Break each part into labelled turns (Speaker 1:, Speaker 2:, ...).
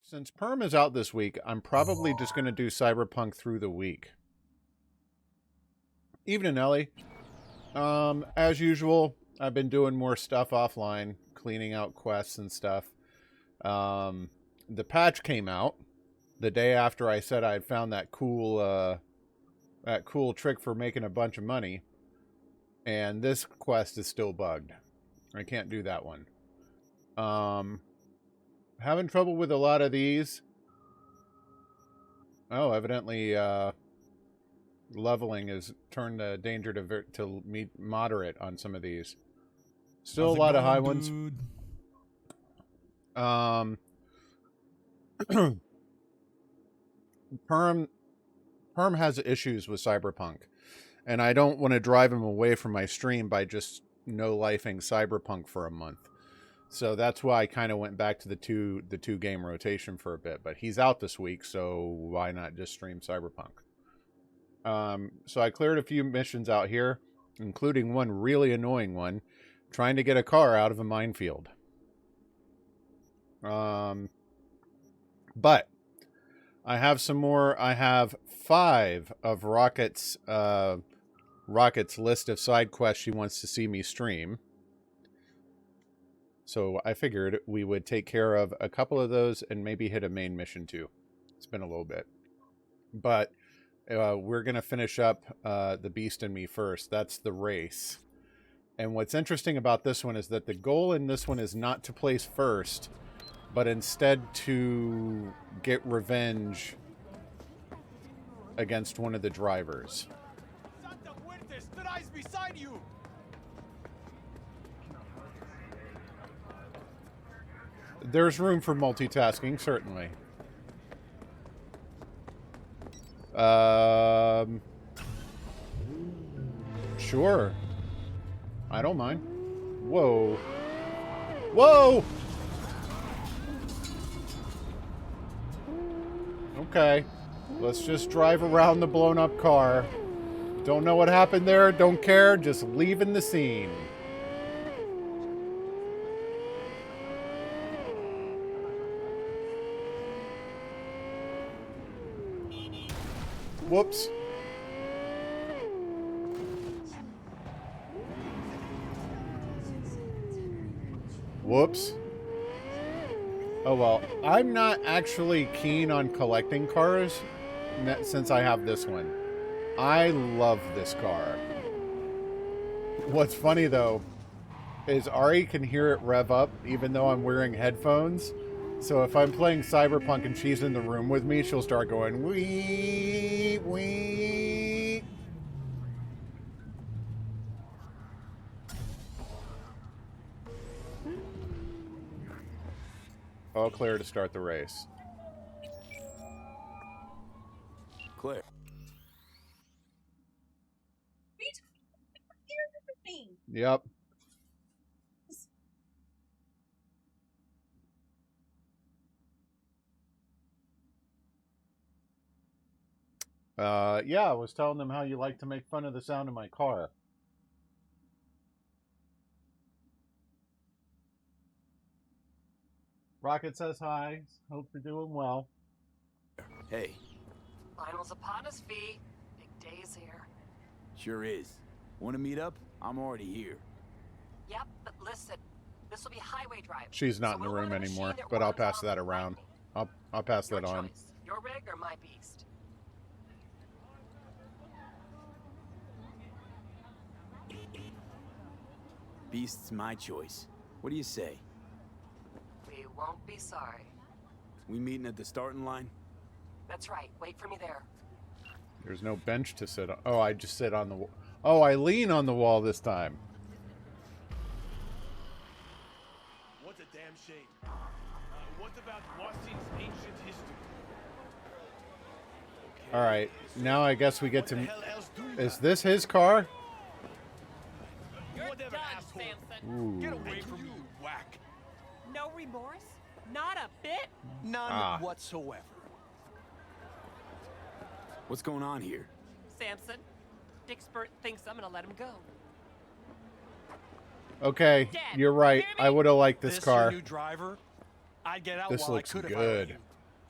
Speaker 1: Since Perm is out this week, I'm probably just going to do Cyberpunk through the week. Evening, Ellie. As usual, I've been doing more stuff offline, cleaning out quests and stuff. The patch came out the day after I said I had found that cool trick for making a bunch of money. And this quest is still bugged. I can't do that one. Having trouble with a lot of these. Oh, evidently, leveling has turned the danger to moderate on some of these. Still a lot of high ones. Perm has issues with Cyberpunk, and I don't want to drive him away from my stream by just no-lifing Cyberpunk for a month. So that's why I kind of went back to the two game rotation for a bit. But he's out this week, so why not just stream Cyberpunk? So I cleared a few missions out here, including one really annoying one, trying to get a car out of a minefield. But I have some more. I have 5 of Rocket's list of side quests she wants to see me stream. So I figured we would take care of a couple of those and maybe hit a main mission too. It's been a little bit. But we're going to finish up The Beast and Me first. That's the race. And what's interesting about this one is that the goal in this one is not to place first, but instead to get revenge against one of the drivers. There's room for multitasking, certainly. Sure. I don't mind. Whoa. Whoa! Okay. Let's just drive around the blown up car. Don't know what happened there, don't care, just leaving the scene. Whoops. Whoops. Oh well, I'm not actually keen on collecting cars since I have this one. I love this car. What's funny though is Ari can hear it rev up even though I'm wearing headphones. So if I'm playing Cyberpunk and she's in the room with me, she'll start going, wee, wee. All clear to start the race.
Speaker 2: Clear.
Speaker 1: Yep. Yeah, I was telling them how you like to make fun of the sound of my car. Rocket says hi. Hope you're doing well.
Speaker 2: Hey.
Speaker 3: Finals upon us, V. Big day is here.
Speaker 2: Sure is. Want to meet up? I'm already here.
Speaker 3: Yep, but listen. This will be highway drive.
Speaker 1: She's not in the room anymore, but I'll pass that around. I'll pass that on.
Speaker 3: Your rig or my beast?
Speaker 2: Beast's my choice. What do you say?
Speaker 3: We won't be sorry.
Speaker 2: We meeting at the starting line?
Speaker 3: That's right. Wait for me there.
Speaker 1: There's no bench to sit on. Oh, I just sit on the wall. Oh, I lean on the wall this time.
Speaker 4: What a damn shame. What about Washington's ancient history? Okay.
Speaker 1: All right, now I guess we get to... Is this his car?
Speaker 3: You're done, Samson.
Speaker 1: Ooh.
Speaker 4: Get away from me, you whack.
Speaker 3: No remorse? Not a bit?
Speaker 4: None whatsoever.
Speaker 2: What's going on here?
Speaker 3: Samson, Dickspert thinks I'm gonna let him go.
Speaker 1: Okay, you're right. I would have liked this car.
Speaker 4: New driver? I'd get out
Speaker 1: This
Speaker 4: while
Speaker 1: looks
Speaker 4: I could if I were
Speaker 1: good.
Speaker 4: you.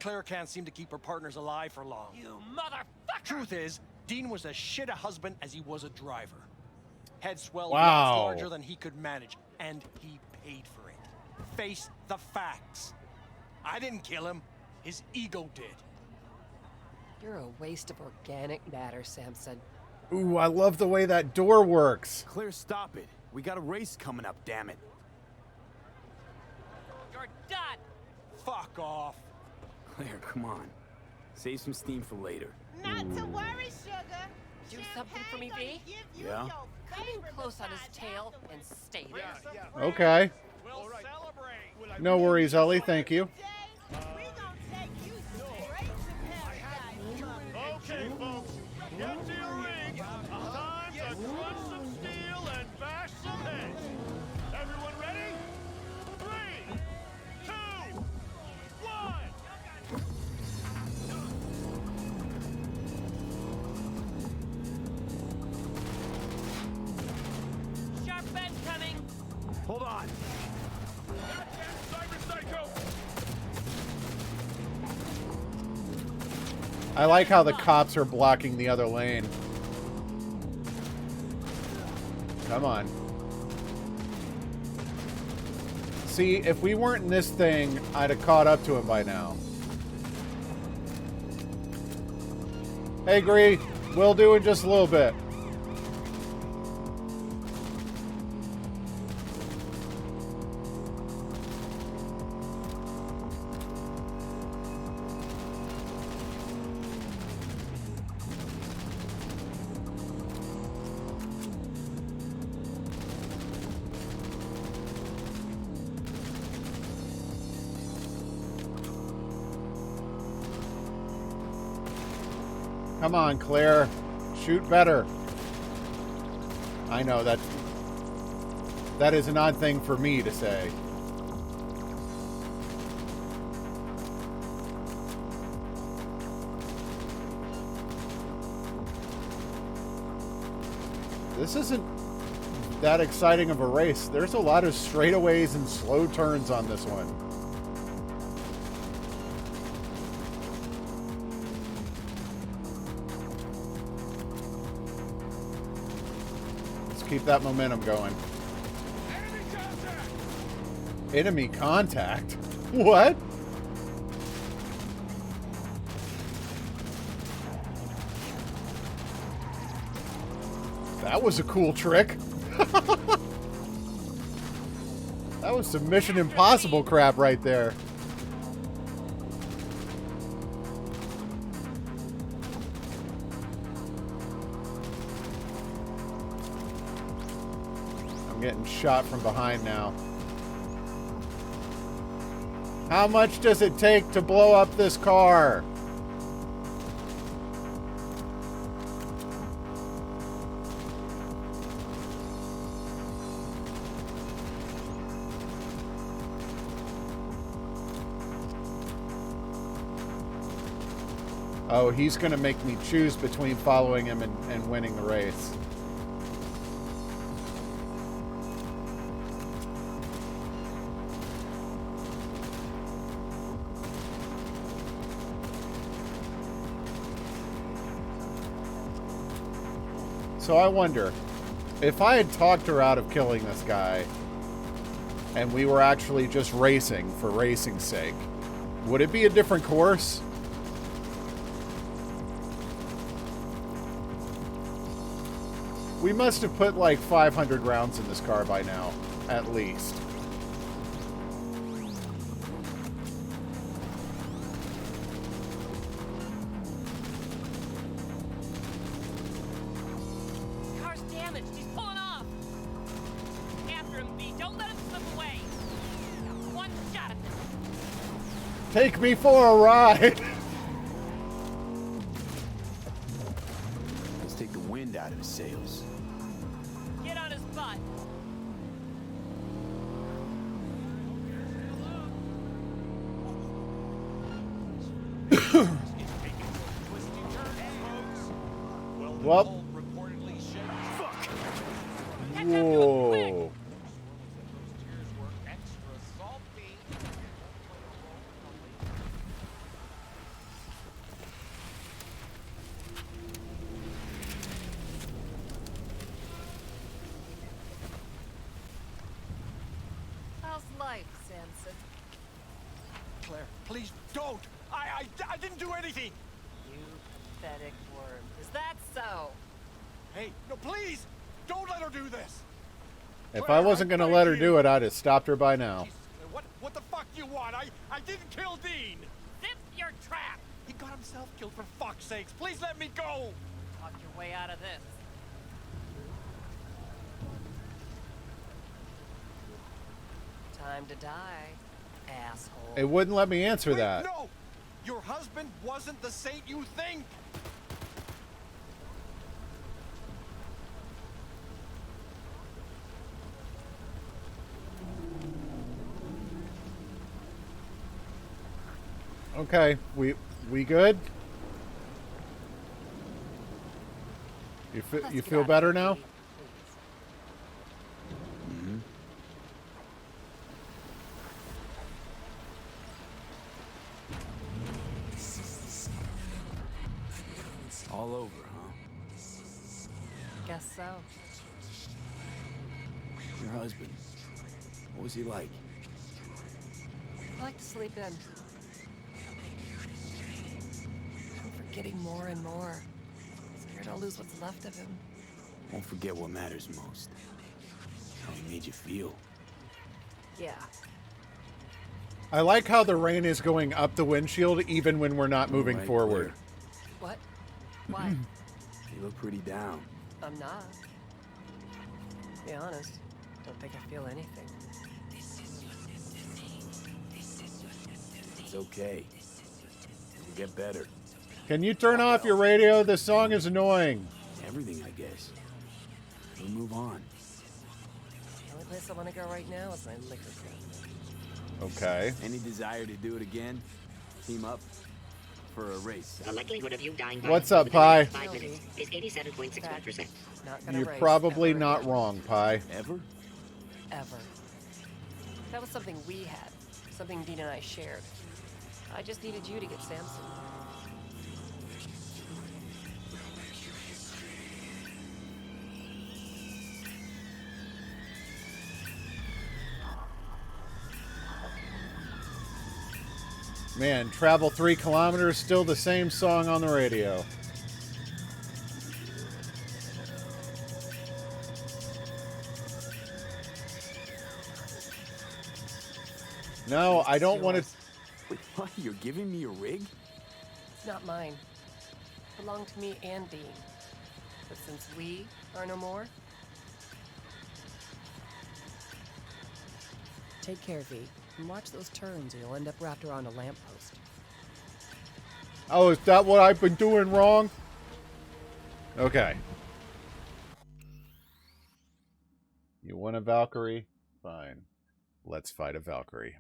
Speaker 5: Claire can't seem to keep her partners alive for long.
Speaker 3: You motherfucker!
Speaker 5: Truth is, Dean was as shit a husband as he was a driver. Head swelled
Speaker 1: Wow.
Speaker 5: lots larger than he could manage, and he paid for it. Face the facts. I didn't kill him. His ego did.
Speaker 6: You're a waste of organic matter, Samson.
Speaker 1: Ooh, I love the way that door works.
Speaker 2: Claire, stop it. We got a race coming up, damn it.
Speaker 3: You're done!
Speaker 5: Fuck off.
Speaker 2: Claire, come on. Save some steam for later.
Speaker 7: Not to worry, sugar.
Speaker 3: Do something for me,
Speaker 7: Champagne
Speaker 3: V?
Speaker 7: gonna give you
Speaker 2: Yeah?
Speaker 7: your
Speaker 3: Come in
Speaker 7: favorite
Speaker 3: close on his
Speaker 7: massage
Speaker 3: tail
Speaker 7: afterwards.
Speaker 3: and stay there.
Speaker 1: Okay.
Speaker 4: We'll celebrate.
Speaker 1: No worries, Ellie. Thank you.
Speaker 7: Today, we gonna take you straight to paradise.
Speaker 4: Okay, folks, get to your ring. Time to crunch some steel and bash some heads. Everyone ready? 3, 2, 1.
Speaker 3: Sharp bend coming!
Speaker 2: Hold on.
Speaker 4: Goddamn cyber psycho!
Speaker 1: I like how the cops are blocking the other lane. Come on. See, if we weren't in this thing, I'd have caught up to him by now. Hey, Gree. We'll do in just a little bit. Come on, Claire. Shoot better. I know that is an odd thing for me to say. This isn't that exciting of a race. There's a lot of straightaways and slow turns on this one. Keep that momentum going. Enemy contact? What? That was a cool trick. That was some Mission Impossible crap right there. Getting shot from behind now. How much does it take to blow up this car? Oh, he's going to make me choose between following him and winning the race. So I wonder, if I had talked her out of killing this guy, and we were actually just racing for racing's sake, would it be a different course? We must have put like 500 rounds in this car by now, at least.
Speaker 3: Car's damaged. He's pulling off. After him, V. Don't let him slip away. Got one shot at this.
Speaker 1: Take me for a ride!
Speaker 2: Let's take the wind out of his sails.
Speaker 3: Get on his butt.
Speaker 1: Well,
Speaker 4: Reportedly shaped.
Speaker 2: Fuck!
Speaker 3: Catch up to him quick.
Speaker 1: whoa.
Speaker 7: Tears were extra salty.
Speaker 6: Samson.
Speaker 5: Claire, please don't. I didn't do anything.
Speaker 6: You pathetic worm. Is that so?
Speaker 5: Hey, no, please, don't let her do this.
Speaker 1: If
Speaker 5: Claire,
Speaker 1: I wasn't going to let her do it, I'd have stopped her by now.
Speaker 5: Jesus, what the fuck you want? I didn't kill Dean.
Speaker 3: Zip your trap!
Speaker 5: He got himself killed, for fuck's sakes. Please let me go.
Speaker 3: Talk your way out of this.
Speaker 6: Time to die, asshole.
Speaker 1: It wouldn't let me answer
Speaker 5: Wait,
Speaker 1: that.
Speaker 5: No, your husband wasn't the saint you think.
Speaker 1: Okay, we good?
Speaker 6: Let's
Speaker 1: You
Speaker 6: get
Speaker 1: feel
Speaker 6: out
Speaker 1: better
Speaker 6: of here,
Speaker 1: now?
Speaker 6: please.
Speaker 2: All over, huh?
Speaker 6: Guess so.
Speaker 2: Your husband. What was he like?
Speaker 6: I like to sleep in. I'm forgetting more and more. Scared I'll lose what's left of him.
Speaker 2: Won't forget what matters most. How he made you feel.
Speaker 6: Yeah.
Speaker 1: I like how the rain is going up the windshield even when we're not moving
Speaker 2: Right,
Speaker 1: forward.
Speaker 6: What? Why?
Speaker 2: You look pretty down.
Speaker 6: I'm not. To be honest, don't think I feel anything.
Speaker 2: It's okay. You'll get better.
Speaker 1: Can you turn off your radio? This song is annoying.
Speaker 2: Everything, I guess. We'll move on.
Speaker 6: The only place I want to go right now is my liquor cabinet.
Speaker 1: Okay.
Speaker 2: Any desire to do it again? Team up? For a race?
Speaker 8: The likelihood of you dying by
Speaker 1: What's up,
Speaker 8: within
Speaker 1: Pi?
Speaker 8: the next 5 minutes is 87.61%.
Speaker 6: Not gonna
Speaker 1: You're
Speaker 6: race
Speaker 1: probably
Speaker 6: ever
Speaker 1: not
Speaker 6: again.
Speaker 1: wrong, Pi.
Speaker 2: Ever?
Speaker 6: Ever. That was something we had. Something Dean and I shared. I just needed you to get Samson.
Speaker 1: Man, travel 3 kilometers, still the same song on the radio. No, I don't want to...
Speaker 2: Wait, what? You're giving me a rig?
Speaker 6: It's not mine. It belonged to me and Dean. But since we are no more... Take care, V. And watch those turns or you'll end up wrapped around a lamppost.
Speaker 1: Oh, is that what I've been doing wrong? Okay. You want a Valkyrie? Fine. Let's fight a Valkyrie.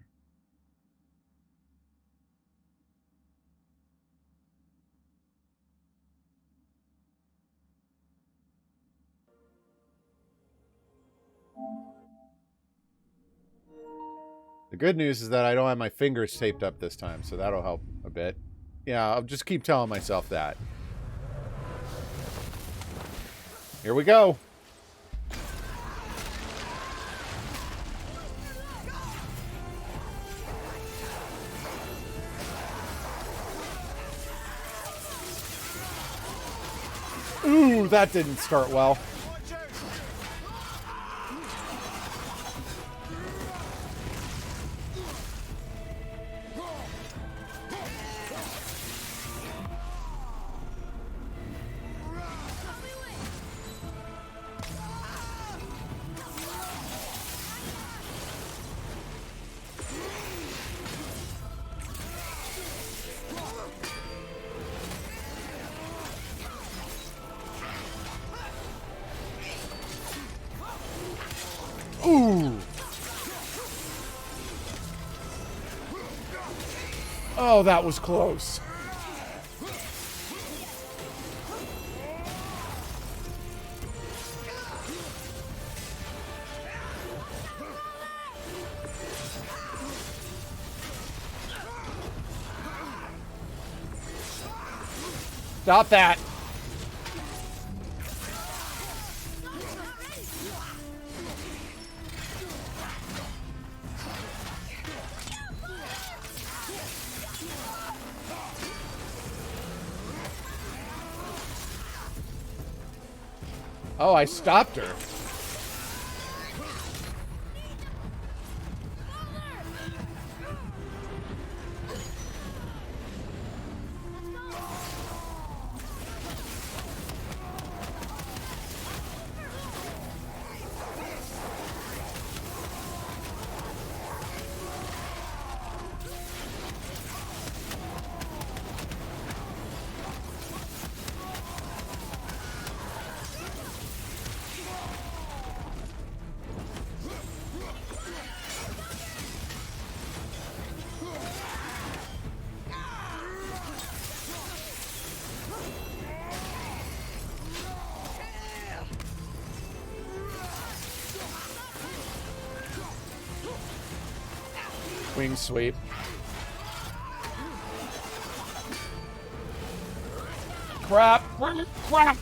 Speaker 1: The good news is that I don't have my fingers taped up this time, so that'll help a bit. Yeah, I'll just keep telling myself that. Here we go. Ooh, that didn't start well. Ooh. Oh, that was close. Stop that. Oh, I stopped her. Wing sweep. Crap! Crap!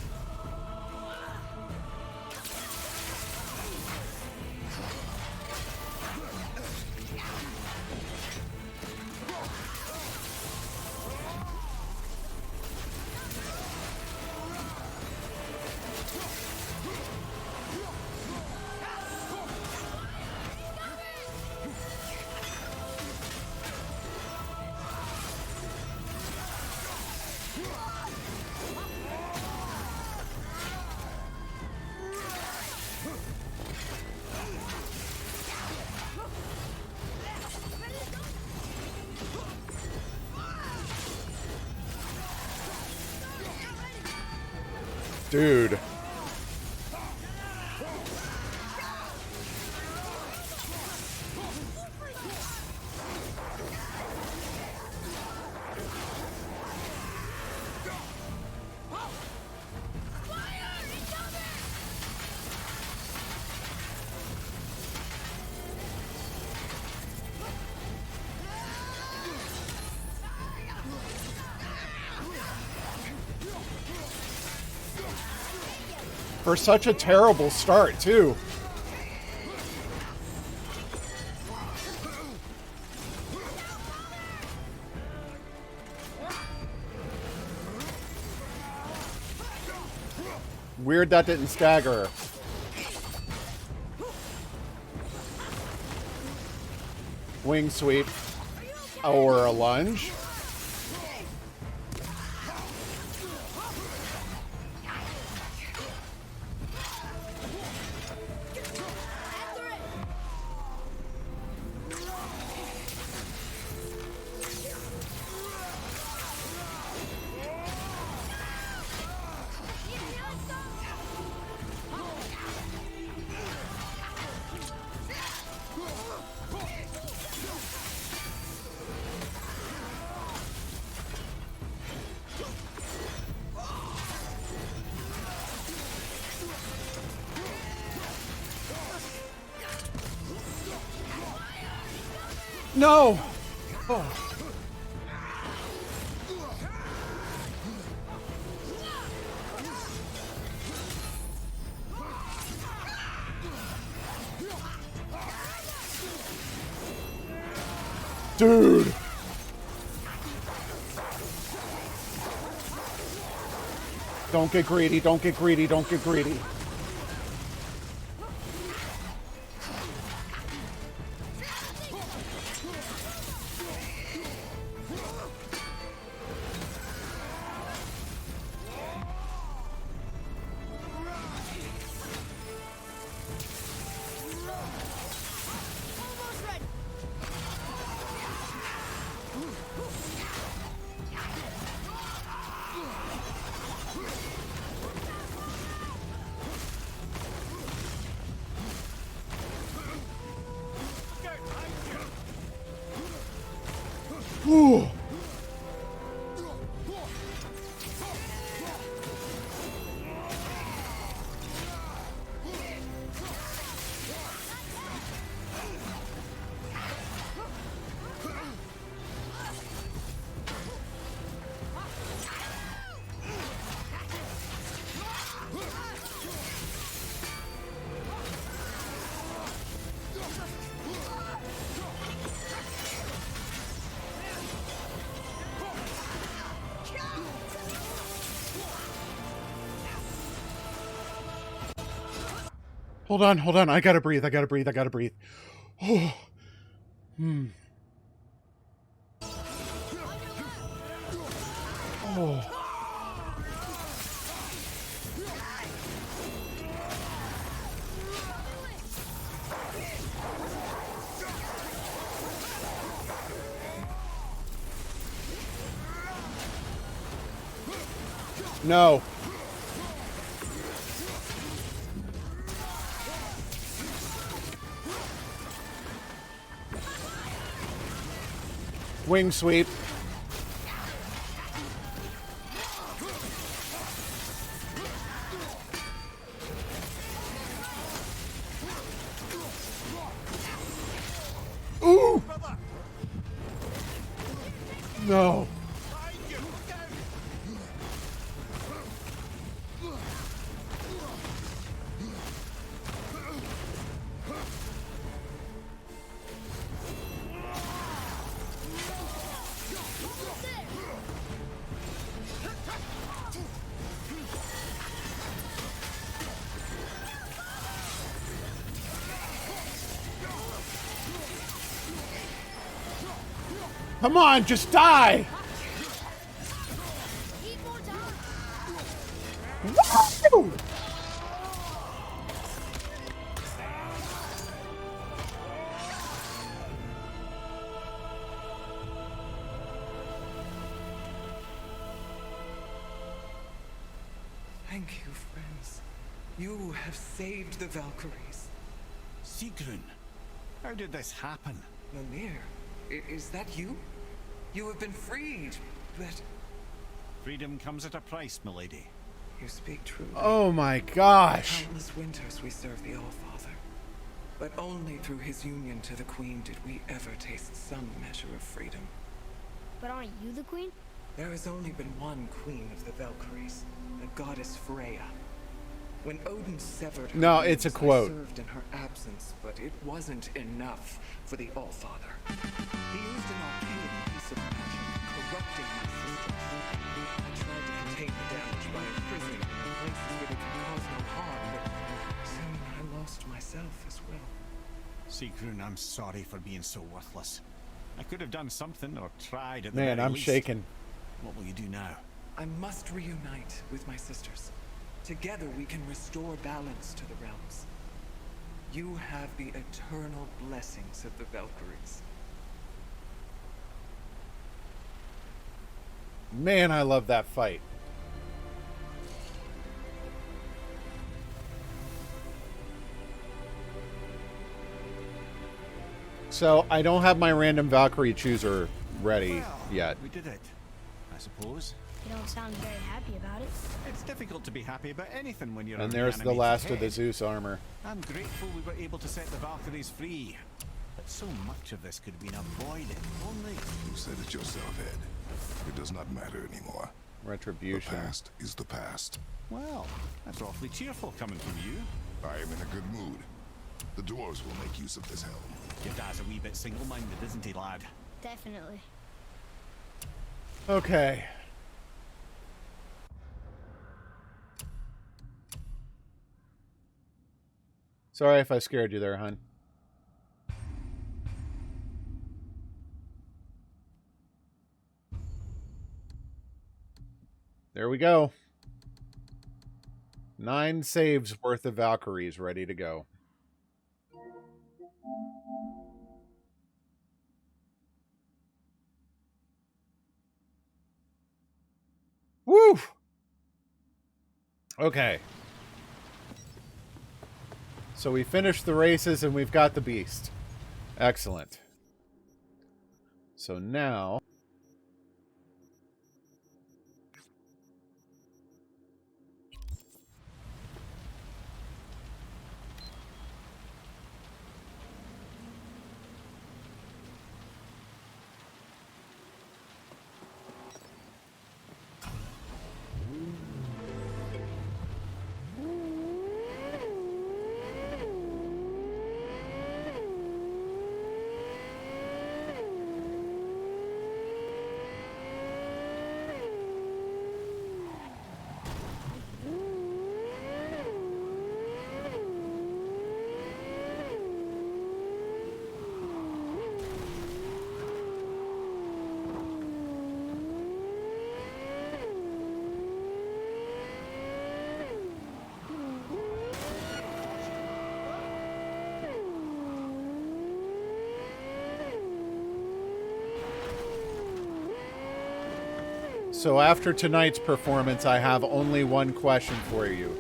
Speaker 1: Dude. For such a terrible start, too. Weird that didn't stagger her. Wing sweep. Or a lunge. No! Oh. Dude! Don't get greedy, don't get greedy, don't get greedy. Hold on, hold on. I gotta breathe. I gotta breathe. I gotta breathe. Oh. Oh. No. Wing sweep. Ooh! No. Come on, just die! Woo!
Speaker 9: Thank you, friends. You have saved the Valkyries.
Speaker 5: Sigrun, how did this happen?
Speaker 9: Mimir, is that you? You have been freed, but...
Speaker 5: Freedom comes at a price, milady.
Speaker 9: You speak truly.
Speaker 1: Oh my gosh.
Speaker 9: Countless winters we serve the All-Father. But only through his union to the Queen did we ever taste some measure of freedom.
Speaker 10: But aren't you the queen?
Speaker 9: There has only been one queen of the Valkyries, the goddess Freya. When Odin severed her
Speaker 1: No, it's a
Speaker 9: limbs,
Speaker 1: quote.
Speaker 9: I served in her absence, but it wasn't enough for the All-Father. He used an arcane piece of magic, corrupting my sisters. I tried to contain the damage by imprisoning them in places where they could cause no harm, but soon I lost myself as well.
Speaker 5: Sigrun, I'm sorry for being so worthless. I could have done something or tried at the
Speaker 1: Man,
Speaker 5: very
Speaker 1: I'm
Speaker 5: least.
Speaker 1: shaking.
Speaker 5: What will you do now?
Speaker 9: I must reunite with my sisters. Together we can restore balance to the realms. You have the eternal blessings of the Valkyries.
Speaker 1: Man, I love that fight. So, I don't have my random Valkyrie chooser ready yet.
Speaker 5: We did it, I suppose.
Speaker 10: You don't sound very happy about it.
Speaker 5: It's difficult to be happy about anything when you're
Speaker 1: And
Speaker 5: on
Speaker 1: there's the
Speaker 5: reanimated
Speaker 1: last of the
Speaker 5: head.
Speaker 1: Zeus armor.
Speaker 5: I'm grateful we were able to set the Valkyries free. But so much of this could have been avoided. Only...
Speaker 11: You said it yourself, Ed. It does not matter anymore. The
Speaker 1: Retribution.
Speaker 11: past is the past.
Speaker 5: Well, that's awfully cheerful coming from you.
Speaker 11: I am in a good mood. The dwarves will make use of this helm.
Speaker 5: Your dad's a wee bit single-minded, isn't he, lad?
Speaker 10: Definitely.
Speaker 1: Okay. Sorry if I scared you there, hon. There we go. 9 saves worth of Valkyries ready to go. Woo! Okay. So we finished the races and we've got the beast. Excellent. So now... So after tonight's performance, I have only one question for you.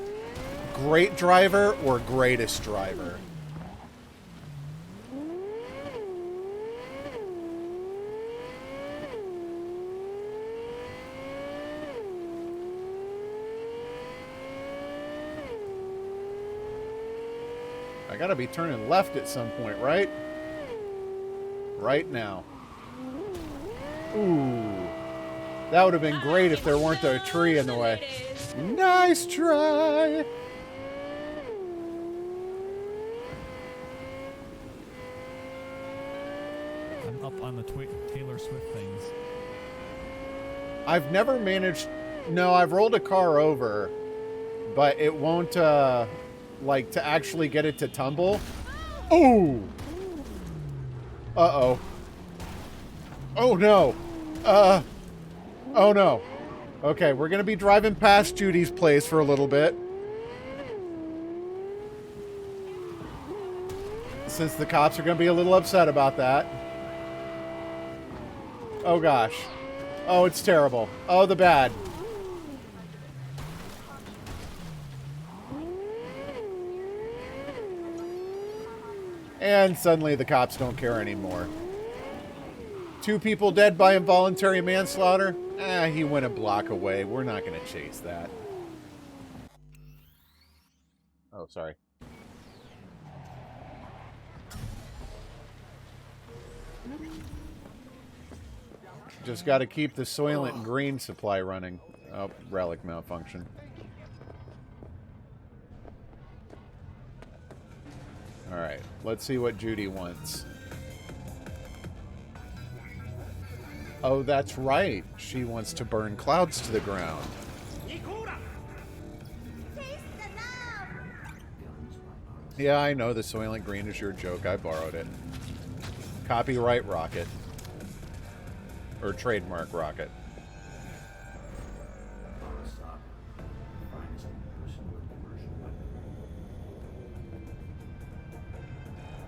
Speaker 1: Great driver or greatest driver? I gotta be turning left at some point, right? Right now. Ooh. That would have been great if there weren't a tree in the way. Nice try!
Speaker 12: I'm up on the Taylor Swift things.
Speaker 1: I've never managed... No, I've rolled a car over, but it won't, like, to actually get it to tumble. Oh! Uh-oh. Oh, no. Oh, no. Okay, we're going to be driving past Judy's place for a little bit. Since the cops are going to be a little upset about that. Oh, gosh. Oh, it's terrible. Oh, the bad. And suddenly the cops don't care anymore. 2 people dead by involuntary manslaughter? He went a block away. We're not going to chase that. Oh, sorry. Just got to keep the Soylent Green supply running. Oh, relic malfunction. Alright, let's see what Judy wants. Oh, that's right. She wants to burn clouds to the ground. Yeah, I know the Soylent Green is your joke. I borrowed it. Copyright Rocket. Or trademark Rocket.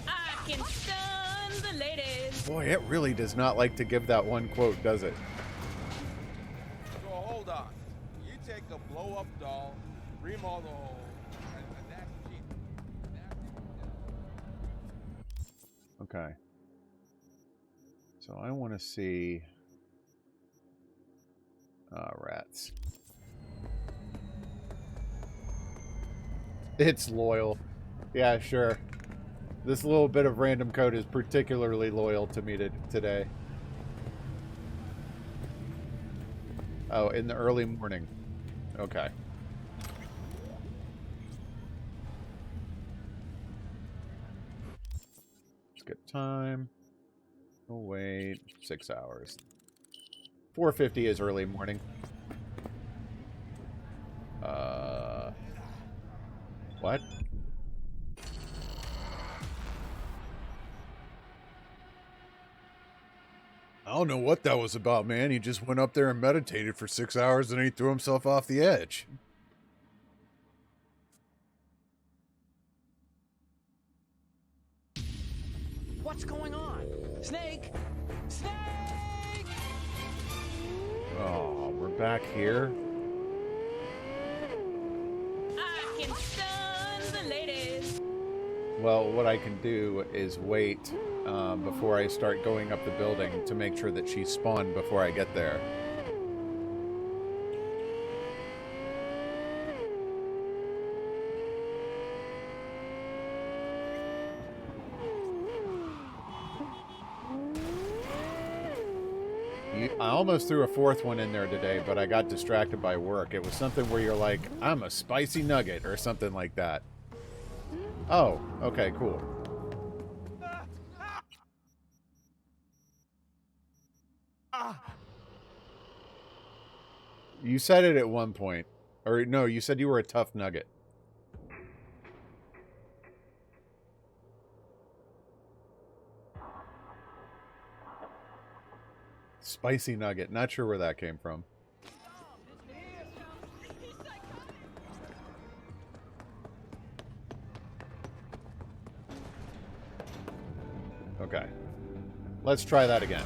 Speaker 3: I can stun the ladies.
Speaker 1: Boy, it really does not like to give that one quote, does it?
Speaker 13: So hold on. You take a blow-up doll, remodel the hole, and that's cheap.
Speaker 1: Okay. So I want to see... rats. It's loyal. Yeah, sure. This little bit of random code is particularly loyal to me today. Oh, in the early morning. Okay. Skip time. Oh, wait. 6 hours. 4:50 is early morning. What? I don't know what that was about, man. He just went up there and meditated for 6 hours and he threw himself off the edge.
Speaker 5: What's going on? Snake! Snake!
Speaker 1: Oh, we're back here.
Speaker 3: I can stun the ladies.
Speaker 1: Well, what I can do is wait before I start going up the building to make sure that she's spawned before I get there. I almost threw a 4th one in there today, but I got distracted by work. It was something where you're like, I'm a spicy nugget, or something like that. Oh, okay, cool. You said it at one point. Or, no, you said you were a tough nugget. Spicy nugget. Not sure where that came from. Okay. Let's try that again.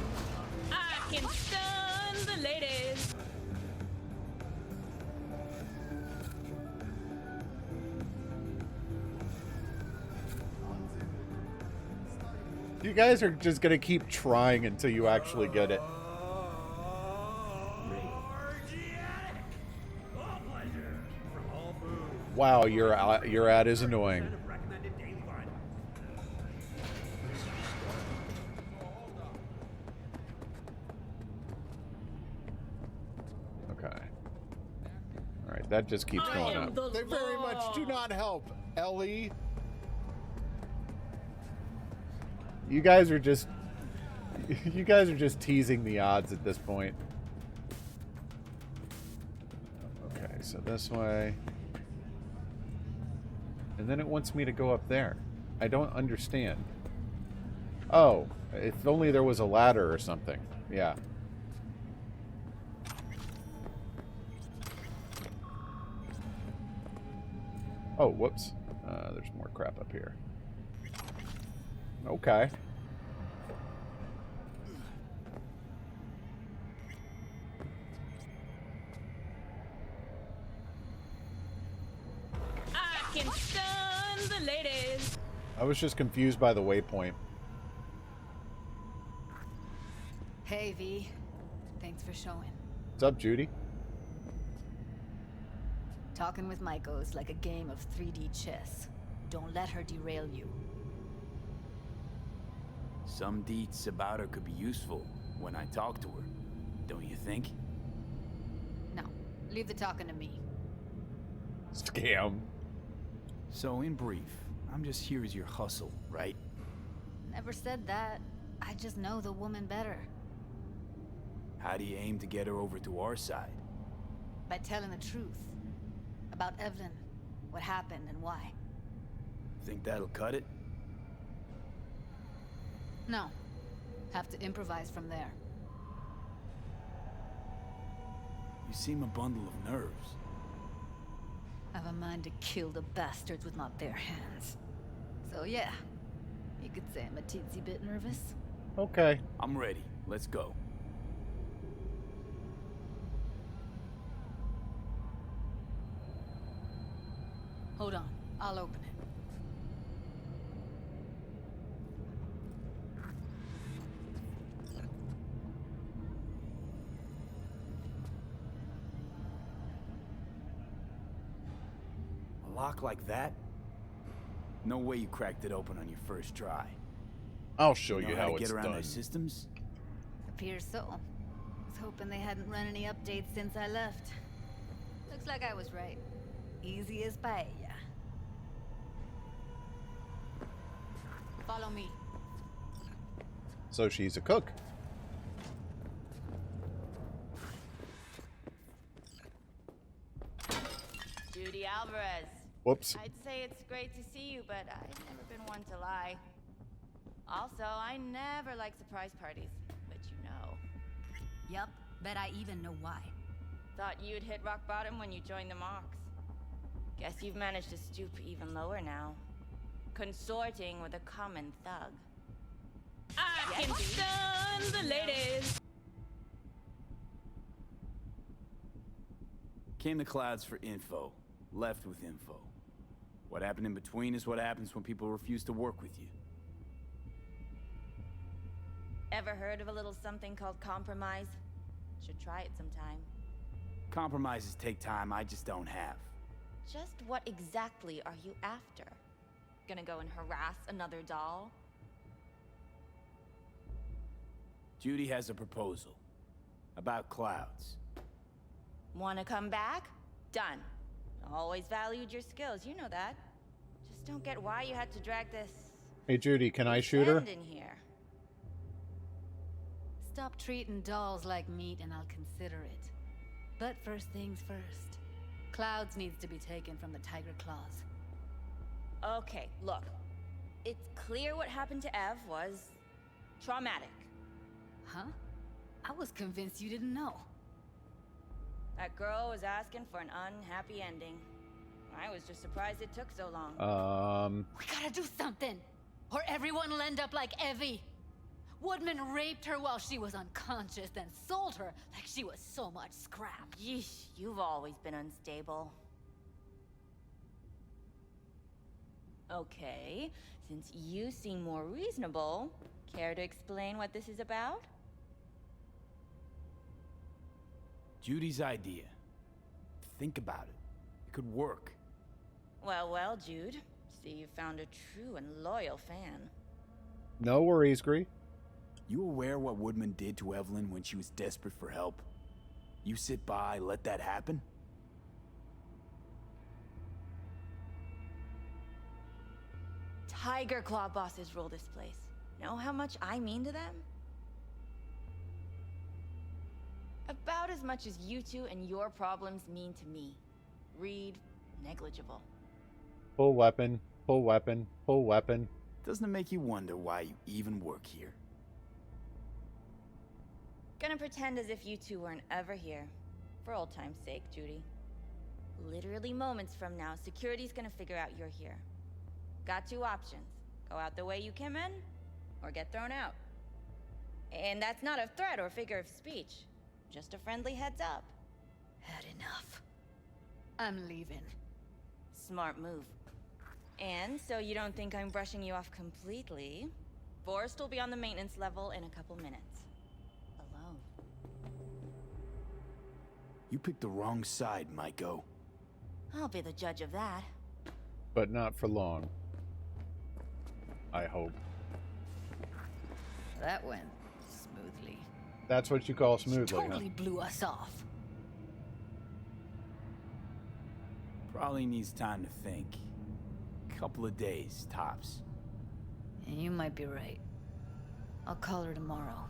Speaker 3: I can stun the ladies.
Speaker 1: You guys are just gonna keep trying until you actually get it. Wow, your ad is annoying. Okay. All right, that just keeps going up. They very much do not help, Ellie. You guys are just teasing the odds at this point. Okay, so this way. And then it wants me to go up there. I don't understand. Oh, if only there was a ladder or something. Yeah. Oh, whoops. There's more crap up here. Okay.
Speaker 3: I can stun the ladies.
Speaker 1: I was just confused by the waypoint.
Speaker 14: Hey, V. Thanks for showing.
Speaker 1: What's up, Judy?
Speaker 14: Talking with Maiko is like a game of 3D chess. Don't let her derail you.
Speaker 2: Some deets about her could be useful when I talk to her, don't you think?
Speaker 14: No, leave the talking to me.
Speaker 1: Scam.
Speaker 2: So, in brief, I'm just here as your hustle, right?
Speaker 14: Never said that. I just know the woman better.
Speaker 2: How do you aim to get her over to our side?
Speaker 14: By telling the truth. About Evelyn, what happened and why.
Speaker 2: Think that'll cut it?
Speaker 14: No. Have to improvise from there.
Speaker 2: You seem a bundle of nerves.
Speaker 14: I've a mind to kill the bastards with my bare hands. So yeah, you could say I'm a teensy bit nervous.
Speaker 1: Okay.
Speaker 2: I'm ready. Let's go.
Speaker 14: Hold on, I'll open it.
Speaker 2: A lock like that? No way you cracked it open on your first try.
Speaker 1: I'll show
Speaker 2: know
Speaker 1: you
Speaker 2: how
Speaker 1: how
Speaker 2: to
Speaker 1: it's
Speaker 2: get around
Speaker 1: done.
Speaker 2: their systems?
Speaker 14: Appears so. Was hoping they hadn't run any updates since I left. Looks like I was right. Easy as paella. Follow me.
Speaker 1: So she's a cook.
Speaker 15: Judy Alvarez.
Speaker 1: Whoops.
Speaker 15: I'd say it's great to see you, but I've never been one to lie. Also, I never like surprise parties, but you know.
Speaker 14: Yup, bet I even know why.
Speaker 15: Thought you'd hit rock bottom when you joined the Mox. Guess you've managed to stoop even lower now. Consorting with a common thug.
Speaker 3: I can stun the ladies.
Speaker 2: Came to Clouds for info. Left with info. What happened in between is what happens when people refuse to work with you.
Speaker 15: Ever heard of a little something called compromise? Should try it sometime.
Speaker 2: Compromises take time I just don't have.
Speaker 15: Just what exactly are you after? Gonna go and harass another doll?
Speaker 2: Judy has a proposal. About Clouds.
Speaker 15: Wanna come back? Done. Always valued your skills, you know that. Just don't get why you had to drag this...
Speaker 1: Hey, Judy, can I shoot her?
Speaker 15: in here.
Speaker 14: Stop treating dolls like meat and I'll consider it. But first things first. Clouds needs to be taken from the Tiger Claws.
Speaker 15: Okay, look. It's clear what happened to Ev was... traumatic.
Speaker 14: Huh? I was convinced you didn't know.
Speaker 15: That girl was asking for an unhappy ending. I was just surprised it took so long.
Speaker 14: We gotta do something! Or everyone will end up like Evie! Woodman raped her while she was unconscious, then sold her like she was so much scrap.
Speaker 15: Yeesh, you've always been unstable. Okay, since you seem more reasonable, care to explain what this is about?
Speaker 2: Judy's idea. Think about it. It could work.
Speaker 15: Well, well, Jude. See, you found a true and loyal fan.
Speaker 1: No worries, Gree.
Speaker 2: You aware what Woodman did to Evelyn when she was desperate for help? You sit by, let that happen?
Speaker 15: Tiger Claw bosses rule this place. Know how much I mean to them? About as much as you two and your problems mean to me. Read negligible.
Speaker 1: Pull weapon, pull weapon, pull weapon.
Speaker 2: Doesn't it make you wonder why you even work here?
Speaker 15: Gonna pretend as if you two weren't ever here. For old time's sake, Judy. Literally moments from now, security's gonna figure out you're here. Got two options. Go out the way you came in, or get thrown out. And that's not a threat or figure of speech. Just a friendly heads up.
Speaker 14: Had enough. I'm leaving.
Speaker 15: Smart move. And so you don't think I'm brushing you off completely, Forrest will be on the maintenance level in a couple minutes. Alone.
Speaker 2: You picked the wrong side, Maiko.
Speaker 15: I'll be the judge of that.
Speaker 1: But not for long. I hope.
Speaker 14: That went smoothly.
Speaker 1: That's what you call smoothly,
Speaker 14: Totally
Speaker 1: huh?
Speaker 14: blew us off.
Speaker 2: Probably needs time to think. Couple of days, tops.
Speaker 14: And you might be right. I'll call her tomorrow.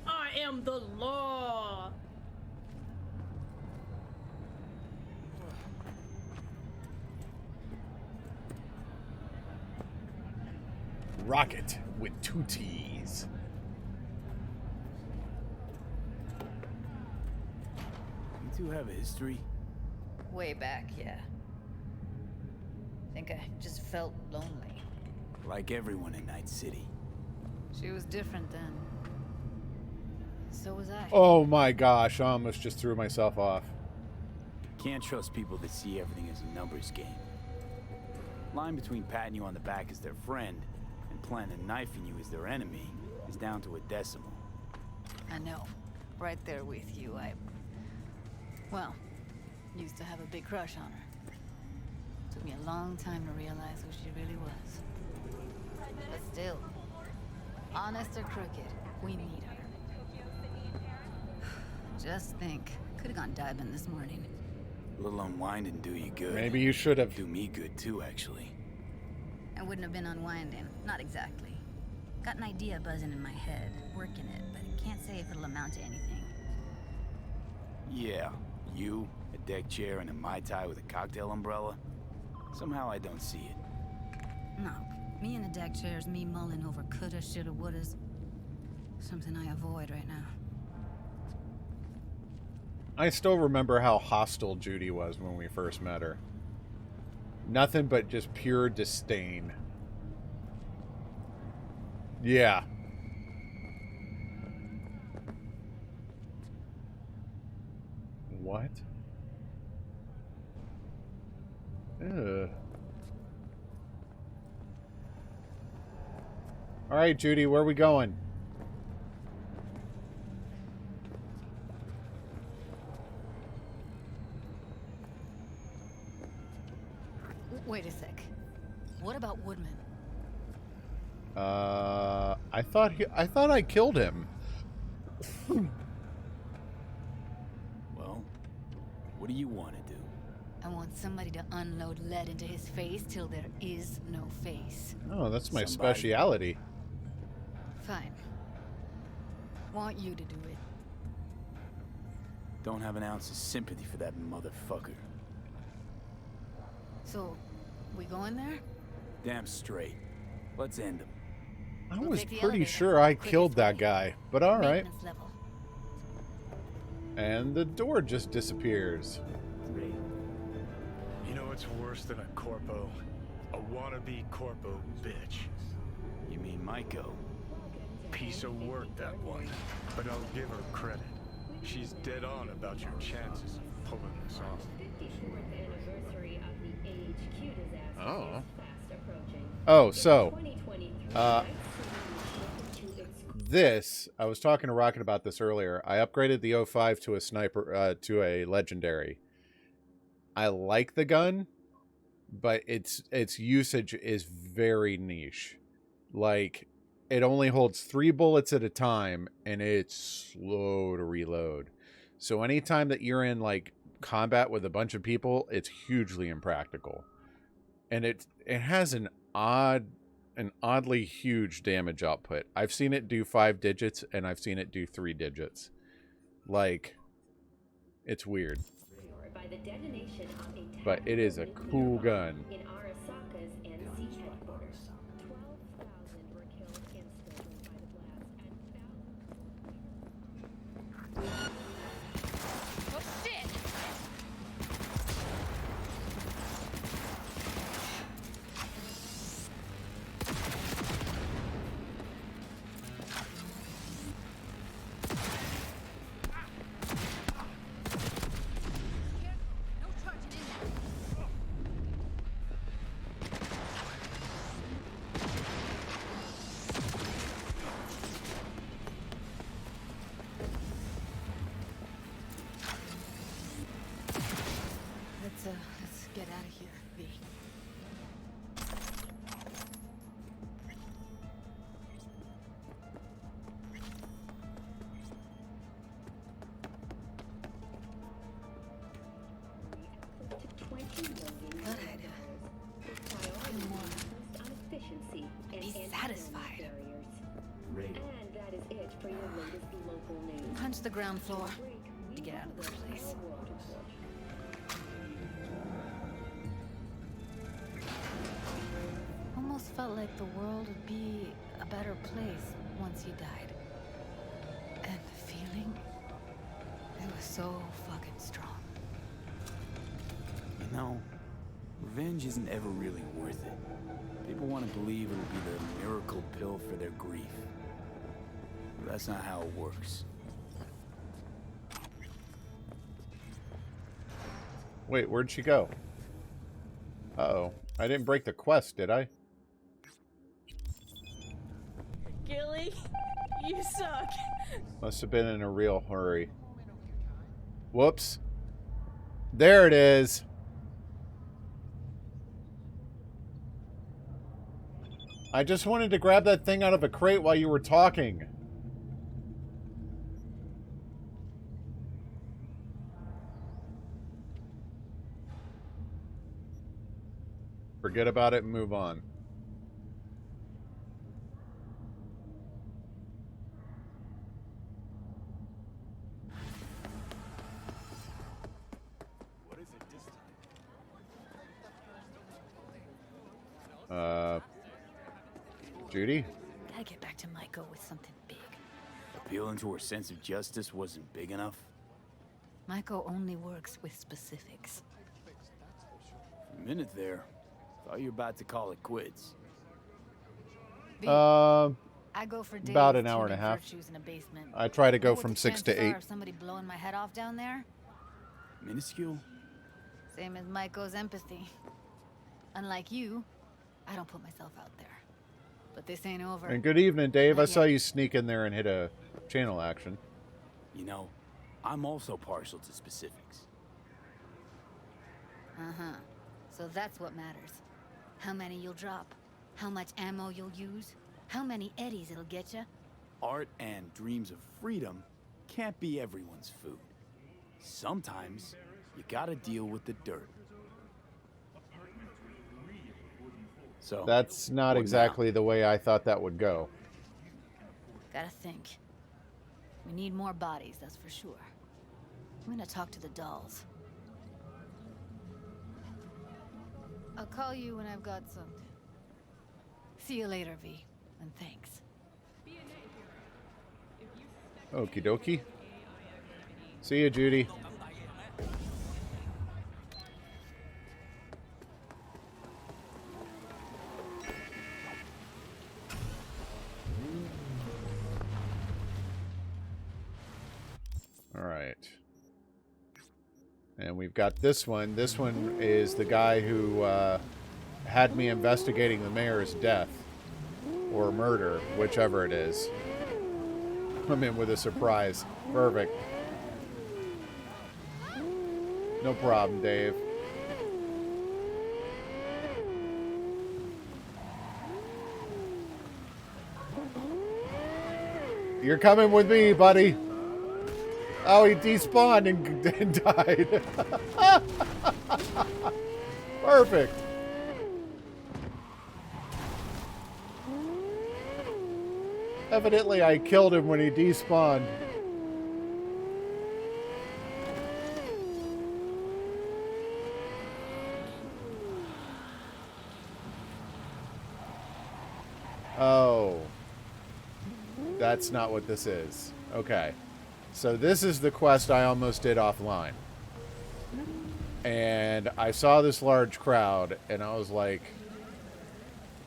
Speaker 14: I am the law!
Speaker 1: Rocket with 2 T's.
Speaker 2: You two have a history?
Speaker 14: Way back, yeah. Think I just felt lonely.
Speaker 2: Like everyone in Night City.
Speaker 14: She was different then. So was I.
Speaker 1: Oh my gosh, I almost just threw myself off.
Speaker 2: Can't trust people that see everything as a numbers game. Line between patting you on the back as their friend and planning knifing you as their enemy is down to a decimal.
Speaker 14: I know. Right there with you. Well, used to have a big crush on her. Took me a long time to realize who she really was. But still, honest or crooked, we need her. Just think, could have gone diving this morning.
Speaker 2: A little unwinding do you good.
Speaker 1: Maybe you should have.
Speaker 2: Do me good too, actually.
Speaker 16: I wouldn't have been unwinding. Not exactly. Got an idea buzzing in my head, working it, but I can't say if it'll amount to anything.
Speaker 2: Yeah, you, a deck chair, and a Mai Tai with a cocktail umbrella? Somehow I don't see it.
Speaker 16: No, me in a deck chair is me mulling over coulda, shoulda, wouldas. Something I avoid right now.
Speaker 1: I still remember how hostile Judy was when we first met her. Nothing but just pure disdain. Yeah. What? Ugh. All right, Judy, where are we going?
Speaker 14: Wait a sec. What about Woodman?
Speaker 1: I thought I killed him.
Speaker 2: Well, what do you want to do?
Speaker 14: I want somebody to unload lead into his face till there is no face.
Speaker 1: Oh, that's my speciality.
Speaker 14: Fine. Want you to do it.
Speaker 2: Don't have an ounce of sympathy for that motherfucker.
Speaker 14: So, we going there?
Speaker 2: Damn straight. Let's end him.
Speaker 1: I was pretty sure I killed that guy, but all right. And the door just disappears.
Speaker 4: You know what's worse than a corpo? A wannabe corpo bitch.
Speaker 2: You mean Maiko?
Speaker 4: Piece of work, that one. But I'll give her credit.
Speaker 17: She's dead on about your chances of pulling this off.
Speaker 1: Oh. Oh, so this, I was talking to Rocket about this earlier. I upgraded the 05 to a sniper, to a legendary. I like the gun, but its usage is very niche. Like, it only holds 3 bullets at a time, and it's slow to reload. So anytime that you're in like combat with a bunch of people, it's hugely impractical. And it has an oddly huge damage output. I've seen it do 5 digits, and I've seen it do 3 digits. Like, it's weird. But it is a cool gun.
Speaker 3: Oh shit!
Speaker 14: Let's get out of here, V.
Speaker 16: Be satisfied.
Speaker 14: Punch the ground floor to get out of this place. Almost felt like the world would be a better place once you died. And the feeling, it was so fucking strong.
Speaker 2: You know, revenge isn't ever really worth it. People want to believe it'll be the miracle pill for their grief. But that's not how it works.
Speaker 1: Wait, where'd she go? Uh-oh. I didn't break the quest, did I?
Speaker 7: Gilly, you suck.
Speaker 1: Must have been in a real hurry. Whoops. There it is. I just wanted to grab that thing out of a crate while you were talking. Forget about it and move on.
Speaker 2: What is it this
Speaker 1: time? Judy?
Speaker 14: Gotta get back to Maiko with something big.
Speaker 2: Appealing to her sense of justice wasn't big enough?
Speaker 14: Maiko only works with specifics.
Speaker 2: For a minute there, thought you were about to call it quits.
Speaker 14: I go for days,
Speaker 1: about an hour and a half.
Speaker 14: In a basement.
Speaker 1: I try to go
Speaker 14: Know what
Speaker 1: from
Speaker 14: the
Speaker 1: 6 to
Speaker 14: chances
Speaker 1: 8.
Speaker 14: are of somebody blowing my head off down there?
Speaker 2: Minuscule?
Speaker 14: Same as Maiko's empathy. Unlike you, I don't put myself out there. But this ain't over.
Speaker 1: And good evening, Dave.
Speaker 14: Not
Speaker 1: I saw
Speaker 14: yet.
Speaker 1: you sneak in there and hit a channel action.
Speaker 2: You know, I'm also partial to specifics.
Speaker 14: Uh-huh. So that's what matters. How many you'll drop. How much ammo you'll use. How many eddies it'll get you.
Speaker 2: Art and dreams of freedom can't be everyone's food. Sometimes, you gotta deal with the dirt. So,
Speaker 1: That's not
Speaker 2: what
Speaker 1: exactly the way I thought that would go.
Speaker 14: Gotta think. We need more bodies, that's for sure. I'm gonna talk to the dolls. I'll call you when I've got something. See you later, V. And thanks.
Speaker 1: Okie dokie. See you, Judy. Alright. And we've got this one. This one is the guy who had me investigating the mayor's death. Or murder, whichever it is. I'm in with a surprise. Perfect. No problem, Dave. You're coming with me, buddy. Oh, he despawned and died. Perfect. Evidently, I killed him when he despawned. Oh. That's not what this is. Okay. So this is the quest I almost did offline. And I saw this large crowd, and I was like,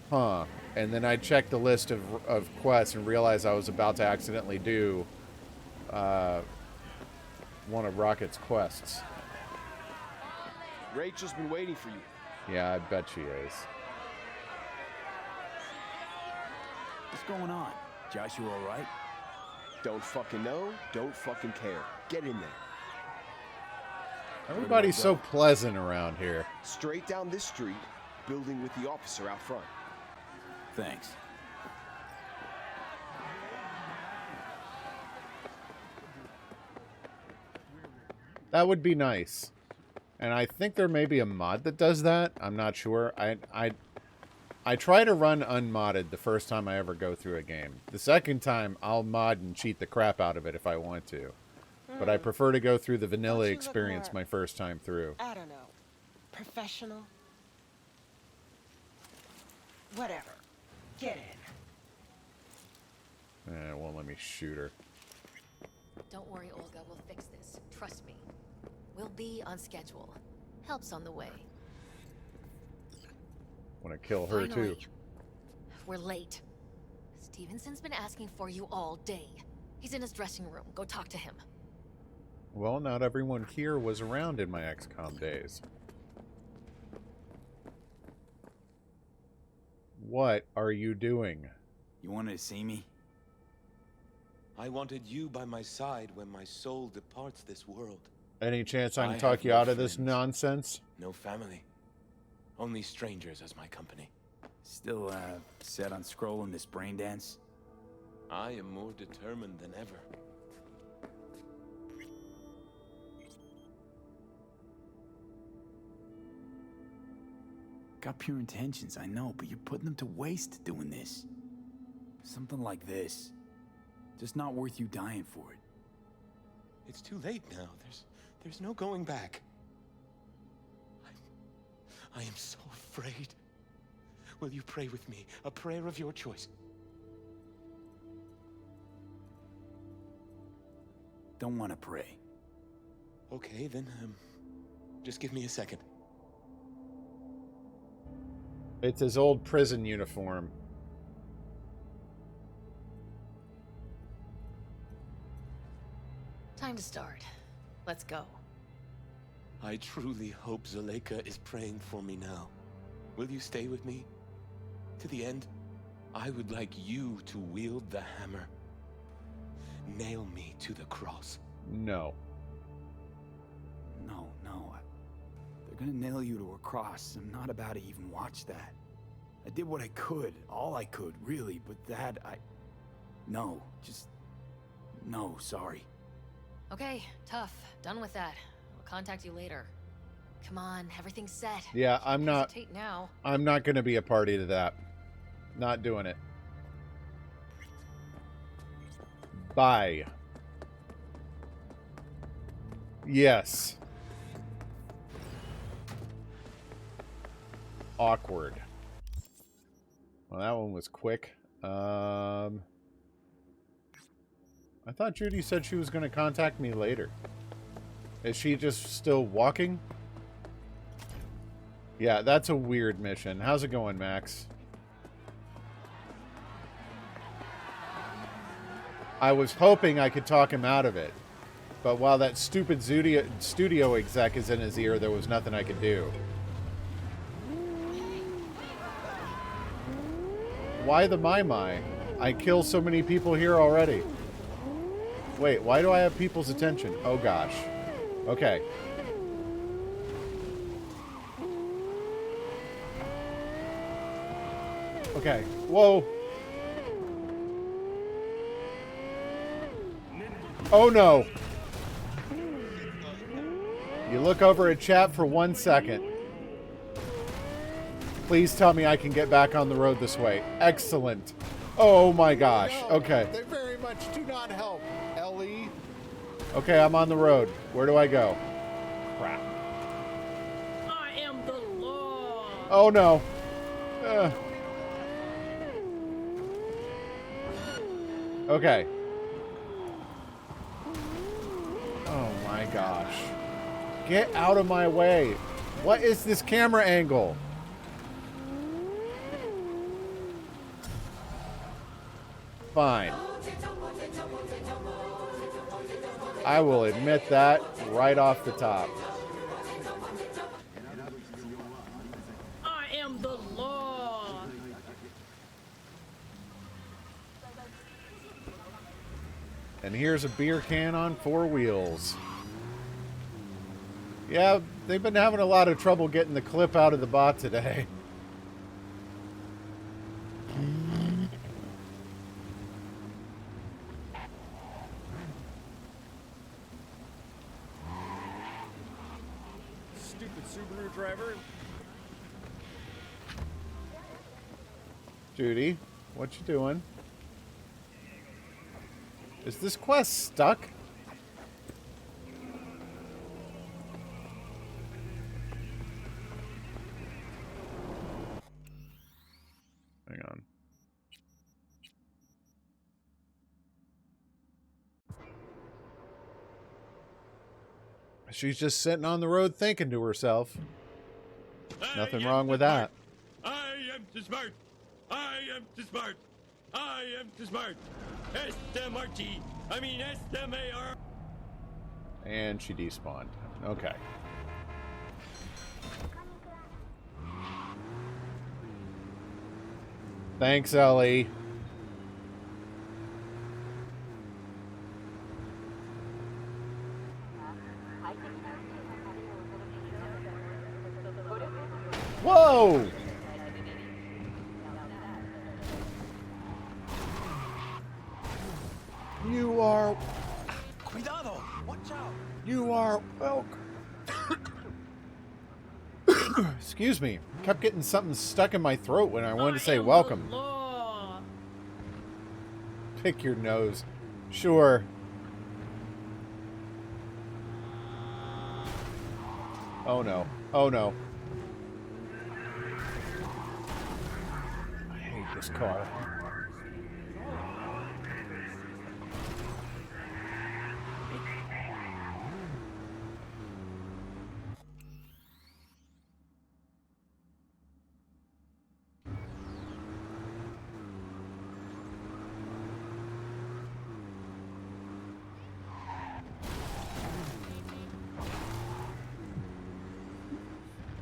Speaker 1: huh. And then I checked the list of quests and realized I was about to accidentally do one of Rocket's quests.
Speaker 18: Rachel's been waiting for you.
Speaker 1: Yeah, I bet she is.
Speaker 2: What's going on? Joshua all right?
Speaker 18: Don't fucking know, don't fucking care. Get in there.
Speaker 1: Everybody's so pleasant around here.
Speaker 18: Straight down this street, building with the officer out front.
Speaker 2: Thanks.
Speaker 1: That would be nice. And I think there may be a mod that does that. I'm not sure. I try to run unmodded the first time I ever go through a game. The second time, I'll mod and cheat the crap out of it if I want to. But I prefer to go through the vanilla experience my first time through.
Speaker 19: I don't know. Professional? Whatever. Get in.
Speaker 1: It won't let me shoot her.
Speaker 6: Don't worry, Olga. We'll fix this. Trust me. We'll be on schedule. Help's on the way.
Speaker 1: Want to kill her
Speaker 6: Finally.
Speaker 1: too.
Speaker 6: We're late. Stevenson's been asking for you all day. He's in his dressing room. Go talk to him.
Speaker 1: Well, not everyone here was around in my XCOM days. What are you doing?
Speaker 2: You wanted to see me?
Speaker 20: I wanted you by my side when my soul departs this world.
Speaker 1: Any chance I can
Speaker 20: I
Speaker 1: talk
Speaker 20: have
Speaker 1: you
Speaker 20: no
Speaker 1: out of this
Speaker 20: friends.
Speaker 1: nonsense?
Speaker 20: No family. Only strangers as my company.
Speaker 2: Still, set on scrolling this brain dance?
Speaker 20: I am more determined than ever.
Speaker 2: Got pure intentions, I know, but you're putting them to waste doing this. Something like this. Just not worth you dying for it.
Speaker 20: It's too late now. There's no going back. I am so afraid. Will you pray with me? A prayer of your choice.
Speaker 2: Don't want to pray.
Speaker 20: Okay, then, just give me a second.
Speaker 1: It's his old prison uniform.
Speaker 6: Time to start. Let's go.
Speaker 20: I truly hope Zuleika is praying for me now. Will you stay with me? To the end, I would like you to wield the hammer. Nail me to the cross.
Speaker 1: No.
Speaker 2: No. They're gonna nail you to a cross. I'm not about to even watch that. I did what I could. All I could, really. But that, No. No, sorry.
Speaker 6: Okay, tough. Done with that. I'll contact you later. Come on, everything's set.
Speaker 1: Yeah, I'm not.
Speaker 6: Hesitate now.
Speaker 1: I'm not going to be a party to that. Not doing it. Bye. Yes. Awkward. Well, that one was quick. I thought Judy said she was going to contact me later. Is she just still walking? Yeah, that's a weird mission. How's it going, Max? I was hoping I could talk him out of it. But while that stupid studio exec is in his ear, there was nothing I could do. Why the my? I kill so many people here already. Wait, why do I have people's attention? Oh gosh. Okay. Okay. Whoa. Oh no. You look over at chat for 1 second. Please tell me I can get back on the road this way. Excellent. Oh my gosh. Okay. They very much do not help, Ellie. Okay, I'm on the road. Where do I go? Crap.
Speaker 3: I am the law.
Speaker 1: Oh no. Okay. Oh my gosh. Get out of my way. What is this camera angle? Fine. I will admit that right off the top.
Speaker 3: I am the law.
Speaker 1: And here's a beer can on 4 wheels. Yeah, they've been having a lot of trouble getting the clip out of the bot today.
Speaker 4: Stupid Subaru driver.
Speaker 1: Judy, what you doing? Is this quest stuck? Hang on. She's just sitting on the road thinking to herself. Nothing wrong with that.
Speaker 21: I am too smart. I am too smart. I am too smart. S-M-R-T. I mean S-M-A-R.
Speaker 1: And she despawned. Okay. Thanks, Ellie. Whoa! You are...
Speaker 5: Cuidado! Watch out!
Speaker 1: You are welcome. Excuse me. Kept getting something stuck in my throat when I wanted to say welcome. Pick your nose. Sure. Oh no. Oh no. I hate this car.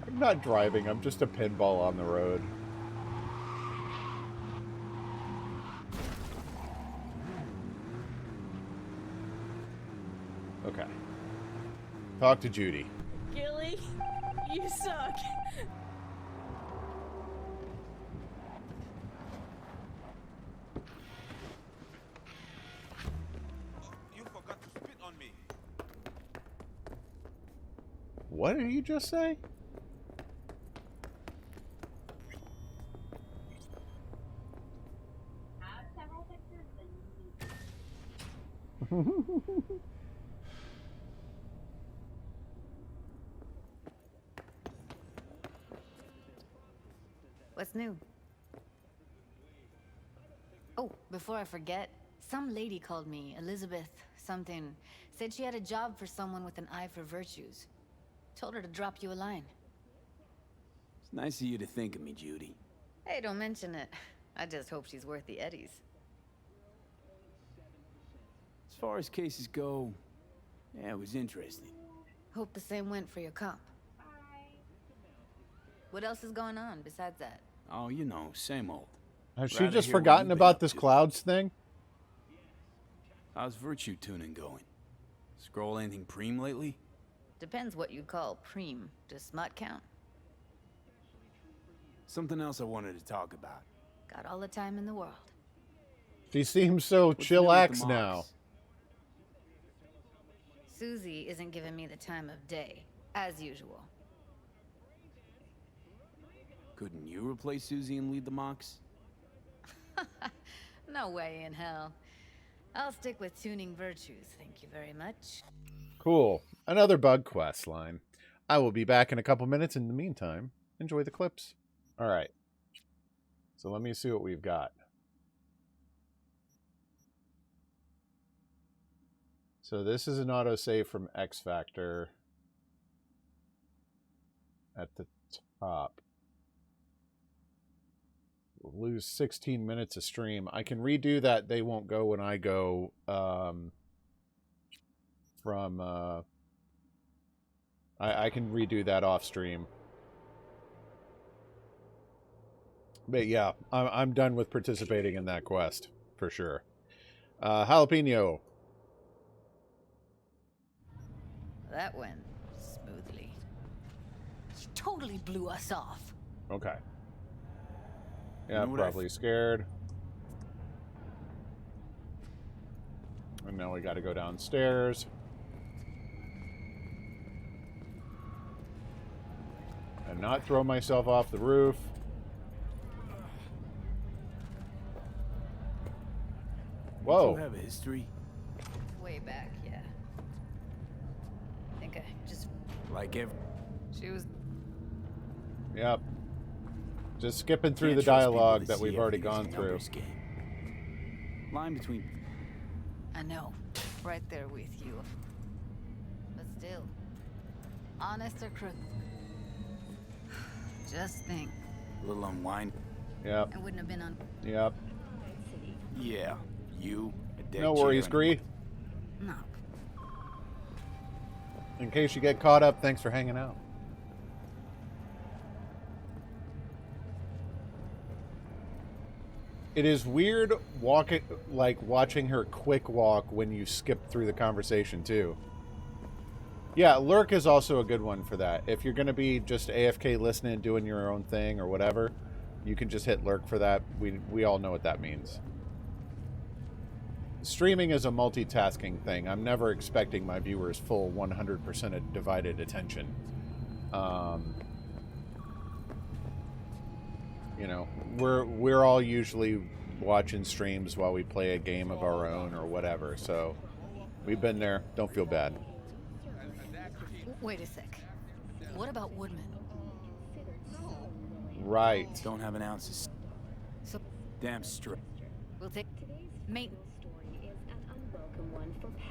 Speaker 1: I'm not driving, I'm just a pinball on the road. Okay. Talk to Judy.
Speaker 7: Gilly, you suck.
Speaker 13: You forgot to spit on me.
Speaker 1: What did you just say?
Speaker 14: What's new? Oh, before I forget, some lady called me, Elizabeth something, said she had a job for someone with an eye for virtues. Told her to drop you a line.
Speaker 2: It's nice of you to think of me, Judy.
Speaker 14: Hey, don't mention it. I just hope she's worth the eddies.
Speaker 2: As far as cases go, Yeah, it was interesting.
Speaker 14: Hope the same went for your comp. What else is going on besides that?
Speaker 2: Oh, you know, same old.
Speaker 1: Has she
Speaker 2: Rather
Speaker 1: just
Speaker 2: hear what
Speaker 1: forgotten
Speaker 2: you've been
Speaker 1: about
Speaker 2: up
Speaker 1: this
Speaker 2: to.
Speaker 1: clouds thing?
Speaker 2: How's virtue tuning going? Scroll anything preem lately?
Speaker 14: Depends what you call preem. Does smut count?
Speaker 2: Something else I wanted to talk about.
Speaker 14: Got all the time in the world.
Speaker 1: She seems so
Speaker 2: What's new with the
Speaker 1: chillax now.
Speaker 2: Mox?
Speaker 14: Susie isn't giving me the time of day, as usual.
Speaker 2: Couldn't you replace Susie and lead the Mox?
Speaker 14: No way in hell. I'll stick with tuning virtues, thank you very much.
Speaker 1: Cool. Another bug quest line. I will be back in a couple minutes. In the meantime, enjoy the clips. All right. So let me see what we've got. So this is an autosave from X Factor at the top. We'll lose 16 minutes of stream. I can redo that. They won't go when I go from... I can redo that off stream. But yeah, I'm done with participating in that quest, for sure. Jalapeno.
Speaker 14: That went smoothly. She totally blew us off.
Speaker 1: Okay. Yeah,
Speaker 2: You know what
Speaker 1: probably scared. And now we got to go downstairs. And not throw myself off the roof. Whoa.
Speaker 2: You have a history?
Speaker 14: Way back, yeah. I think I just...
Speaker 2: Like every...
Speaker 14: She was...
Speaker 1: Yep. Just skipping through
Speaker 2: Can't
Speaker 1: the
Speaker 2: trust people
Speaker 1: dialogue
Speaker 2: that
Speaker 1: that
Speaker 2: see
Speaker 1: we've already
Speaker 2: everything as
Speaker 1: gone
Speaker 2: a
Speaker 1: through.
Speaker 2: numbers game. Line between...
Speaker 14: I know. Right there with you. But still. Honest or crooked? Just think.
Speaker 2: A little unwind.
Speaker 1: Yep.
Speaker 14: I wouldn't have been on...
Speaker 1: Yep.
Speaker 2: Yeah. You, a dead
Speaker 1: No worries,
Speaker 2: chair,
Speaker 1: Gree.
Speaker 14: No.
Speaker 1: In case you get caught up, thanks for hanging out. It is weird watching her quick walk when you skip through the conversation too. Yeah, lurk is also a good one for that. If you're going to be just AFK listening, doing your own thing or whatever, you can just hit lurk for that. We all know what that means. Streaming is a multitasking thing. I'm never expecting my viewers full 100% of divided attention. You know, we're all usually watching streams while we play a game of our own or whatever. So we've been there. Don't feel bad.
Speaker 14: Wait a sec. What about Woodman?
Speaker 1: Right.
Speaker 2: Don't have an ounce of...
Speaker 14: So...
Speaker 2: Damn straight.
Speaker 14: We'll take... Mate.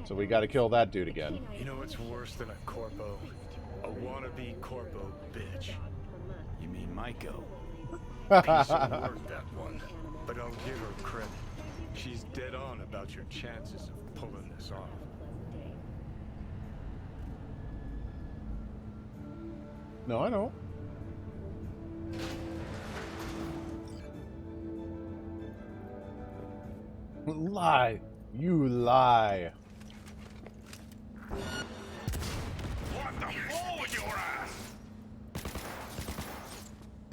Speaker 1: So we got to kill that dude again.
Speaker 17: You know what's worse than a corpo? A wannabe corpo bitch.
Speaker 2: You mean Maiko?
Speaker 17: Piece of work, that one. But I'll give her credit. She's dead on about your chances of pulling this off.
Speaker 1: No, I know. Lie. You lie.
Speaker 4: What the hell with your ass?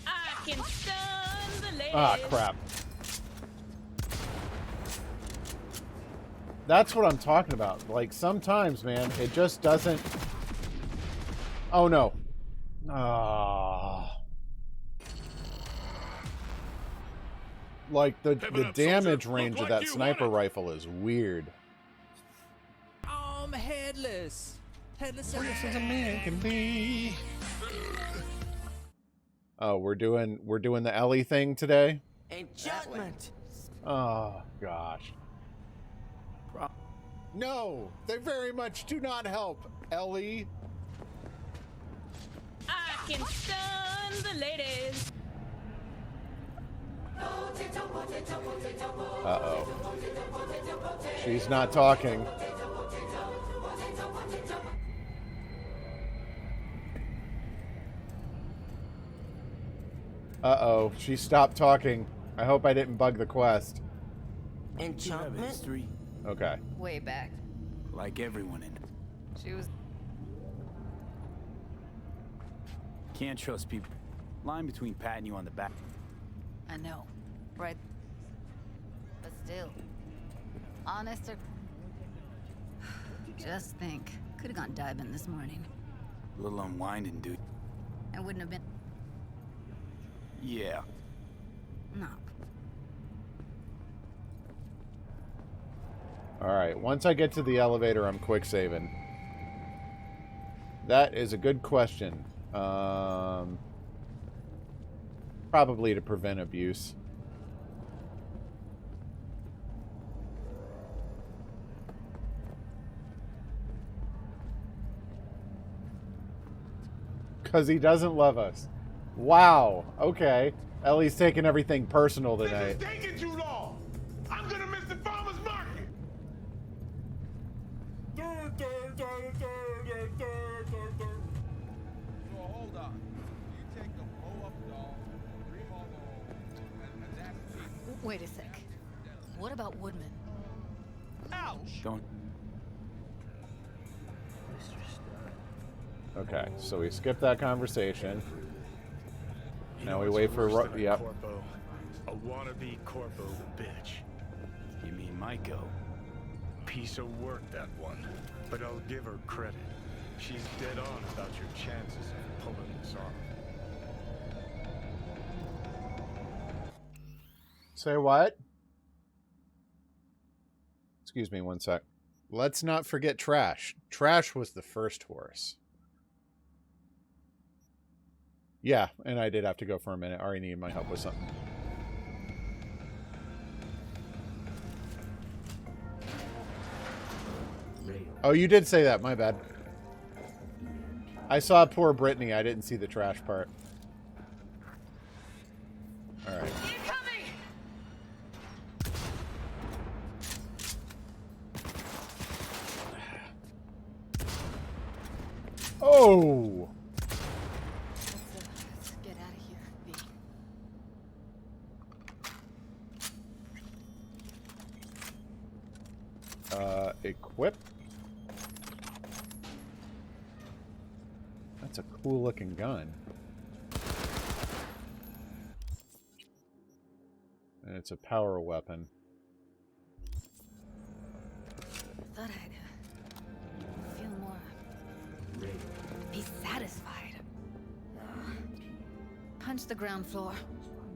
Speaker 3: I can stun the ladies.
Speaker 1: Ah, crap. That's what I'm talking about. Like, sometimes, man, it just doesn't... Oh, no. Ah. Like, the damage range of that sniper rifle is weird.
Speaker 8: I'm headless. Headless
Speaker 1: as a man can be. Oh, we're doing the Ellie thing today?
Speaker 8: Enchantment.
Speaker 1: Oh, gosh. No, they very much do not help, Ellie.
Speaker 3: I can stun the ladies.
Speaker 1: Uh-oh. She's not talking. Uh-oh, she stopped talking. I hope I didn't bug the quest.
Speaker 2: Enchantment? History.
Speaker 1: Okay.
Speaker 14: Way back.
Speaker 2: Like everyone in.
Speaker 14: She was.
Speaker 2: Can't trust people. Line between patting you on the back.
Speaker 14: I know, right? But still, honest or. Just think, could have gone diving this morning.
Speaker 2: A little unwinding, dude.
Speaker 14: I wouldn't have been.
Speaker 2: Yeah.
Speaker 14: No.
Speaker 1: Alright, once I get to the elevator, I'm quick saving. That is a good question. Probably to prevent abuse. Because he doesn't love us. Wow. Okay. Ellie's taking everything personal tonight.
Speaker 4: This is taking too long. I'm gonna miss the farmer's market.
Speaker 13: So hold on. You take a blow-up doll, remodel the hole, and that's
Speaker 14: Wait a sec. What about Woodman?
Speaker 13: Ouch!
Speaker 2: Don't.
Speaker 1: Okay, so we skipped that conversation.
Speaker 17: You
Speaker 1: Now
Speaker 17: know
Speaker 1: we
Speaker 17: what's
Speaker 1: wait for...
Speaker 17: worse than a
Speaker 1: Yep.
Speaker 17: corpo? A wannabe corpo bitch.
Speaker 2: You mean Maiko?
Speaker 17: Piece of work, that one. But I'll give her credit. She's dead on about your chances of pulling this off.
Speaker 1: Say what? Excuse me one sec. Let's not forget Trash. Trash was the first horse. Yeah, and I did have to go for a minute. Ari needed my help with something. Oh, you did say that. My bad. I saw poor Brittany. I didn't see the trash part. All right. Oh!
Speaker 14: Let's get out of here, V.
Speaker 1: Equip. That's a cool looking gun. And it's a power weapon.
Speaker 14: Thought I'd feel more. Be satisfied. Punch the ground floor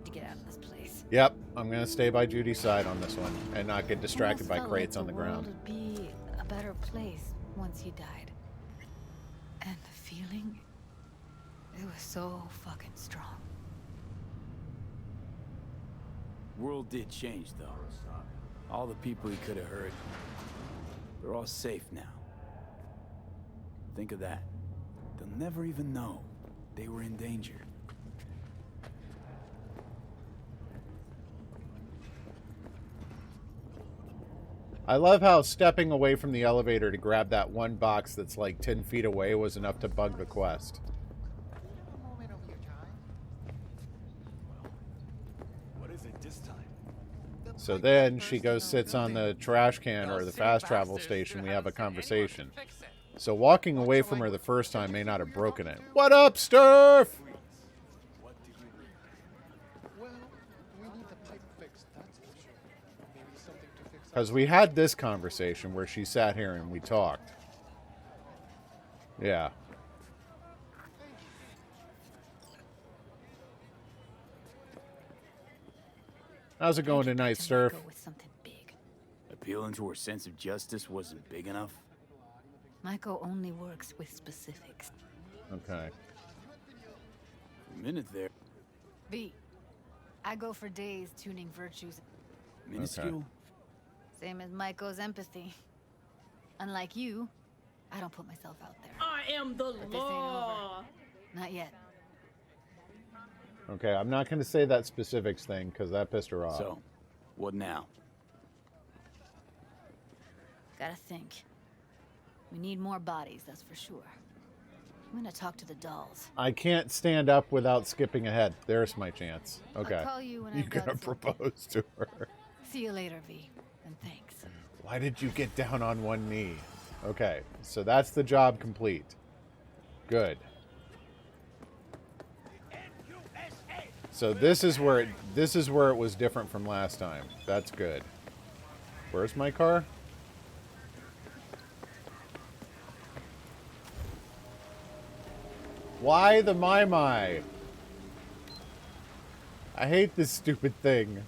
Speaker 14: to get out of this place.
Speaker 1: Yep, I'm gonna stay by Judy's side on this one and not get distracted by
Speaker 14: Almost felt
Speaker 1: crates
Speaker 14: like
Speaker 1: on the ground.
Speaker 14: world would be a better place once you died. And the feeling, it was so fucking strong.
Speaker 2: World did change, though. All the people he could have hurt, they're all safe now. Think of that. They'll never even know they were in danger.
Speaker 1: I love how stepping away from the elevator to grab that one box that's like 10 feet away was enough to bug the quest.
Speaker 2: What is it this time?
Speaker 1: So then she goes sits on the trash can or the fast travel station. We have a conversation. So walking away from her the first time may not have broken it. What up, Sturf? Because we had this conversation where she sat here and we talked. Yeah. How's it going tonight, Sturf?
Speaker 2: Appealing to her sense of justice wasn't big enough?
Speaker 14: Maiko only works with specifics.
Speaker 1: Okay.
Speaker 2: For a minute there.
Speaker 14: V, I go for days tuning virtues.
Speaker 2: Minuscule?
Speaker 14: Same as Maiko's empathy. Unlike you, I don't put myself out there.
Speaker 3: I am the
Speaker 14: But this ain't
Speaker 3: law.
Speaker 14: over. Not yet.
Speaker 1: Okay, I'm not going to say that specifics thing because that pissed her off.
Speaker 2: So, what now?
Speaker 14: Gotta think. We need more bodies, that's for sure. I'm gonna talk to the dolls.
Speaker 1: I can't stand up without skipping ahead. There's my chance. Okay.
Speaker 14: I'll call you when
Speaker 1: You're
Speaker 14: I've got
Speaker 1: gonna
Speaker 14: something.
Speaker 1: propose to her.
Speaker 14: See you later, V. And thanks.
Speaker 1: Why did you get down on one knee? Okay, so that's the job complete. Good. So this is where it was different from last time. That's good. Where's my car? Why the my? I hate this stupid thing.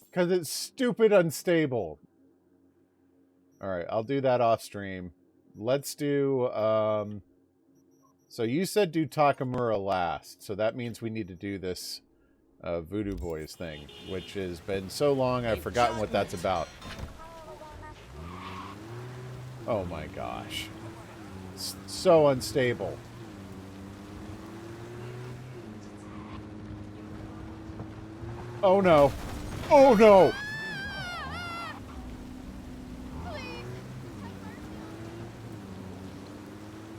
Speaker 1: Because it's stupid unstable. Alright, I'll do that off stream. Let's do, so you said do Takamura last. So that means we need to do this Voodoo Boys thing. Which has been so long I've forgotten what that's about. Oh my gosh. It's so unstable. Oh no. Oh no!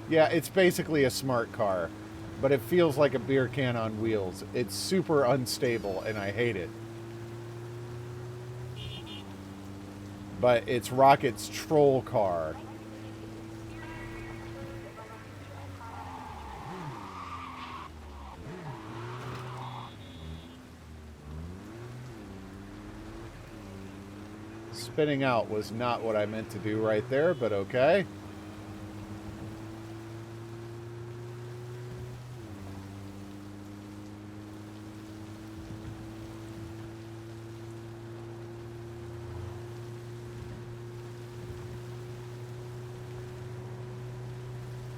Speaker 1: Yeah, it's basically a smart car, but it feels like a beer can on wheels. It's super unstable, and I hate it. But it's Rocket's troll car. Spinning out was not what I meant to do right there, but okay.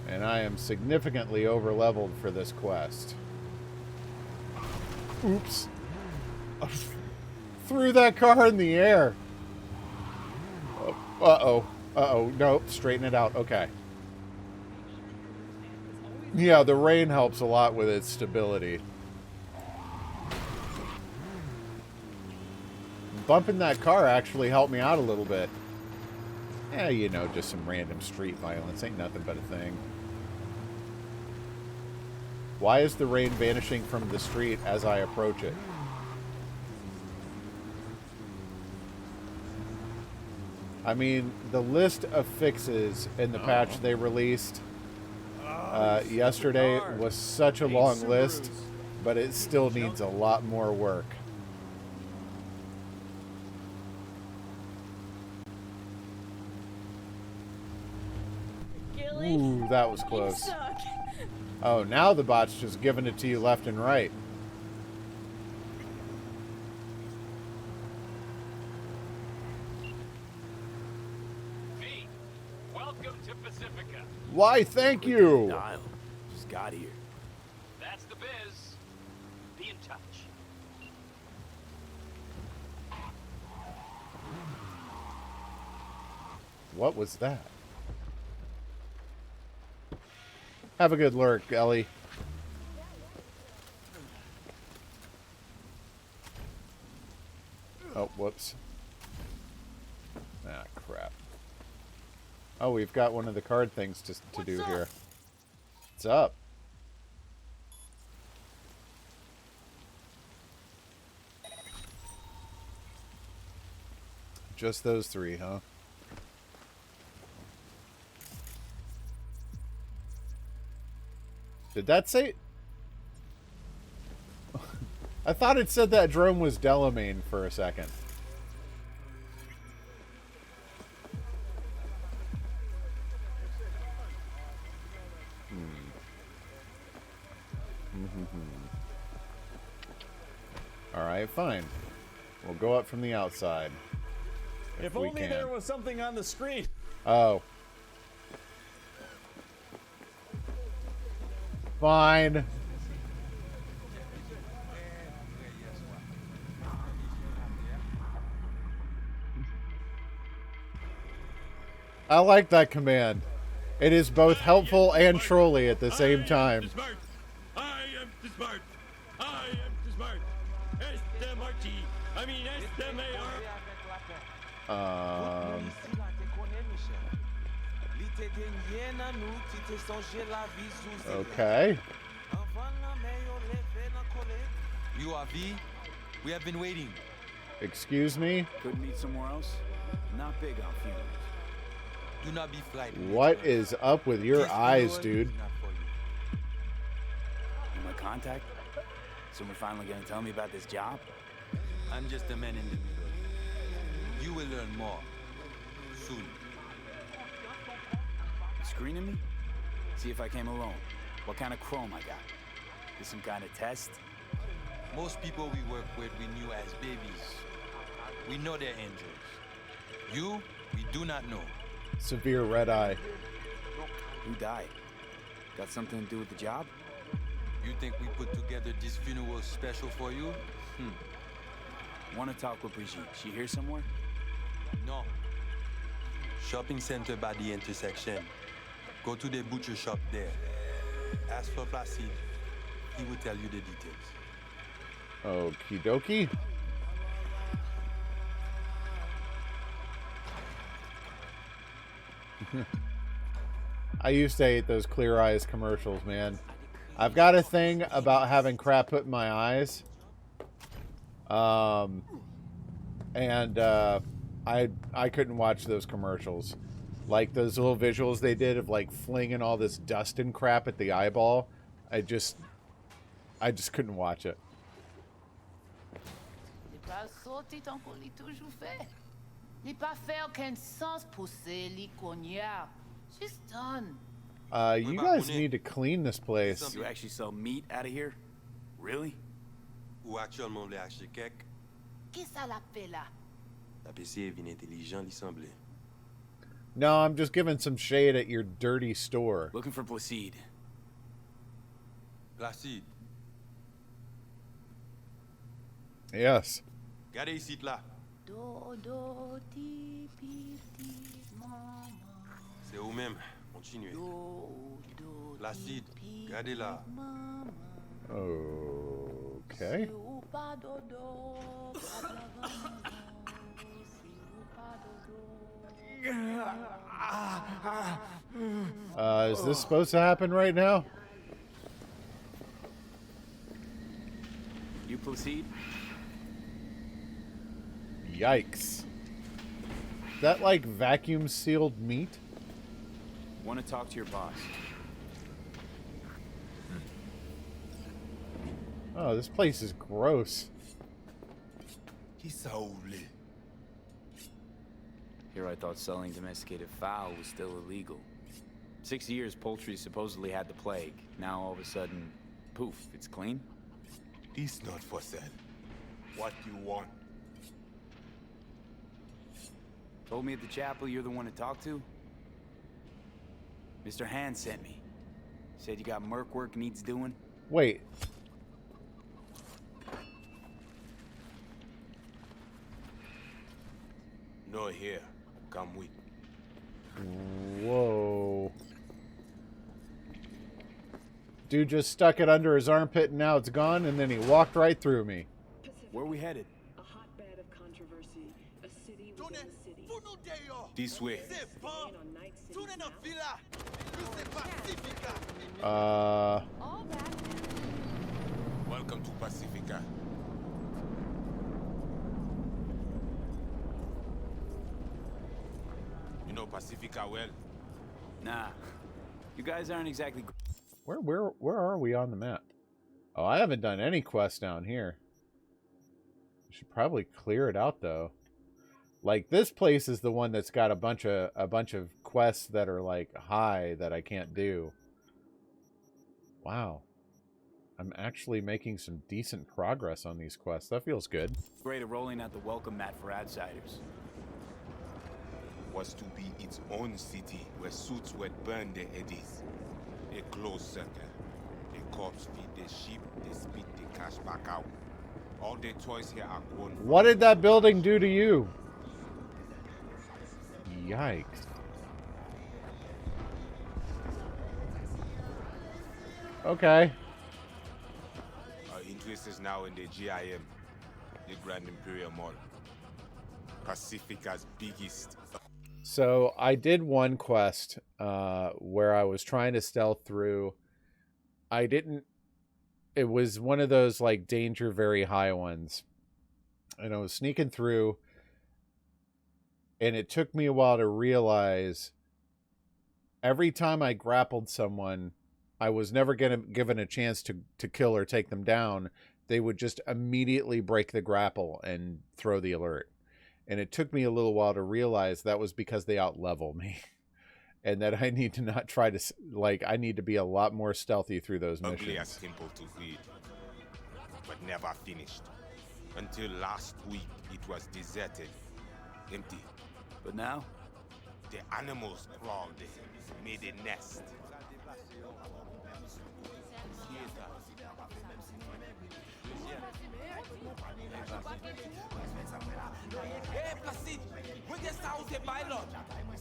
Speaker 1: And I am significantly over-leveled for this quest. Oops. Threw that car in the air. Uh-oh. Uh-oh. No, straighten it out. Okay. Yeah, the rain helps a lot with its stability. Bumping that car actually helped me out a little bit. Yeah, you know, just some random street violence. Ain't nothing but a thing. Why is the rain vanishing from the street as I approach it? I mean, the list of fixes in the patch they released yesterday was such a long list, but it still needs a lot more work. Ooh, that was close. Oh, now the bot's just giving it to you left and right. Why, thank you.
Speaker 2: Dial. Just got here.
Speaker 9: That's the biz. Be in touch.
Speaker 1: What was that? Have a good lurk, Ellie. Oh, whoops. Ah, crap. Oh, we've got one of the card things to do here. What's up? Just those three, huh? Did that say... I thought it said that drone was Delamain for a second. Alright, fine. We'll go up from the outside.
Speaker 22: If only there was something on the screen.
Speaker 1: Oh. Fine. I like that command. It is both helpful and trolly at the same time.
Speaker 21: I am too smart. I am too smart. S-M-R-T. I mean S-M-A-R.
Speaker 1: Okay.
Speaker 5: You are V. We have been waiting.
Speaker 1: Excuse me?
Speaker 2: Couldn't meet somewhere else? Not big on funerals.
Speaker 5: Do not be flighty.
Speaker 1: What is up with your eyes, dude?
Speaker 2: You my contact? Someone finally gonna tell me about this job?
Speaker 5: I'm just a man in the middle. You will learn more. Soon.
Speaker 2: You screening me? See if I came alone. What kind of chrome I got? Is some kind of test?
Speaker 5: Most people we work with we knew as babies. We know they're angels. You, we do not know.
Speaker 1: Severe red eye.
Speaker 2: Who died? Got something to do with the job?
Speaker 5: You think we put together this funeral special for you?
Speaker 2: Want to talk with Brigitte? She here somewhere?
Speaker 5: No. Shopping center by the intersection. Go to the butcher shop there. Ask for Placide. He will tell you the details.
Speaker 1: Okie dokie. I used to hate those Clear Eyes commercials, man. I've got a thing about having crap put in my eyes. I couldn't watch those commercials. Like those little visuals they did of like flinging all this dust and crap at the eyeball. I just couldn't watch it.
Speaker 7: She's done.
Speaker 1: You guys need to clean this place.
Speaker 2: You actually sell meat out of here? Really?
Speaker 5: Ou actuellement le architecte.
Speaker 7: Qui ça la fait là?
Speaker 5: La PC est intelligent, lui semble.
Speaker 1: No, I'm just giving some shade at your dirty store.
Speaker 2: Looking for Placide.
Speaker 5: Placide.
Speaker 1: Yes.
Speaker 5: Gardez ici là. C'est vous-même. Continuez. Placide. Gardez là.
Speaker 1: Okay. Is this supposed to happen right now?
Speaker 2: You Placide?
Speaker 1: Yikes. Is that like vacuum sealed meat?
Speaker 2: Want to talk to your boss.
Speaker 1: Oh, this place is gross.
Speaker 2: Here I thought selling domesticated fowl was still illegal. 6 years poultry supposedly had the plague. Now all of a sudden, poof, it's clean?
Speaker 17: It's not for sale. What you want?
Speaker 2: Told me at the chapel you're the one to talk to? Mr. Hand sent me. Said you got merc work needs doing.
Speaker 1: Wait.
Speaker 17: No here. Come with.
Speaker 1: Whoa. Dude just stuck it under his armpit and now it's gone, and then he walked right through me.
Speaker 2: Where are we headed?
Speaker 10: A hotbed of controversy. A city within a city.
Speaker 17: This way. Welcome to Pacifica. You know Pacifica well?
Speaker 2: Nah. You guys aren't exactly...
Speaker 1: Where are we on the map? Oh, I haven't done any quests down here. I should probably clear it out though. Like this place is the one that's got a bunch of quests that are like high that I can't do. Wow. I'm actually making some decent progress on these quests. That feels good.
Speaker 2: Great at rolling out the welcome mat for outsiders.
Speaker 17: Was to be its own city where suits would burn their eddies. A closed circle. The corpse feed the sheep, they spit the cash back out. All the toys here are grown.
Speaker 1: What did that building do to you? Yikes. Okay.
Speaker 17: Our interest is now in the GIM, the Grand Imperial Mall. Pacifica's biggest.
Speaker 1: So I did one quest where I was trying to stealth through. It was one of those like danger very high ones. And I was sneaking through, and it took me a while to realize every time I grappled someone, I was never given a chance to kill or take them down. They would just immediately break the grapple and throw the alert. And it took me a little while to realize that was because they out-level me. And that I need to not try to, like, I need to be a lot more stealthy through those missions.
Speaker 17: Ugly as simple to read, but never finished. Until last week, it was deserted, empty.
Speaker 2: But now?
Speaker 17: The animals crawled there, made a nest.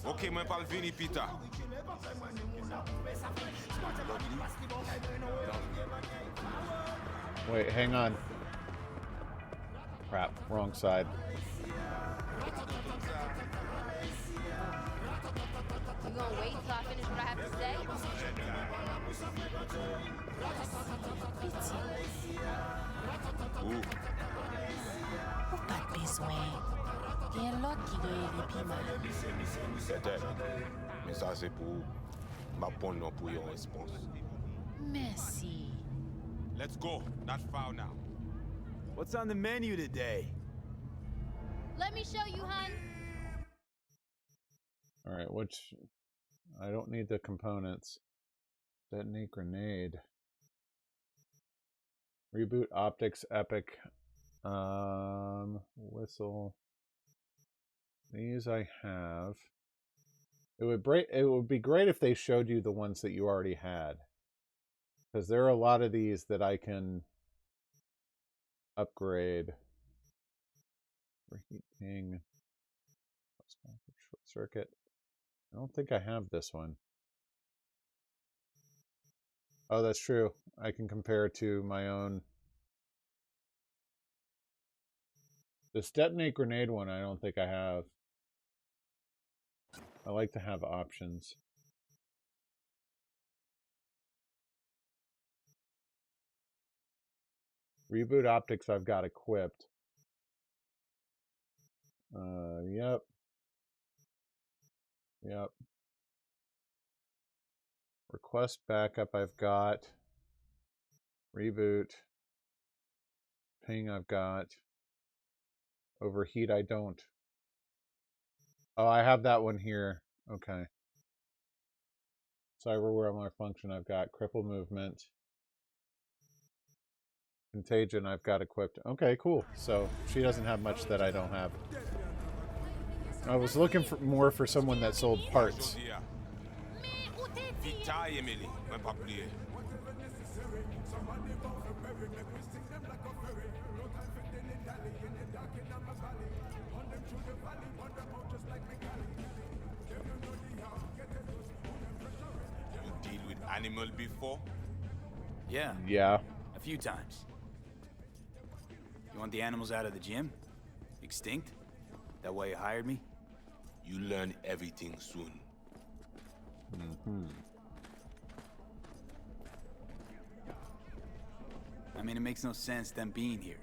Speaker 17: Ok, mwen pal vini, Peter.
Speaker 1: Wait, hang on. Crap, wrong side.
Speaker 11: You gonna wait till I finish what I have to say?
Speaker 17: Ooh.
Speaker 11: Pas de besoin. Il y a l'autre qui gagne les piments.
Speaker 17: Peut-être. Mais ça, c'est pour ma bonne nom pour yon réponse.
Speaker 11: Merci.
Speaker 17: Let's go. Not far now.
Speaker 2: What's on the menu today?
Speaker 11: Let me show you, hun.
Speaker 1: All right, which I don't need the components. Detonate grenade. Reboot optics epic. Whistle. These I have. It would be great if they showed you the ones that you already had. Because there are a lot of these that I can upgrade. Reheat ping. Short circuit. I don't think I have this one. Oh, that's true. I can compare to my own. This detonate grenade one, I don't think I have. I like to have options. Reboot optics I've got equipped. Yep. Yep. Request backup I've got. Reboot. Ping I've got. Overheat I don't. Oh, I have that one here. Okay. Cyberware malfunction I've got. Cripple movement. Contagion I've got equipped. Okay, cool. So she doesn't have much that I don't have. I was looking for more for someone that sold parts.
Speaker 17: You deal with animal before?
Speaker 2: Yeah.
Speaker 1: Yeah.
Speaker 2: A few times. You want the animals out of the gym? Extinct? That why you hired me?
Speaker 17: You learn everything soon.
Speaker 2: I mean, it makes no sense them being here.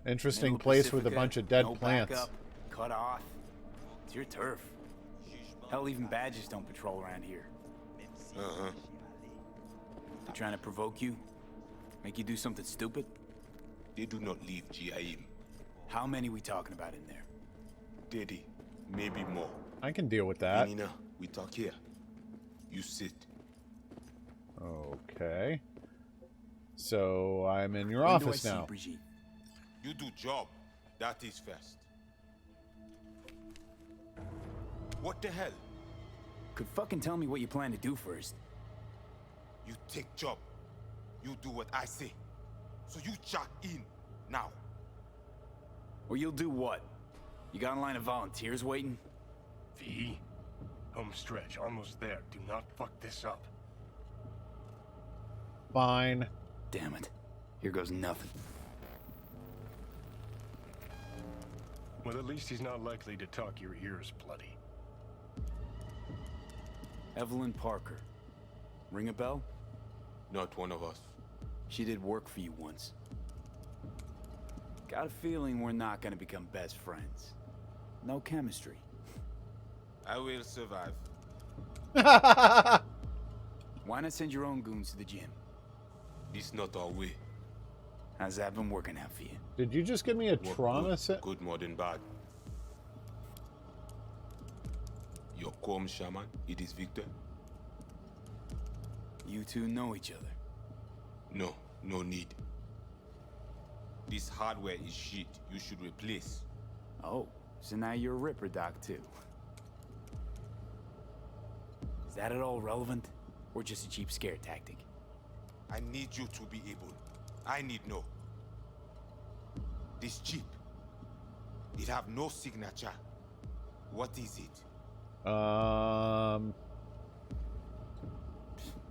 Speaker 1: Interesting place with a bunch of dead plants.
Speaker 2: Backup, cut off. It's your turf. Hell, even badgers don't patrol around here. They're trying to provoke you? Make you do something stupid?
Speaker 17: They do not leave GIM.
Speaker 2: How many we talking about in there?
Speaker 17: 30, maybe more.
Speaker 1: I can deal with that.
Speaker 17: Nina, we talk here. You sit.
Speaker 1: Okay. So I'm in your office now.
Speaker 17: You do job. That is first. What the hell?
Speaker 2: Could fucking tell me what you plan to do first.
Speaker 17: You take job. You do what I say. So you check in now.
Speaker 2: Or you'll do what? You got a line of volunteers waiting?
Speaker 12: V, home stretch, almost there. Do not fuck this up.
Speaker 1: Fine.
Speaker 2: Damn it. Here goes nothing.
Speaker 12: Well, at least he's not likely to talk your ears bloody.
Speaker 2: Evelyn Parker. Ring a bell?
Speaker 17: Not one of us.
Speaker 2: She did work for you once. Got a feeling we're not gonna become best friends. No chemistry.
Speaker 17: I will survive.
Speaker 2: Why not send your own goons to the gym?
Speaker 17: This not our way.
Speaker 2: How's that been working out for you?
Speaker 1: Did you just give me a trauma set?
Speaker 17: Good more than bad. Your calm shaman, it is Victor?
Speaker 2: You two know each other?
Speaker 17: No, no need. This hardware is shit. You should replace.
Speaker 2: Oh, so now you're a Ripper Doc too. Is that at all relevant? Or just a cheap scare tactic?
Speaker 17: I need you to be able. I need know. This chip. It have no signature. What is it?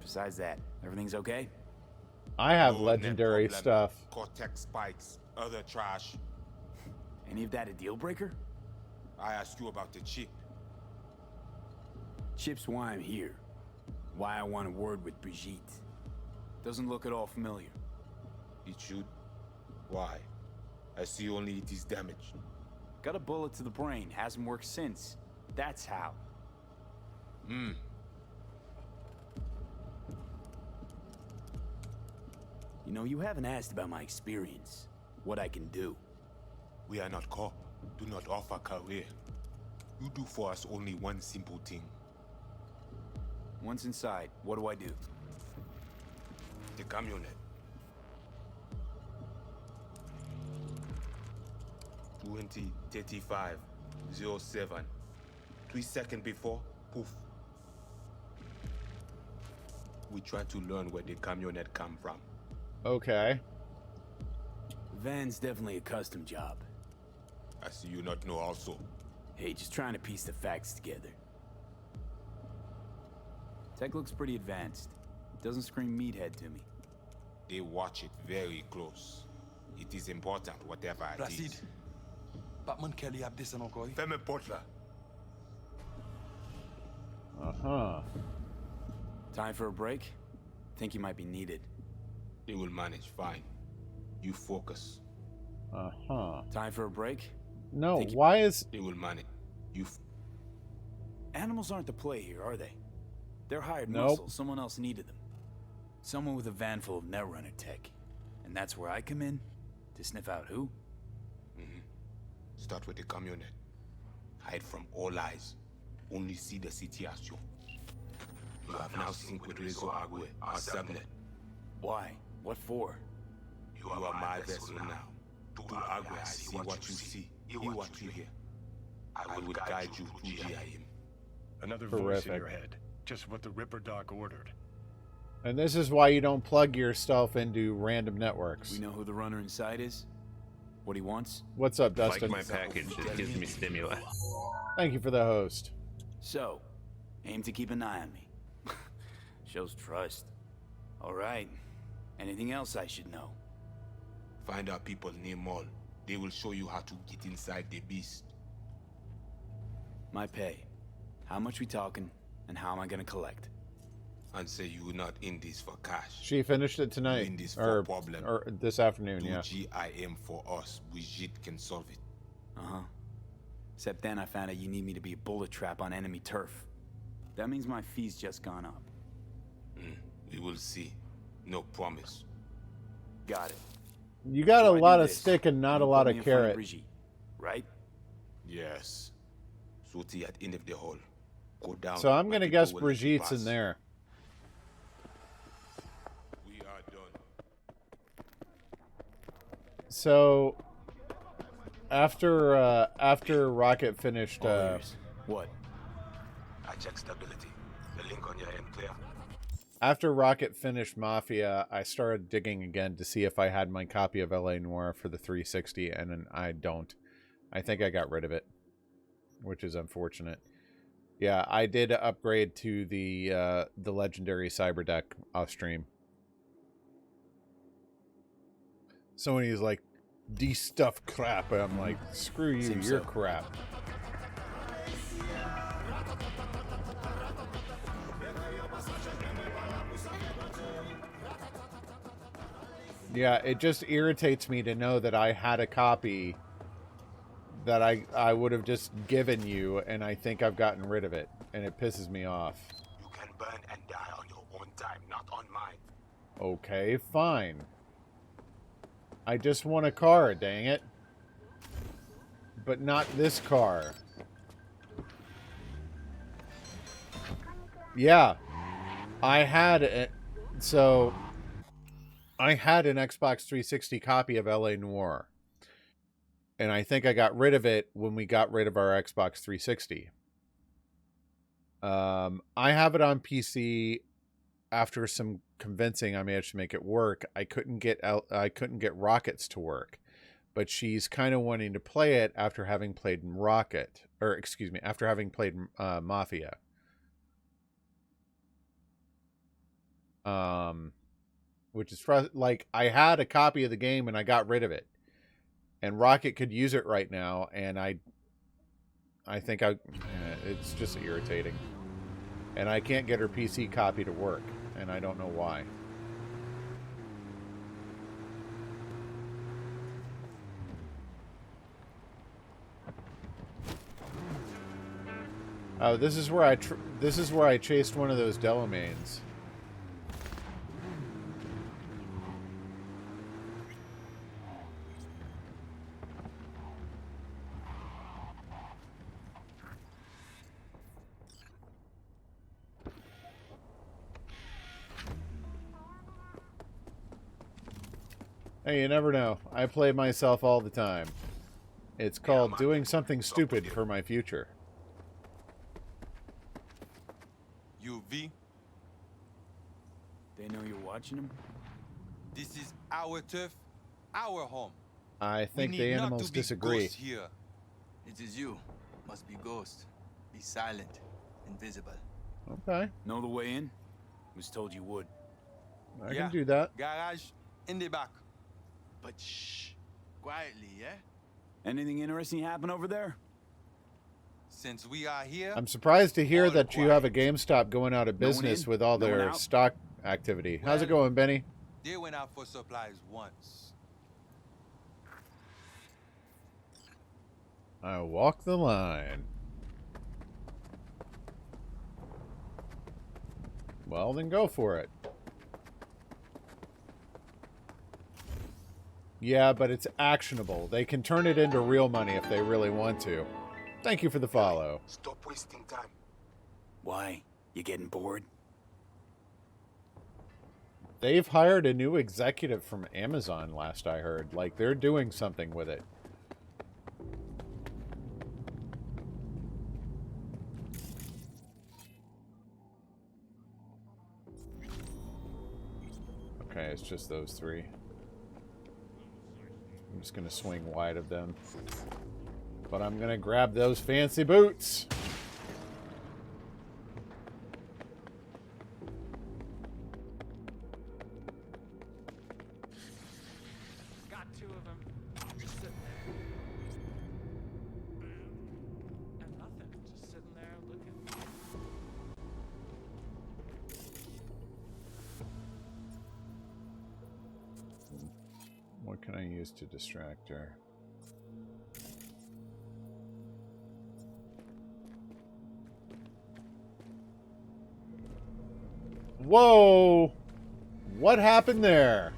Speaker 2: Besides that, everything's okay?
Speaker 1: I have
Speaker 17: No
Speaker 1: legendary
Speaker 17: net problem.
Speaker 1: stuff.
Speaker 17: Cortex spikes, other trash.
Speaker 2: Any of that a deal breaker?
Speaker 17: I asked you about the chip.
Speaker 2: Chip's why I'm here. Why I want a word with Brigitte. Doesn't look at all familiar.
Speaker 17: It should. Why? I see only it is damaged.
Speaker 2: Got a bullet to the brain, hasn't worked since. That's how.
Speaker 17: Hmm.
Speaker 2: You know, you haven't asked about my experience. What I can do.
Speaker 17: We are not cop. Do not offer career. You do for us only one simple thing.
Speaker 2: Once inside, what do I do?
Speaker 17: The camionet. 20:35:07. 3 seconds before, poof. We try to learn where the camionet come from.
Speaker 1: Okay.
Speaker 2: Van's definitely a custom job.
Speaker 17: I see you not know also.
Speaker 2: Hey, just trying to piece the facts together. Tech looks pretty advanced. Doesn't scream meathead to me.
Speaker 17: They watch it very close. It is important, whatever it
Speaker 5: Placide.
Speaker 17: is.
Speaker 5: Batman Kelly have this encore.
Speaker 17: Fais-moi porte là.
Speaker 1: Uh-huh.
Speaker 2: Time for a break? Think you might be needed.
Speaker 17: They will manage, fine. You focus.
Speaker 1: Uh-huh.
Speaker 2: Time for a break?
Speaker 1: No, why is...
Speaker 17: They will manage. You...
Speaker 2: Animals aren't the play here, are they? They're hired
Speaker 1: Nope.
Speaker 2: muscle. Someone else needed them. Someone with a van full of Netrunner tech. And that's where I come in? To sniff out who?
Speaker 17: Start with the camionet. Hide from all eyes. Only see the situation. You have now synced with Rezo Agüe, our subnet.
Speaker 2: Why? What for?
Speaker 17: You are my vessel now. To Agüe, I see what you see. Hear what you hear. I will guide you to GIM.
Speaker 12: Another voice in your
Speaker 1: Terrific.
Speaker 12: head. Just what the Ripper Doc ordered.
Speaker 1: And this is why you don't plug yourself into random networks.
Speaker 2: We know who the runner inside is? What he wants?
Speaker 1: What's up, Dustin?
Speaker 15: Like my package, it gives me stimuli.
Speaker 1: Thank you for the host.
Speaker 2: So, aim to keep an eye on me. Shows trust. All right. Anything else I should know?
Speaker 17: Find out people near Mall. They will show you how to get inside the beast.
Speaker 2: My pay. How much we talking, and how am I gonna collect?
Speaker 17: And say you are not in this for cash.
Speaker 1: She finished it tonight.
Speaker 17: You in this for
Speaker 1: Or,
Speaker 17: problem.
Speaker 1: or this afternoon,
Speaker 17: Do
Speaker 1: yeah.
Speaker 17: GIM for us. Brigitte can solve it.
Speaker 2: Uh-huh. Except then I found out you need me to be a bullet trap on enemy turf. That means my fee's just gone up.
Speaker 17: We will see. No promise.
Speaker 2: Got it.
Speaker 1: You got
Speaker 2: So
Speaker 1: a
Speaker 2: I
Speaker 1: lot
Speaker 2: do
Speaker 1: of
Speaker 2: this.
Speaker 1: stick and not a
Speaker 2: You
Speaker 1: lot
Speaker 2: put me
Speaker 1: of
Speaker 2: in front
Speaker 1: carrot.
Speaker 2: Brigitte, right?
Speaker 17: Yes. Sooty at end of the hall. Go down.
Speaker 1: So I'm
Speaker 17: My
Speaker 1: going to
Speaker 17: people
Speaker 1: guess
Speaker 17: will
Speaker 1: Brigitte's
Speaker 17: pass.
Speaker 1: in there.
Speaker 17: We are done.
Speaker 1: So after Rocket finished
Speaker 2: What?
Speaker 17: I check stability. The link on your end clear.
Speaker 1: after Rocket finished Mafia, I started digging again to see if I had my copy of LA Noire for the 360, and then I don't. I think I got rid of it, which is unfortunate. Yeah, I did upgrade to the legendary cyber deck off stream. So when he's like, de-stuff crap. And I'm like, screw you,
Speaker 2: Seems
Speaker 1: you're
Speaker 2: so.
Speaker 1: crap. Yeah, it just irritates me to know that I had a copy that I would have just given you, and I think I've gotten rid of it, and it pisses me off.
Speaker 17: You can burn and die on your own time, not on mine.
Speaker 1: Okay, fine. I just want a car, dang it. But not this car. Yeah. I had an Xbox 360 copy of LA Noire. And I think I got rid of it when we got rid of our Xbox 360. I have it on PC. After some convincing, I managed to make it work. I couldn't get Rockets to work, but she's kind of wanting to play it after having played after having played Mafia. Which is like, I had a copy of the game and I got rid of it, and Rocket could use it right now, and I think it's just irritating, and I can't get her PC copy to work. And I don't know why. Oh, this is where I chased one of those Delamains. Hey, you never know. I play myself all the time. It's called doing something stupid for my future.
Speaker 5: UV,
Speaker 2: They know you're watching them?
Speaker 5: this is our turf, our home.
Speaker 1: I think
Speaker 5: We
Speaker 1: the
Speaker 5: need not
Speaker 1: animals
Speaker 5: to be
Speaker 1: disagree.
Speaker 5: ghosts here.
Speaker 16: It is you. Must be ghost. Be silent. Invisible.
Speaker 1: Okay.
Speaker 2: Know the way in? Was told you would.
Speaker 1: I can do that.
Speaker 5: Garage in the back.
Speaker 16: But shh. Quietly, yeah?
Speaker 2: Anything interesting happen over there?
Speaker 5: Since we are here,
Speaker 1: I'm surprised to hear that you have a GameStop going out of
Speaker 2: No one
Speaker 1: business
Speaker 2: in?
Speaker 1: with all
Speaker 2: No one
Speaker 1: their
Speaker 2: out?
Speaker 1: stock activity. How's it going, Benny?
Speaker 5: they went out for supplies once.
Speaker 1: I walk the line. Well, then go for it. Yeah, but it's actionable. They can turn it into real money if they really want to. Thank you for the follow.
Speaker 17: Stop wasting time.
Speaker 2: Why? You getting bored?
Speaker 1: They've hired a new executive from Amazon, last I heard. Like, they're doing something with it. Okay, it's just those three. I'm just going to swing wide of them. But I'm going to grab those fancy boots.
Speaker 3: Got two of them. Just sitting there. And nothing. Just sitting there looking.
Speaker 1: What can I use to distract her? Whoa! What happened there?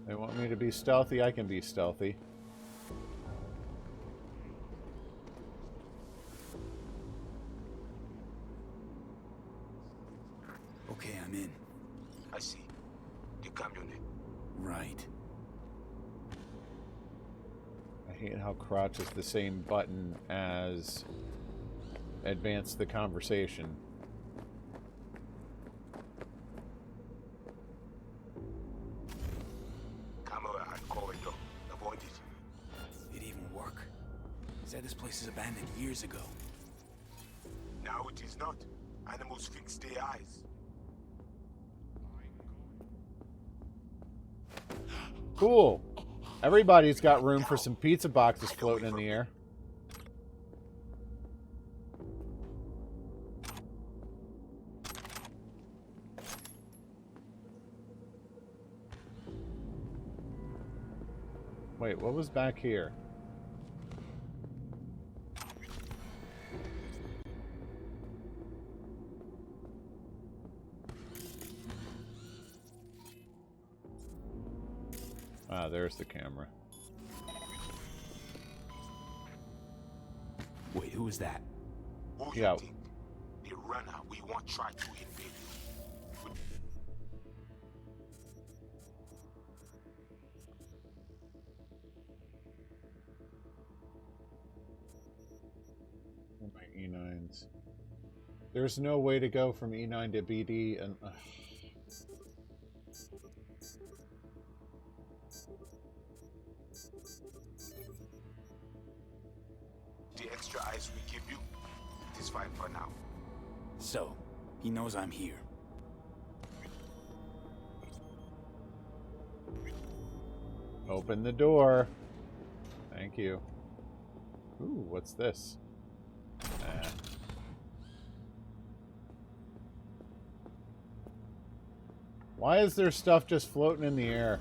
Speaker 1: They want me to be stealthy, I can be stealthy.
Speaker 2: Okay, I'm in.
Speaker 17: I see. The camionette.
Speaker 2: Right.
Speaker 1: I hate how crouch is the same button as advance the conversation.
Speaker 17: Camera and corridor. Avoid it.
Speaker 2: It even work. Said this place is abandoned years ago.
Speaker 17: It is not. Animals fix their eyes.
Speaker 1: Cool. Everybody's got room for some pizza boxes floating in the air. Wait, what was back here? Ah, there's the camera.
Speaker 2: Wait, who was that?
Speaker 17: Who you think? The runner we want try to invade you.
Speaker 1: My E9s. There's no way to go from E9 to BD and...
Speaker 17: The extra ice we give you, it is fine for now.
Speaker 2: So, he knows I'm here.
Speaker 1: Open the door. Thank you. Ooh, what's this? Why is there stuff just floating in the air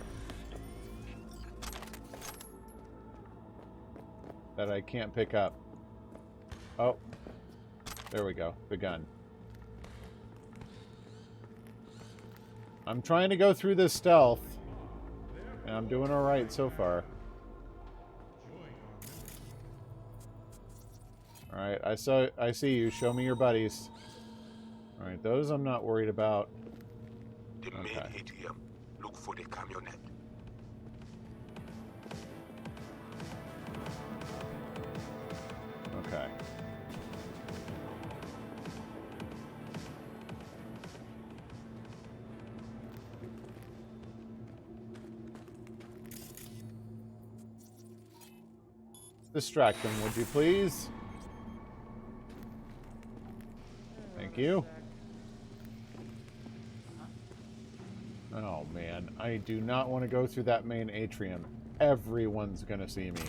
Speaker 1: that I can't pick up? Oh, there we go. The gun. I'm trying to go through this stealth, and I'm doing all right so far. All right, I see you. Show me your buddies. All right, those I'm not worried about.
Speaker 17: The main ATM. Look for the camionette.
Speaker 1: Okay. Distract them, would you please? Thank you. Oh man, I do not want to go through that main atrium. Everyone's gonna see me.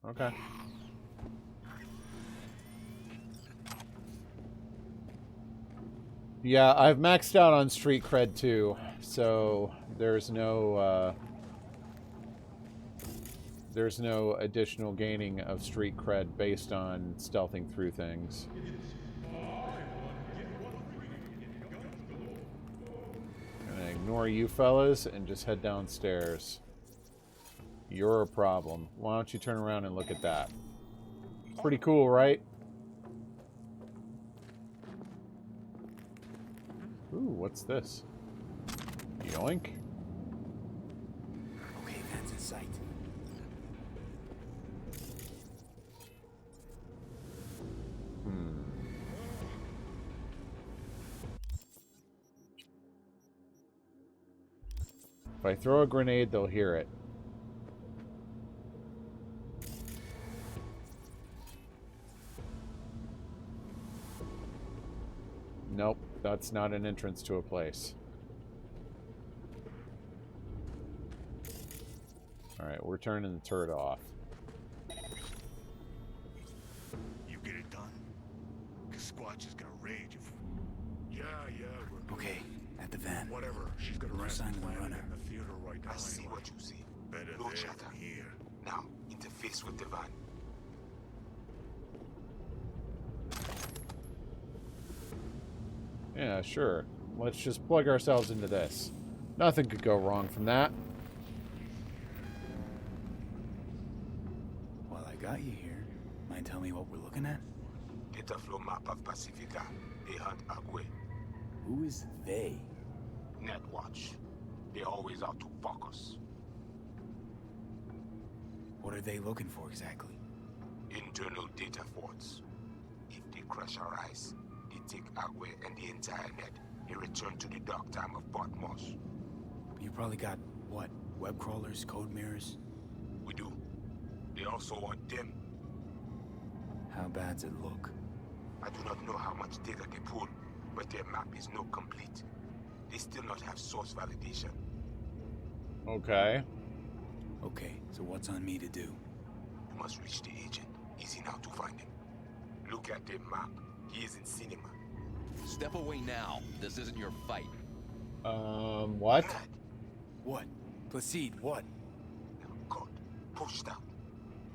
Speaker 1: Okay. Yeah, I've maxed out on street cred too, so there's no additional gaining of street cred based on stealthing through things. Gonna ignore you fellas and just head downstairs. You're a problem. Why don't you turn around and look at that? Pretty cool, right? Ooh, what's this? Yoink.
Speaker 2: Okay, that's in sight.
Speaker 1: If I throw a grenade, they'll hear it. Nope, that's not an entrance to a place. Alright, we're turning the turret off.
Speaker 12: You get it done? Cause Squatch is gonna rage if... Yeah, we're...
Speaker 2: Okay, at the van.
Speaker 12: Whatever, she's gonna
Speaker 2: No sign of the runner.
Speaker 12: in the theater right now.
Speaker 17: I see what you see.
Speaker 12: Better
Speaker 17: No
Speaker 12: there
Speaker 17: chatter.
Speaker 12: than here.
Speaker 17: Now, interface with the van.
Speaker 1: Yeah, sure. Let's just plug ourselves into this. Nothing could go wrong from that.
Speaker 2: While I got you here, mind tell me what we're looking at?
Speaker 17: Data flow map of Pacifica. They hunt Agwe.
Speaker 2: Who is they?
Speaker 17: NetWatch. They're always out to fuck us.
Speaker 2: What are they looking for exactly?
Speaker 17: Internal data forts. If they crush our ice, they take Agwe and the entire net. They return to the dark time of Port Moss.
Speaker 2: You probably got, what, web crawlers, code mirrors?
Speaker 17: We do. They also want them.
Speaker 2: How bad's it look?
Speaker 17: I do not know how much data they pull, but their map is not complete. They still not have source validation.
Speaker 1: Okay.
Speaker 2: Okay, so what's on me to do?
Speaker 17: You must reach the agent. Easy now to find him. Look at their map. He is in cinema.
Speaker 9: Step away now. This isn't your fight.
Speaker 1: What?
Speaker 2: What? Placide, what?
Speaker 17: God, pushed out.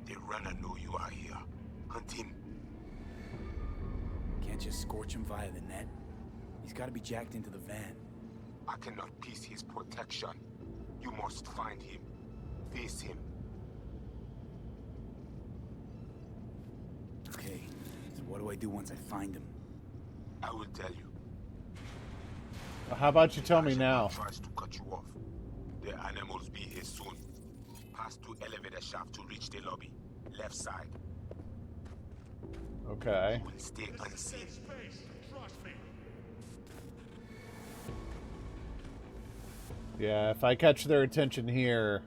Speaker 17: The runner know you are here. Hunt him.
Speaker 2: Can't just scorch him via the net? He's gotta be jacked into the van.
Speaker 17: I cannot piece his protection. You must find him. Face him.
Speaker 2: Okay, so what do I do once I find him?
Speaker 17: I will tell you.
Speaker 1: How about you tell me now?
Speaker 17: Tries to cut you off. The animals be here soon. Pass to elevator shaft to reach the lobby. Left side.
Speaker 1: Okay.
Speaker 17: You will stay unseen.
Speaker 1: Yeah, if I catch their attention here,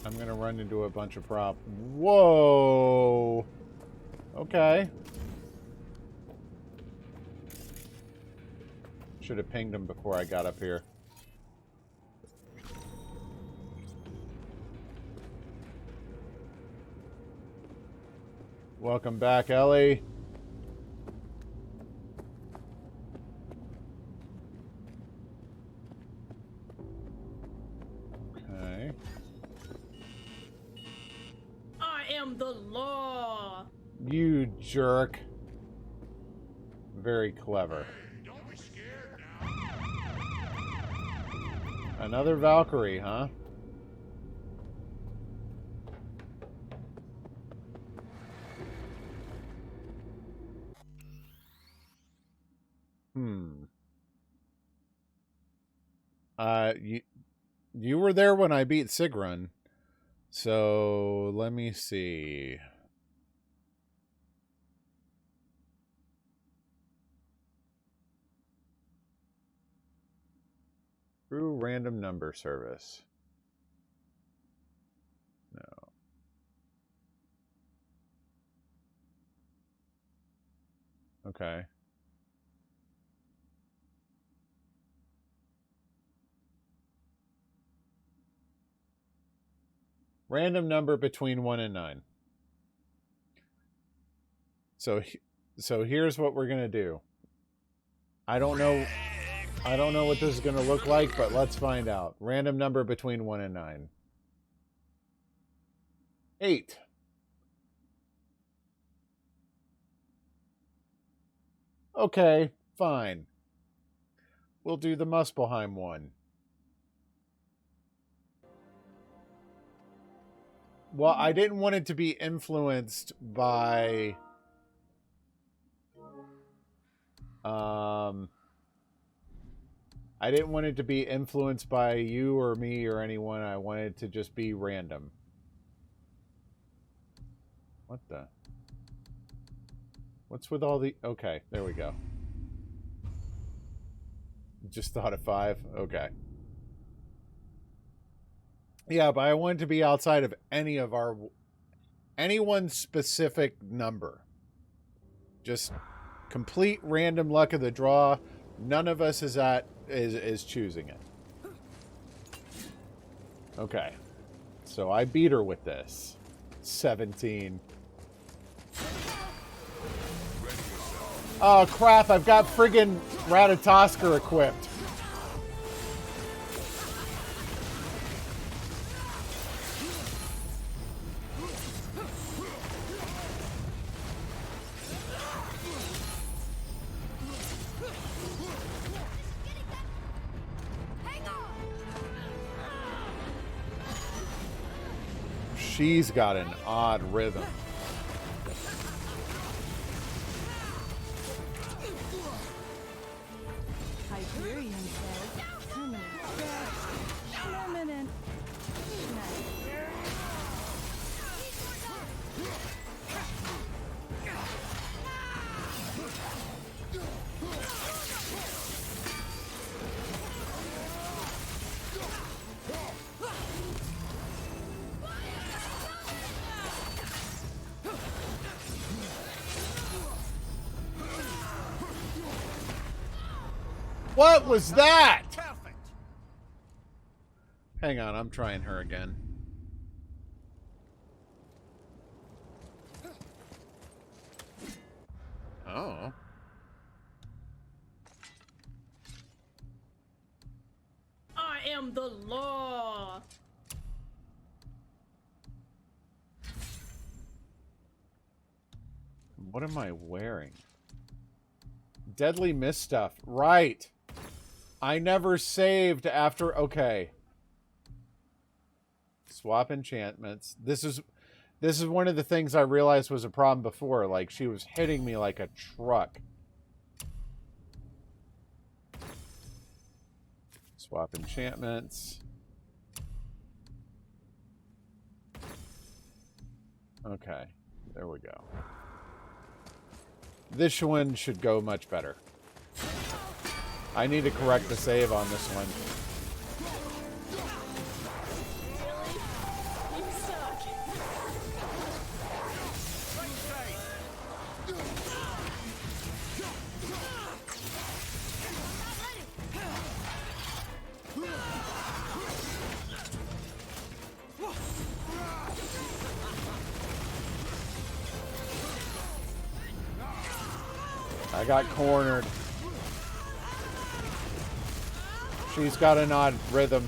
Speaker 1: I'm gonna run into a bunch of Whoa! Okay. Should have pinged him before I got up here. Welcome back, Ellie. Okay.
Speaker 18: I am the law.
Speaker 1: You jerk. Very clever. Another Valkyrie, huh? You were there when I beat Sigrun. So, let me see. Through random number service. No. Okay. Random number between 1 and 9. So here's what we're gonna do. I don't know what this is gonna look like, but let's find out. Random number between 1 and 9. 8. Okay, fine. We'll do the Muspelheim one. Well, I didn't want it to be influenced by I didn't want it to be influenced by you or me or anyone. I wanted it to just be random. What the? What's with all the... Okay, there we go. Just thought of 5. Okay. Yeah, but I want it to be outside of anyone's specific number. Just complete random luck of the draw. None of us is choosing it. Okay. So I beat her with this. 17. Oh crap, I've got friggin' Ratatosker equipped. She's got an odd rhythm.
Speaker 14: Hyperion says permanent crash. Permanent.
Speaker 1: What was that? Hang on, I'm trying her again. Oh.
Speaker 18: I am the law.
Speaker 1: What am I wearing? Deadly mist stuff. Right. I never saved after... Okay. Swap enchantments. This is one of the things I realized was a problem before. Like, she was hitting me like a truck. Swap enchantments. Okay. There we go. This one should go much better. I need to correct the save on this one. I got cornered. She's got an odd rhythm.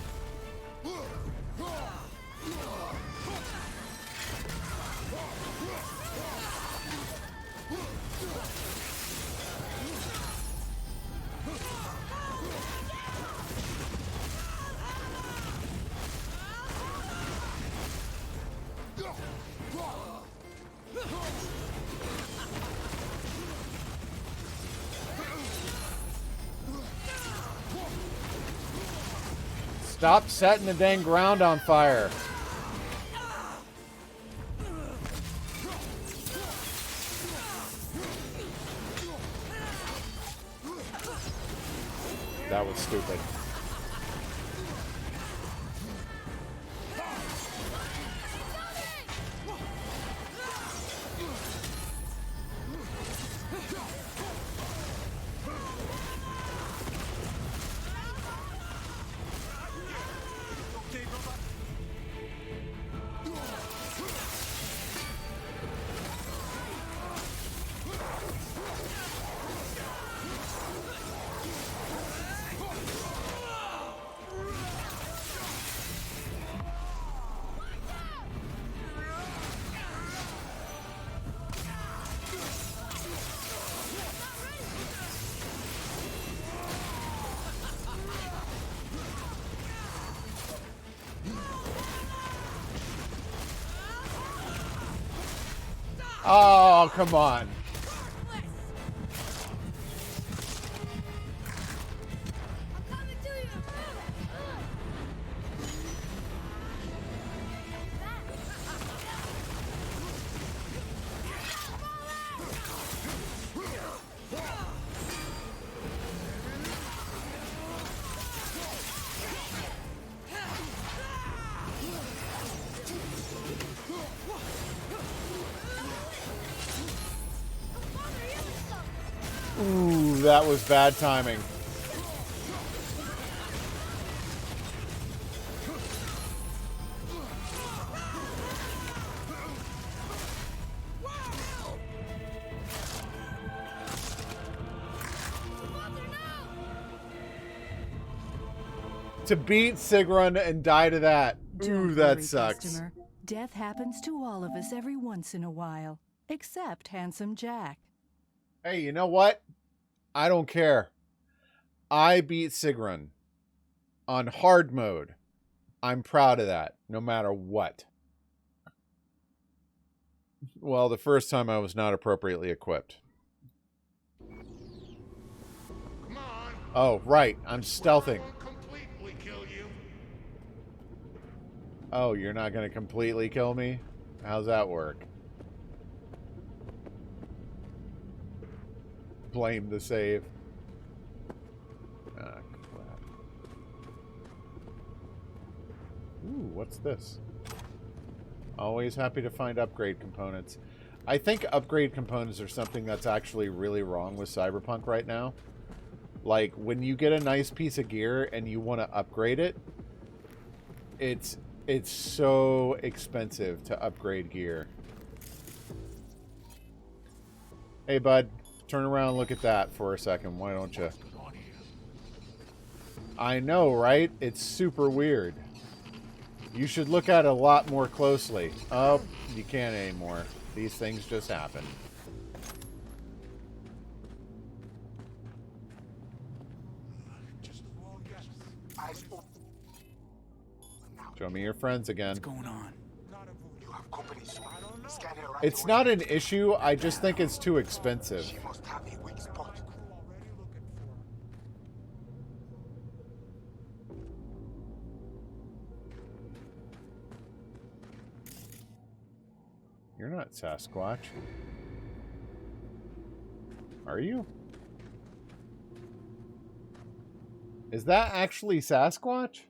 Speaker 1: Stop setting the dang ground on fire. That was stupid. Oh, come on. Ooh, that was bad timing. To beat Sigrun and die to that. Ooh, that sucks.
Speaker 19: Customer. Death happens to all of us every once in a while. Except Handsome Jack.
Speaker 1: Hey, you know what? I don't care. I beat Sigrun on hard mode. I'm proud of that, no matter what. Well, the first time I was not appropriately equipped.
Speaker 12: Come on.
Speaker 1: Oh, right. I'm stealthing.
Speaker 12: Completely kill you.
Speaker 1: Oh, you're not going to completely kill me? How's that work? Blame the save. Ah, crap. Ooh, what's this? Always happy to find upgrade components. I think upgrade components are something that's actually really wrong with Cyberpunk right now. Like, when you get a nice piece of gear and you want to upgrade it, it's so expensive to upgrade gear. Hey, bud, turn around and look at that for a second. Why don't you? I know, right? It's super weird. You should look at it a lot more closely. Oh, you can't anymore. These things just happen. Show me your friends again.
Speaker 2: What's going on?
Speaker 17: You have company soon. Scan her right
Speaker 1: It's
Speaker 17: away.
Speaker 1: not an issue. I just think it's too expensive.
Speaker 17: She must have a weak spot.
Speaker 1: You're not Sasquatch. Are you? Is that actually Sasquatch?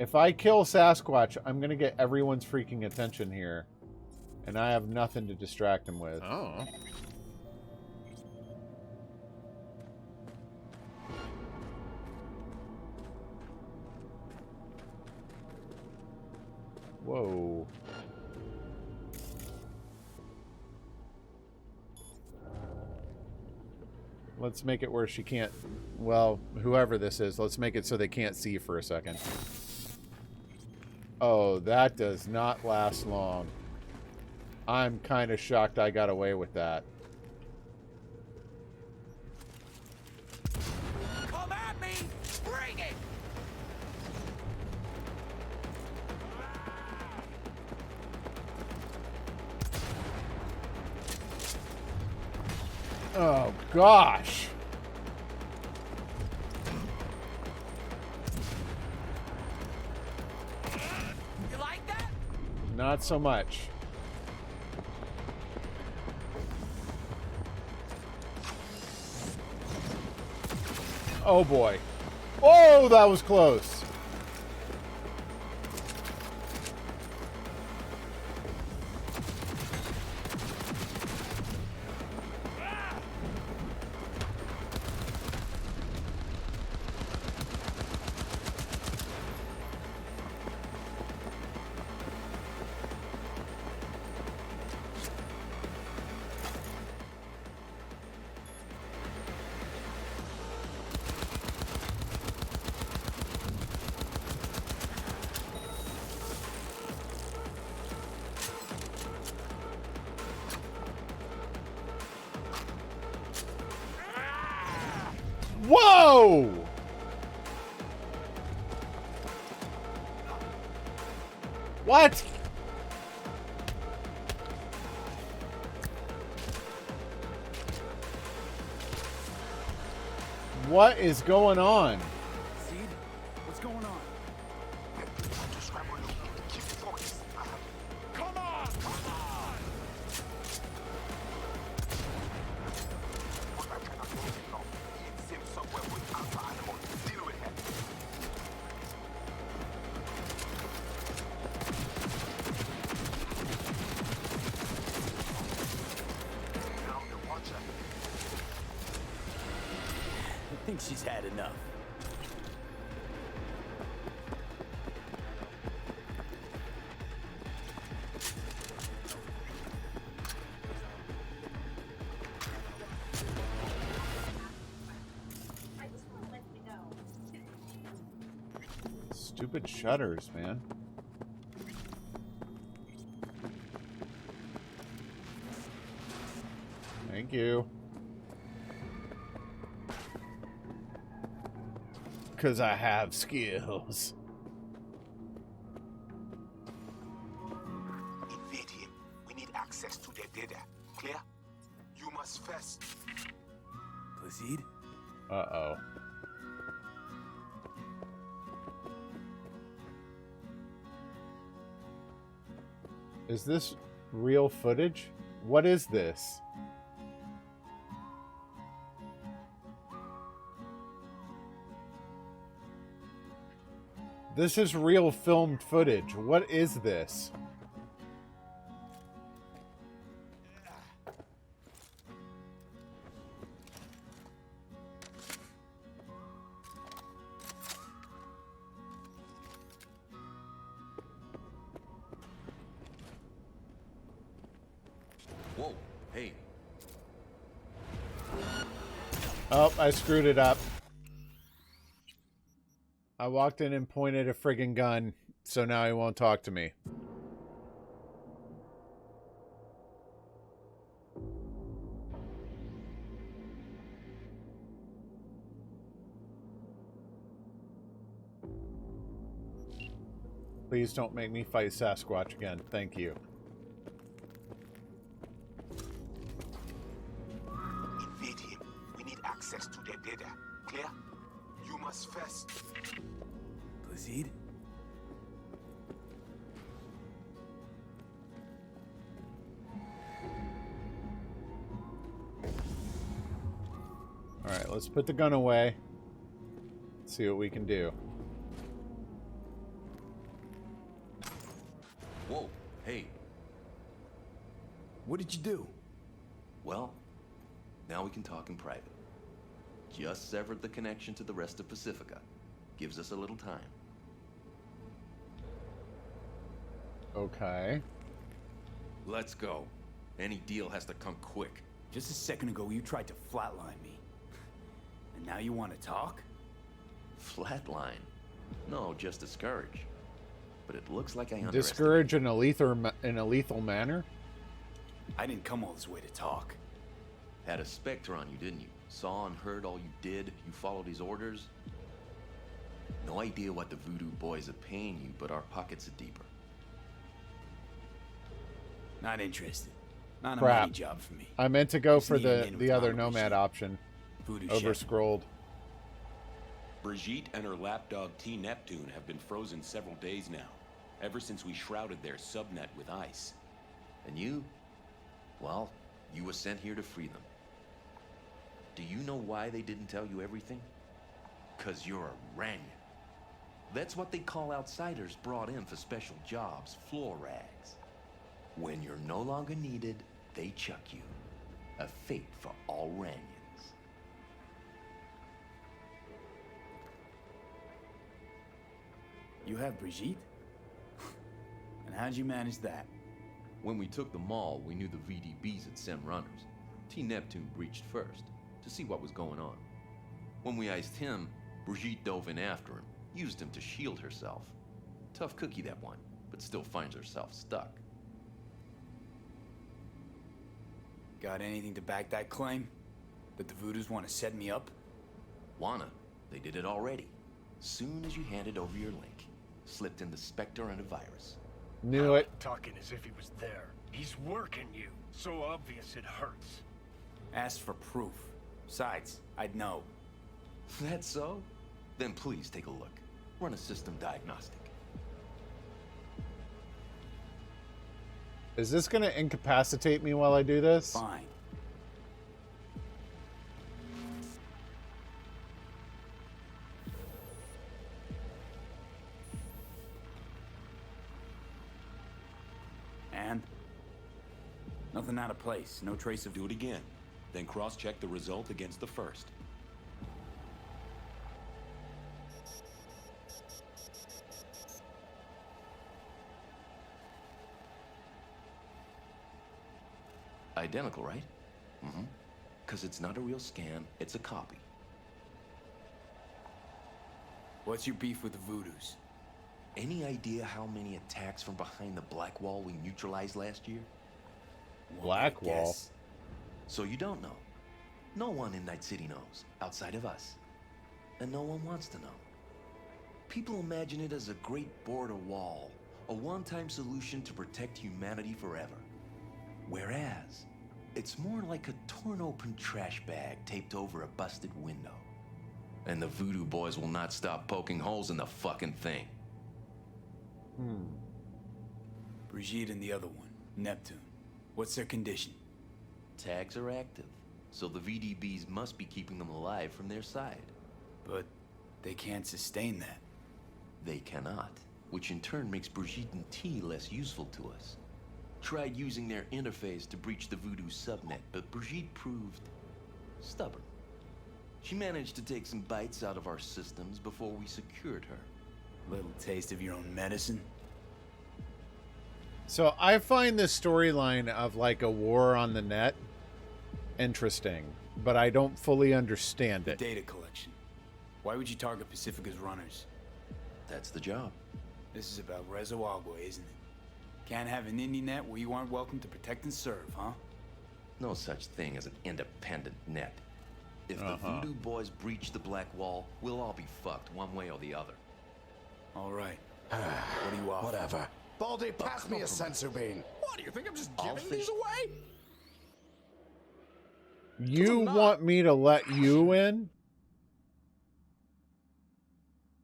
Speaker 1: If I kill Sasquatch, I'm going to get everyone's freaking attention here. And I have nothing to distract him with.
Speaker 6: Oh.
Speaker 1: Whoa. Let's make it where she can't... Well, whoever this is, let's make it so they can't see for a second. Oh, that does not last long. I'm kind of shocked I got away with that.
Speaker 13: Come at me! Bring it!
Speaker 1: Oh, gosh.
Speaker 13: You like that?
Speaker 1: Not so much. Oh, boy. Oh, that was close. Whoa! What? What is going on?
Speaker 2: Seed? What's going on?
Speaker 17: Keep focused.
Speaker 4: Come on! Come on!
Speaker 17: It's him somewhere with alpha animal. Deal with him. Now the watcher.
Speaker 2: I think she's had enough.
Speaker 1: Stupid shutters, man. Thank you. Because I have skills.
Speaker 17: Invade him. We need access to their data. Clear? You must first.
Speaker 2: Placide?
Speaker 1: Uh-oh. Is this real footage? What is this? This is real filmed footage. What is this?
Speaker 6: Hey.
Speaker 1: Oh, I screwed it up. I walked in and pointed a friggin' gun, so now he won't talk to me. Please don't make me fight Sasquatch again. Thank you.
Speaker 17: Invade him. We need access to their data. Clear? You must first.
Speaker 2: Proceed.
Speaker 1: Alright, let's put the gun away. See what we can do.
Speaker 6: Whoa, hey.
Speaker 2: What did you do?
Speaker 6: Well, now we can talk in private. Just severed the connection to the rest of Pacifica. Gives us a little time.
Speaker 1: Okay.
Speaker 6: Let's go. Any deal has to come quick.
Speaker 2: Just a second ago, you tried to flatline me. And now you want to talk?
Speaker 6: Flatline? No, just discourage. But it looks like I underestimated.
Speaker 1: Discourage in a lethal manner?
Speaker 2: I didn't come all this way to talk.
Speaker 6: Had a Spectre on you, didn't you? Saw and heard all you did. You followed his orders. No idea what the Voodoo Boys are paying you, but our pockets are deeper.
Speaker 2: Not interested. Not a
Speaker 1: Crap.
Speaker 2: money job for me.
Speaker 1: I meant to go
Speaker 2: Just
Speaker 1: for
Speaker 2: need an in
Speaker 1: the
Speaker 2: with
Speaker 1: other
Speaker 2: honorable
Speaker 1: Nomad
Speaker 2: shit.
Speaker 1: option.
Speaker 2: Voodoo
Speaker 1: Overscrolled.
Speaker 20: Brigitte and her lapdog T. Neptune have been frozen several days now, ever since we shrouded their subnet with ice.
Speaker 6: And you? Well, you were sent here to free them. Do you know why they didn't tell you everything? 'Cause you're a Ranyan. That's what they call outsiders brought in for special jobs, floor rags. When you're no longer needed, they chuck you. A fate for all Ranyans.
Speaker 2: You have Brigitte? And how'd you manage that?
Speaker 6: When we took the mall, we knew the VDBs had sent runners. T. Neptune breached first, to see what was going on. When we iced him, Brigitte dove in after him, used him to shield herself. Tough cookie, that one, but still finds herself stuck.
Speaker 2: Got anything to back that claim? That the Voodoos want to set me up?
Speaker 6: Wanna? They did it already. Soon as you handed over your link, slipped in the Spectre and a virus.
Speaker 1: Knew it.
Speaker 4: Talking as if he was there. He's working you. So obvious it hurts.
Speaker 2: Asked for proof. Besides, I'd know.
Speaker 6: That's so? Then please take a look. Run a system diagnostic.
Speaker 1: Is this going to incapacitate me while I do this?
Speaker 2: Fine. And? Nothing out of place. No trace of...
Speaker 20: Do it again. Then cross-check the result against the first.
Speaker 6: Identical, right? Mm-hmm. 'Cause it's not a real scan, it's a copy.
Speaker 2: What's your beef with the Voodoos?
Speaker 6: Any idea how many attacks from behind the Black Wall we neutralized last year?
Speaker 1: Black Wall?
Speaker 6: Guess. So you don't know. No one in Night City knows, outside of us. And no one wants to know. People imagine it as a great border wall, a one-time solution to protect humanity forever. Whereas, it's more like a torn-open trash bag taped over a busted window. And the Voodoo Boys will not stop poking holes in the fucking thing.
Speaker 2: Brigitte and the other one, Neptune. What's their condition?
Speaker 6: Tags are active, so the VDBs must be keeping them alive from their side.
Speaker 2: But they can't sustain that.
Speaker 6: They cannot, which in turn makes Brigitte and T less useful to us. Tried using their interface to breach the Voodoo subnet, but Brigitte proved stubborn. She managed to take some bites out of our systems before we secured her.
Speaker 2: Little taste of your own medicine?
Speaker 1: So I find this storyline of like a war on the net interesting, but I don't fully understand it.
Speaker 2: Data collection. Why would you target Pacifica's runners?
Speaker 6: That's the job.
Speaker 2: This is about Rezo Agua, isn't it? Can't have an indie net where you aren't welcome to protect and serve, huh?
Speaker 6: No such thing as an independent net. If the Voodoo Boys breach the Black Wall, we'll all be fucked one way or the other.
Speaker 2: All right. What do you offer?
Speaker 8: Whatever. Baldy, pass me a sensor beam.
Speaker 13: What, do you think I'm just giving these away?
Speaker 1: You want me to let you in?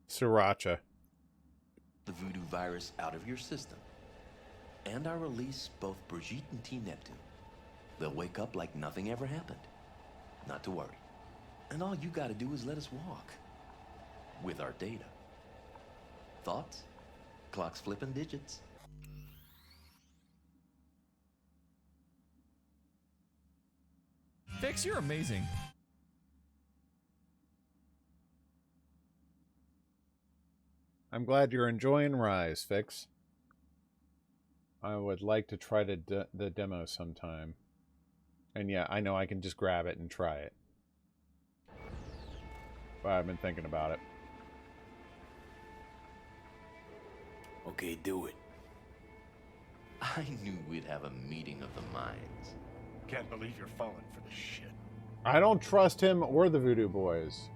Speaker 1: Sriracha.
Speaker 6: The voodoo virus out of your system. And I'll release both Brigitte and T. Neptune. They'll wake up like nothing ever happened. Not to worry. And all you gotta do is let us walk. With our data. Thoughts? Clock's flipping digits.
Speaker 22: Fix, you're amazing.
Speaker 1: I'm glad you're enjoying Rise, Fix. I would like to try the demo sometime. And yeah, I know I can just grab it and try it. But I've been thinking about it.
Speaker 2: Okay, do it.
Speaker 6: I knew we'd have a meeting of the minds.
Speaker 12: Can't believe you're falling for this shit.
Speaker 1: I don't trust him or the Voodoo Boys.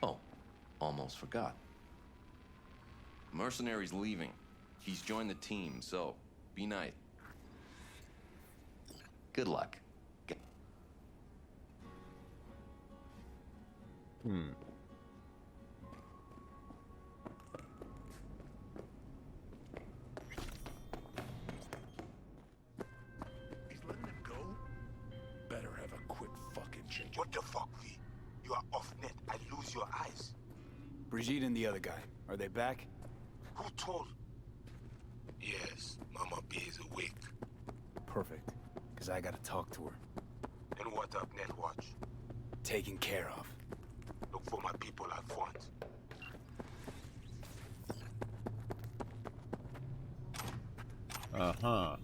Speaker 6: Oh, almost forgot. Mercenary's leaving. He's joined the team, so be nice. Good luck.
Speaker 12: He's letting him go? Better have a quick fucking change.
Speaker 17: What the fuck, V? You are off net. I lose your eyes.
Speaker 2: Brigitte and the other guy, are they back?
Speaker 17: Who told? Yes, Mama B is awake.
Speaker 2: Perfect, because I gotta talk to her.
Speaker 17: And what of NetWatch?
Speaker 2: Taken care of.
Speaker 17: Look for my people at once.
Speaker 1: Uh-huh.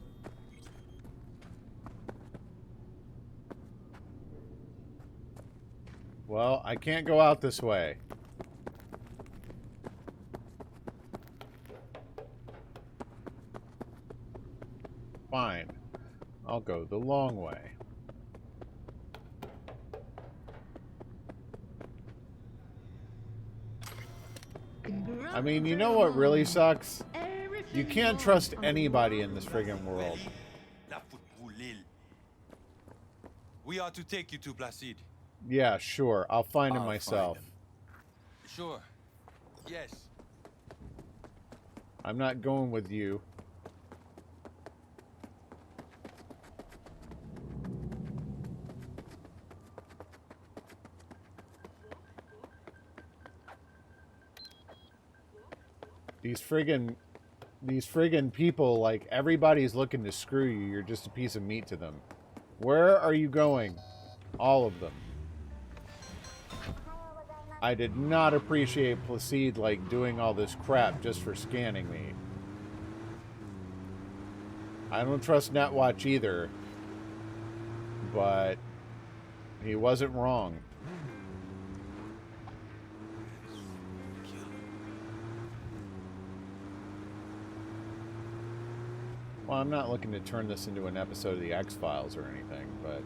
Speaker 1: Well, I can't go out this way. Fine. I'll go the long way. I mean, you know what really sucks? You can't trust anybody in this friggin' world.
Speaker 5: We are to take you to Placide.
Speaker 1: Yeah, sure. I'll find him myself.
Speaker 5: Sure. Yes.
Speaker 1: I'm not going with you. These friggin' people, like, everybody's looking to screw you. You're just a piece of meat to them. Where are you going? All of them. I did not appreciate Placide, like, doing all this crap just for scanning me. I don't trust NetWatch either. But he wasn't wrong. Well, I'm not looking to turn this into an episode of the X-Files or anything, but...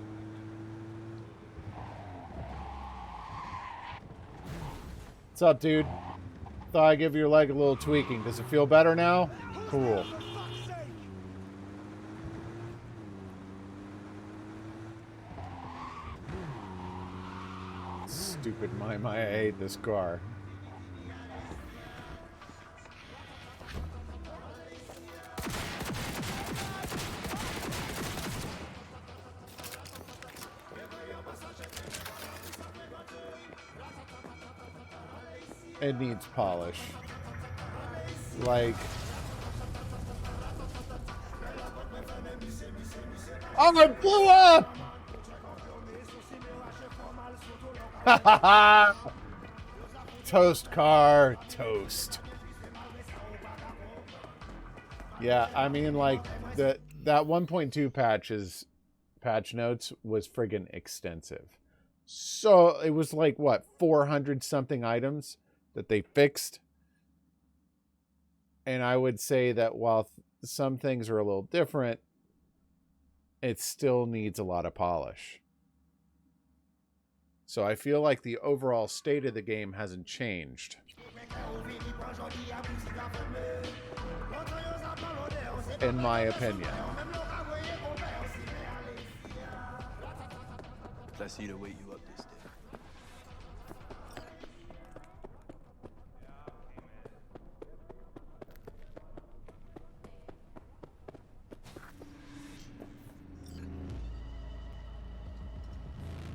Speaker 1: What's up, dude? Thought I'd give your leg a little tweaking. Does it feel better now? Cool. Stupid mime, I hate this car. It needs polish. Like... Oh, it blew up! Toast car, toast. Yeah, I mean, like, that 1.2 patch notes was friggin' extensive. So it was like, what, 400 something items that they fixed? And I would say that while some things are a little different, it still needs a lot of polish. So I feel like the overall state of the game hasn't changed. In my opinion.
Speaker 16: Placid wait you up this day.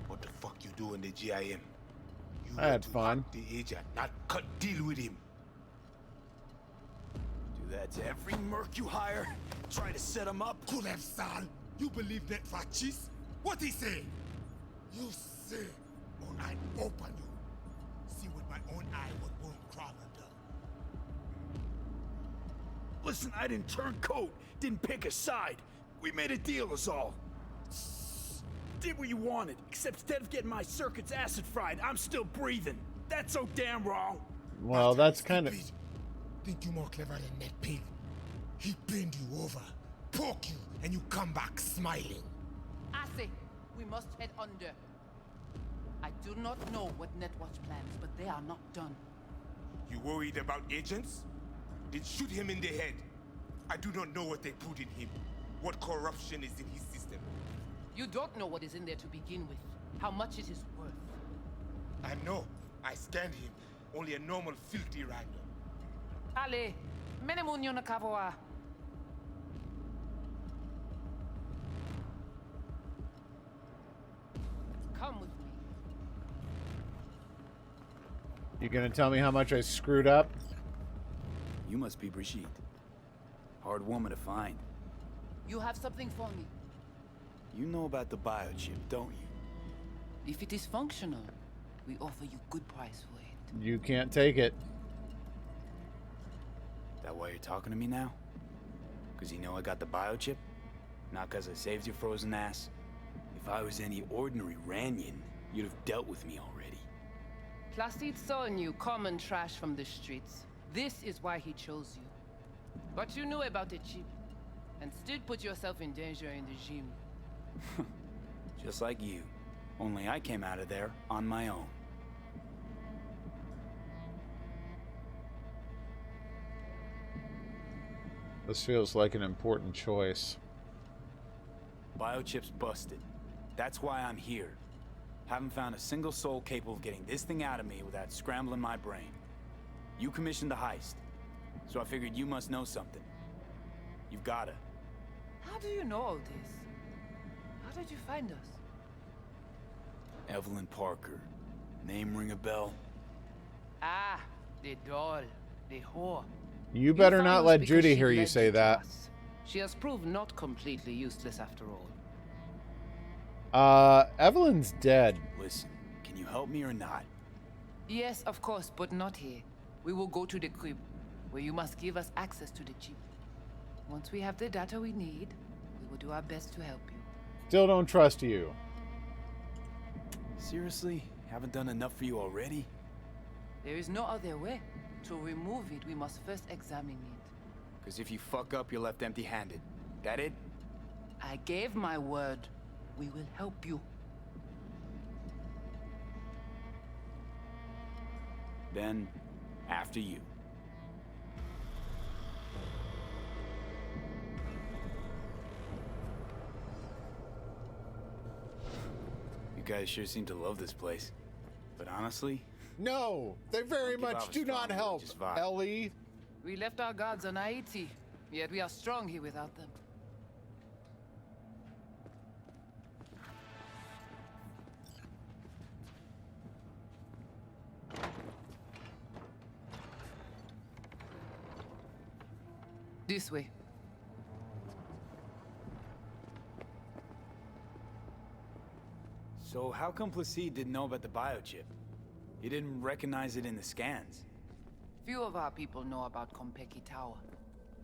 Speaker 17: What the fuck you do in the GIM? You
Speaker 1: I had fun.
Speaker 17: The agent, not cut deal with him.
Speaker 2: Do that to every merc you hire? Try to set him up?
Speaker 12: Could have, son. You believe NetWatch? What he say? You say, or I open you. See with my own eye what won't Crawler done.
Speaker 2: Listen, I didn't turn coat, didn't pick a side. We made a deal is all. Did what you wanted, except instead of getting my circuits acid fried, I'm still breathing. That's so damn wrong.
Speaker 1: Well, that's kind of...
Speaker 12: Think you more clever than that pig? He bend you over, poke you, and you come back smiling.
Speaker 3: I say, we must head under. I do not know what NetWatch plans, but they are not done.
Speaker 17: You worried about agents? Then shoot him in the head. I do not know what they put in him. What corruption is in his system.
Speaker 3: You don't know what is in there to begin with. How much it is worth.
Speaker 17: I know. I scanned him. Only a normal filthy random.
Speaker 3: Ale, menemunyo na kavoa. Come with me.
Speaker 1: You gonna tell me how much I screwed up?
Speaker 2: You must be Brigitte. Hard woman to find.
Speaker 3: You have something for me.
Speaker 2: You know about the biochip, don't you?
Speaker 3: If it is functional, we offer you good price for it.
Speaker 1: You can't take it.
Speaker 2: That why you're talking to me now? Because you know I got the biochip? Not because I saved your frozen ass? If I was any ordinary Ranyan, you'd have dealt with me already.
Speaker 3: Placid saw in you common trash from the streets. This is why he chose you. But you knew about the chip, and still put yourself in danger in the gym.
Speaker 2: Just like you. Only I came out of there on my own.
Speaker 1: This feels like an important choice.
Speaker 2: Biochip's busted. That's why I'm here. Haven't found a single soul capable of getting this thing out of me without scrambling my brain. You commissioned the heist, so I figured you must know something. You've gotta.
Speaker 3: How do you know all this? How did you find us?
Speaker 2: Evelyn Parker. Name ring a bell?
Speaker 3: Ah, the doll, the whore.
Speaker 1: You better
Speaker 3: found
Speaker 1: not
Speaker 3: us
Speaker 1: let
Speaker 3: because
Speaker 1: Judy
Speaker 3: she
Speaker 1: hear you
Speaker 3: led
Speaker 1: say
Speaker 3: to
Speaker 1: that.
Speaker 3: us. She has proved not completely useless after all.
Speaker 1: Evelyn's dead.
Speaker 2: Listen, can you help me or not?
Speaker 3: Yes, of course, but not here. We will go to the crib, where you must give us access to the chip. Once we have the data we need, we will do our best to help you.
Speaker 1: Still don't trust you.
Speaker 2: Seriously? Haven't done enough for you already?
Speaker 3: There is no other way. To remove it, we must first examine it.
Speaker 2: Because if you fuck up, you're left empty-handed. That it?
Speaker 3: I gave my word. We will help you.
Speaker 2: Then, after you. You guys sure seem to love this place. But honestly...
Speaker 1: No, they very much do not help, Ellie.
Speaker 3: We left our gods on Haiti, yet we are strong here without them. This way.
Speaker 2: So how come Placide didn't know about the biochip? He didn't recognize it in the scans.
Speaker 3: Few of our people know about Kompeki Tower.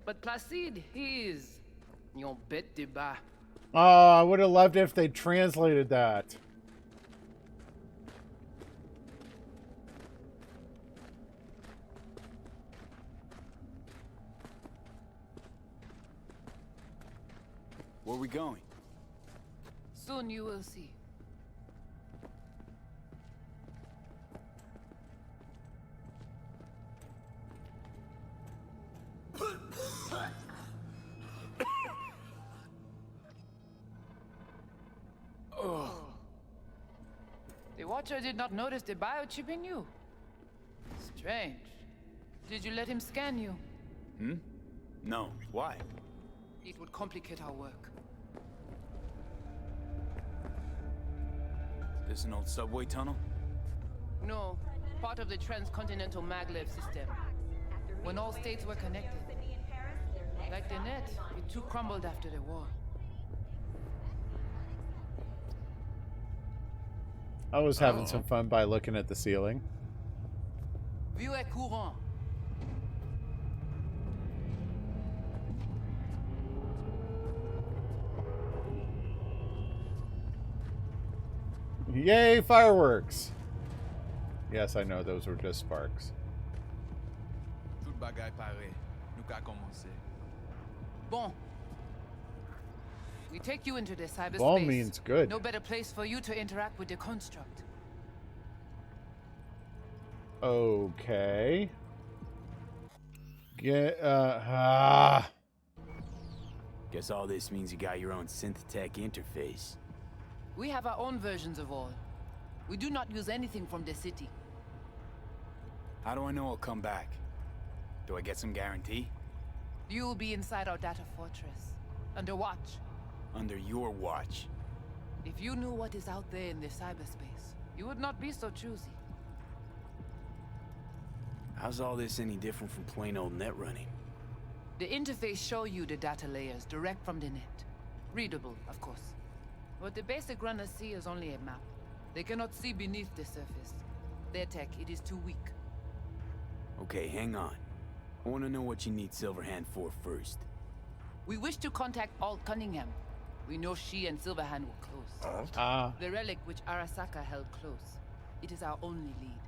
Speaker 3: But Placide, he is... Yon bête de bas.
Speaker 1: Oh, I would have loved it if they translated that.
Speaker 2: Where are we going?
Speaker 3: Soon you will see. The Watcher did not notice the biochip in you. Strange. Did you let him scan you?
Speaker 2: Hmm? No. Why?
Speaker 3: It would complicate our work.
Speaker 2: This an old subway tunnel?
Speaker 3: No, part of the transcontinental maglev system. When all states were connected. Like the net, it too crumbled after the war.
Speaker 1: I was having some fun by looking at the ceiling.
Speaker 3: Vieux et courant.
Speaker 1: Yay, fireworks! Yes, I know those were just sparks.
Speaker 16: Tout bagay pare. Nou ka komanse.
Speaker 3: Bon. We take you into the cyberspace.
Speaker 1: Bon means good.
Speaker 3: No better place for you to interact with the construct.
Speaker 1: Okay.
Speaker 2: Guess all this means you got your own synth-tech interface.
Speaker 3: We have our own versions of all. We do not use anything from the city.
Speaker 2: How do I know I'll come back? Do I get some guarantee?
Speaker 3: You will be inside our data fortress, under watch.
Speaker 2: Under your watch.
Speaker 3: If you knew what is out there in the cyberspace, you would not be so choosy.
Speaker 2: How's all this any different from plain old net running?
Speaker 3: The interface show you the data layers direct from the net. Readable, of course. What the basic runners see is only a map. They cannot see beneath the surface. Their tech, it is too weak.
Speaker 2: Okay, hang on. I want to know what you need Silverhand for first.
Speaker 3: We wish to contact Alt Cunningham. We know she and Silverhand were close. The relic which Arasaka held close. It is our only lead.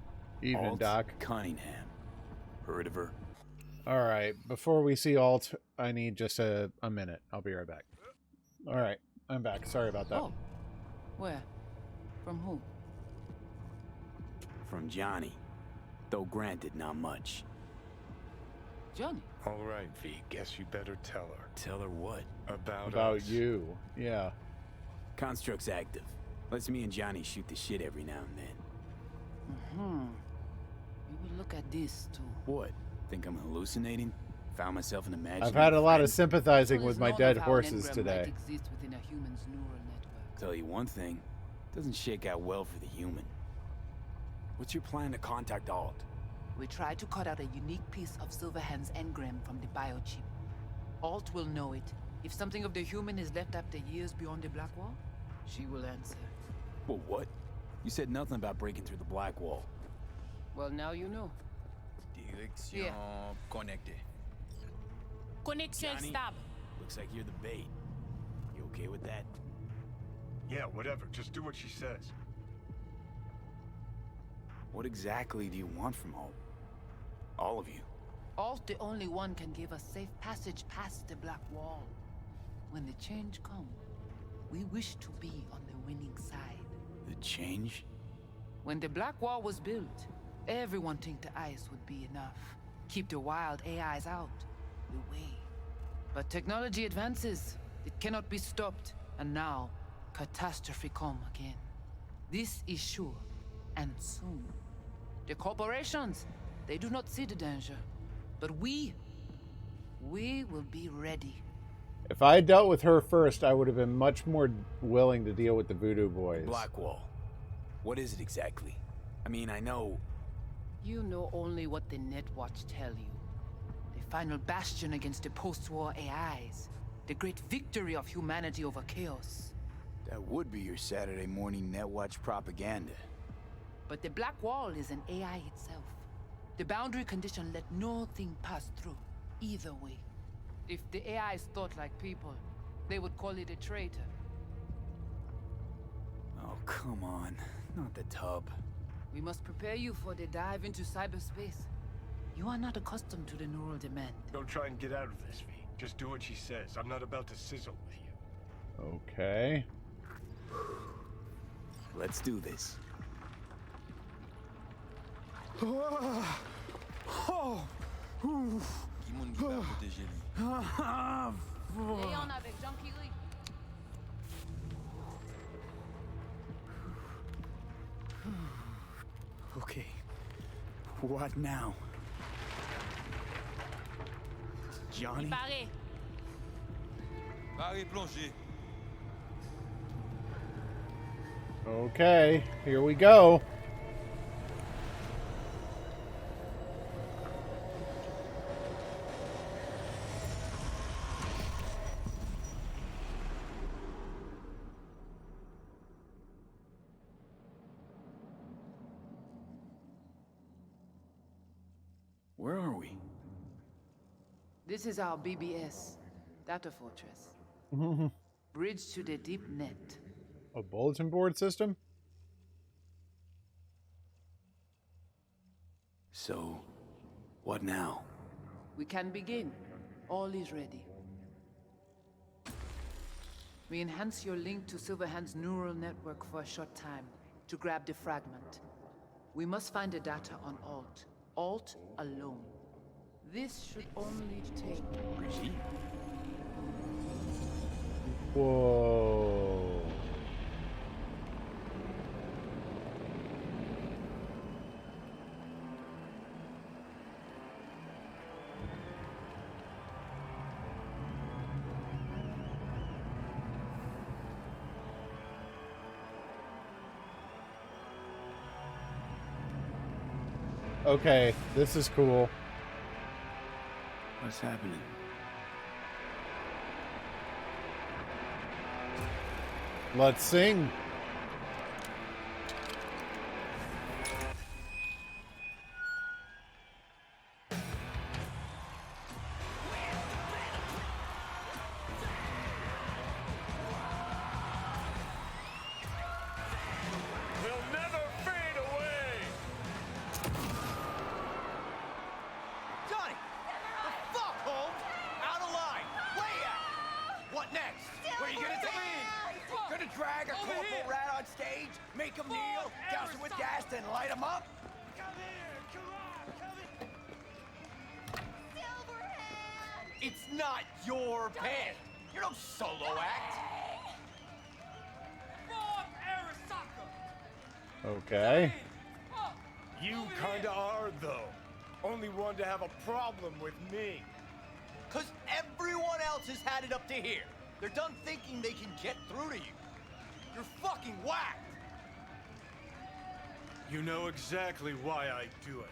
Speaker 1: Evening,
Speaker 2: Alt
Speaker 1: Doc.
Speaker 2: Cunningham. Heard of her?
Speaker 1: Alright, before we see Alt, I need just a minute. I'll be right back. Alright, I'm back. Sorry about that.
Speaker 3: Oh. Where? From who?
Speaker 2: From Johnny. Though granted, not much.
Speaker 3: Johnny?
Speaker 21: All right, V. Guess you better tell her.
Speaker 2: Tell her what?
Speaker 21: About us.
Speaker 1: you. Yeah.
Speaker 2: Construct's active. Lets me and Johnny shoot the shit every now and then.
Speaker 3: Mm-hmm. You will look at this, too.
Speaker 2: What? Think I'm hallucinating? Found myself an imaginary
Speaker 1: I've had a lot
Speaker 2: friend?
Speaker 1: of sympathizing with my dead
Speaker 3: How an
Speaker 1: horses
Speaker 3: engram
Speaker 1: today.
Speaker 3: might exist within a human's neural network.
Speaker 2: Tell you one thing, doesn't shake out well for the human. What's your plan to contact Alt?
Speaker 3: We try to cut out a unique piece of Silverhand's engram from the biochip. Alt will know it. If something of the human is left after years beyond the Black Wall, she will answer.
Speaker 2: Well, what? You said nothing about breaking through the Black Wall.
Speaker 3: Well, now you know.
Speaker 16: Direction connectée.
Speaker 11: Connection
Speaker 2: Johnny,
Speaker 11: stop.
Speaker 2: Looks like you're the bait. You okay with that?
Speaker 21: Yeah, whatever. Just do what she says.
Speaker 2: What exactly do you want from Alt? All of you.
Speaker 3: Alt, the only one, can give us safe passage past the Black Wall. When the change comes, we wish to be on the winning side.
Speaker 2: The change?
Speaker 3: When the Black Wall was built, everyone think the ice would be enough. Keep the wild AIs out, the way. But technology advances. It cannot be stopped. And now, catastrophe come again. This is sure, and soon. The corporations, they do not see the danger. But we will be ready.
Speaker 1: If I had dealt with her first, I would have been much more willing to deal with the Voodoo Boys.
Speaker 2: Blackwall. What is it exactly? I mean, I know...
Speaker 3: You know only what the NetWatch tell you. The final bastion against the post-war AIs. The great victory of humanity over chaos.
Speaker 2: That would be your Saturday morning NetWatch propaganda.
Speaker 3: But the Black Wall is an AI itself. The boundary condition let nothing pass through, either way. If the AIs thought like people, they would call it a traitor.
Speaker 2: Oh, come on. Not the tub.
Speaker 3: We must prepare you for the dive into cyberspace. You are not accustomed to the neural demand.
Speaker 21: Don't try and get out of this, V. Just do what she says. I'm not about to sizzle with you.
Speaker 1: Okay.
Speaker 2: Let's do this.
Speaker 14: avec Jean-Pierre.
Speaker 2: Okay. What now? Johnny?
Speaker 5: Barré plongé.
Speaker 1: Okay, here we go.
Speaker 2: Where are we?
Speaker 3: This is our BBS, data fortress. Bridge to the deep net.
Speaker 1: A bulletin board system?
Speaker 2: So, what now?
Speaker 3: We can begin. All is ready. We enhance your link to Silverhand's neural network for a short time to grab the fragment. We must find the data on Alt. Alt alone. This should only take...
Speaker 2: Brigitte?
Speaker 1: Whoa. Okay, this is cool.
Speaker 2: What's happening?
Speaker 1: Let's sing.
Speaker 4: We'll never fade away!
Speaker 7: Johnny! The fuck, Holmes? Out of line! Way out! What next? What are you gonna do? Gonna drag a corporal rat on stage, make him kneel, douse him with gas, then light him up?
Speaker 4: Come here! Come on! Come here!
Speaker 7: It's not your band! You're no solo act!
Speaker 1: Okay.
Speaker 21: You kinda are, though. Only one to have a problem with me.
Speaker 7: Cause everyone else has had it up to here. They're done thinking they can get through to you. You're fucking whacked!
Speaker 21: You know exactly why I do it.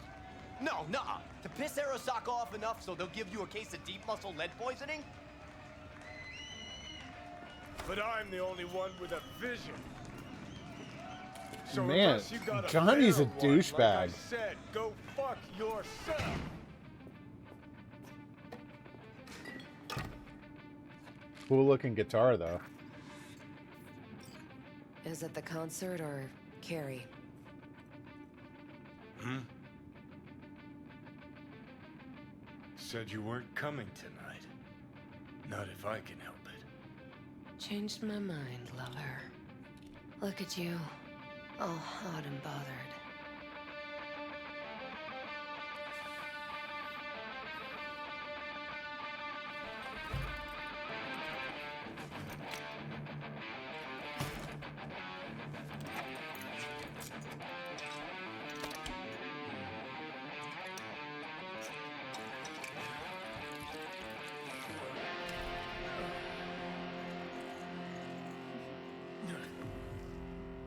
Speaker 7: No, nuh-uh. To piss Arasaka off enough so they'll give you a case of deep muscle lead poisoning?
Speaker 21: But I'm the only one with a vision. So
Speaker 1: Man,
Speaker 21: unless you got
Speaker 1: Johnny's a
Speaker 21: better one,
Speaker 1: douchebag.
Speaker 21: Like I said, go fuck yourself.
Speaker 1: Cool looking guitar though.
Speaker 22: Is it the concert or Carrie?
Speaker 21: Said you weren't coming tonight. Not if I can help it.
Speaker 22: Changed my mind, lover. Look at you, all hot and bothered.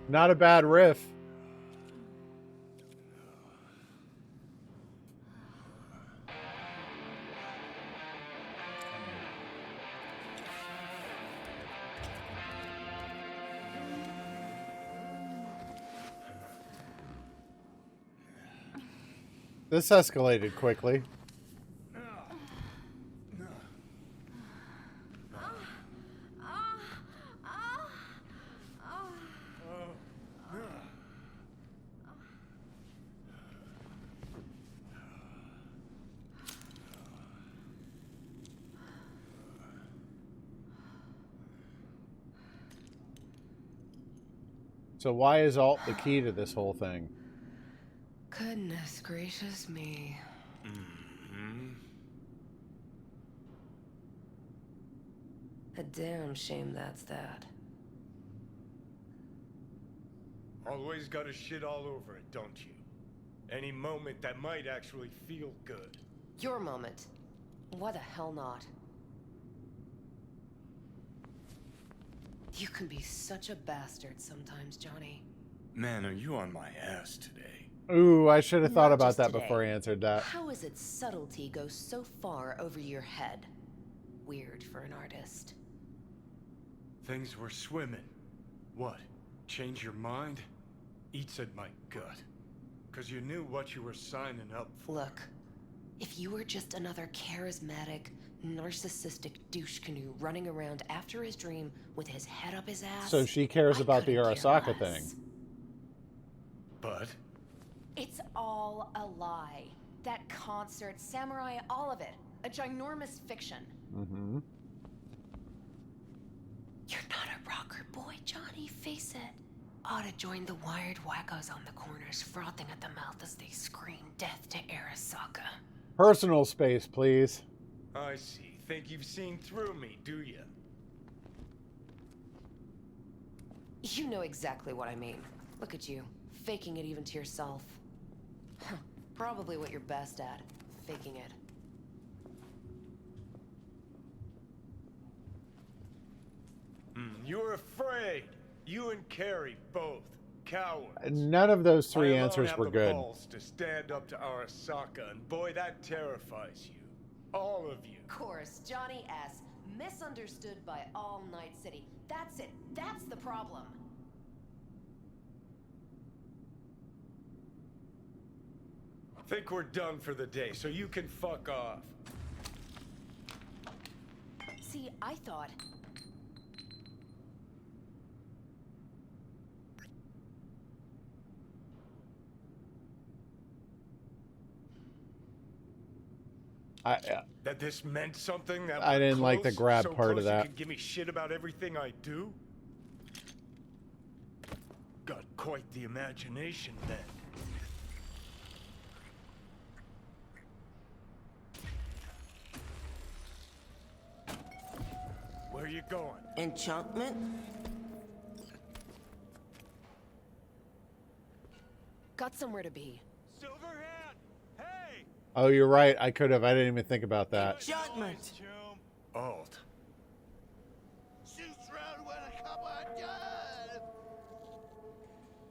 Speaker 1: Not a bad riff. This escalated quickly. So why is Alt the key to this whole thing?
Speaker 22: Goodness gracious me. A damn shame that's that.
Speaker 21: Always gotta shit all over it, don't you? Any moment that might actually feel good.
Speaker 22: Your moment. Why the hell not? You can be such a bastard sometimes, Johnny.
Speaker 21: Man, are you on my ass today?
Speaker 1: Ooh, I should have thought
Speaker 22: Not
Speaker 1: about
Speaker 22: just
Speaker 1: that
Speaker 22: today.
Speaker 1: before I answered that.
Speaker 22: How is it subtlety goes so far over your head? Weird for an artist.
Speaker 21: Things were swimming. What? Change your mind? Eats at my gut. Cause you knew what you were signing up for.
Speaker 22: Look, if you were just another charismatic, narcissistic douche canoe running around after his dream with his head up his ass...
Speaker 1: So she cares about the
Speaker 22: couldn't care
Speaker 1: Arasaka
Speaker 22: less.
Speaker 1: thing.
Speaker 21: But?
Speaker 14: It's all a lie. That concert, Samurai, all of it. A ginormous fiction.
Speaker 1: Mm-hmm.
Speaker 22: You're not a rocker boy, Johnny, face it. Ought to join the wired wackos on the corners, frothing at the mouth as they scream death to Arasaka.
Speaker 1: Personal space, please.
Speaker 21: I see. Think you've seen through me, do you?
Speaker 22: You know exactly what I mean. Look at you, faking it even to yourself. Huh, probably what you're best at, faking it.
Speaker 21: You're afraid. You and Carrie both. Cowards.
Speaker 1: None of those three
Speaker 21: I alone
Speaker 1: answers
Speaker 21: have
Speaker 1: were
Speaker 21: the
Speaker 1: good.
Speaker 21: balls to stand up to Arasaka, and boy, that terrifies you. All of you.
Speaker 22: Of course, Johnny S. Misunderstood by all Night City. That's it. That's the problem.
Speaker 21: Think we're done for the day, so you can fuck off.
Speaker 14: See, I thought...
Speaker 21: That this meant something. That
Speaker 1: I
Speaker 21: we're
Speaker 1: didn't like the
Speaker 21: close,
Speaker 1: grab
Speaker 21: so
Speaker 1: part of
Speaker 21: close
Speaker 1: that.
Speaker 21: You could give me shit about everything I do. Got quite the imagination then. Where are you going?
Speaker 22: Enchantment? Got somewhere to be.
Speaker 4: Silverhand! Hey!
Speaker 1: Oh, you're right. I could have. I didn't even think about that.
Speaker 22: Enchantment!
Speaker 21: Alt.
Speaker 4: Shoots round when I come undone!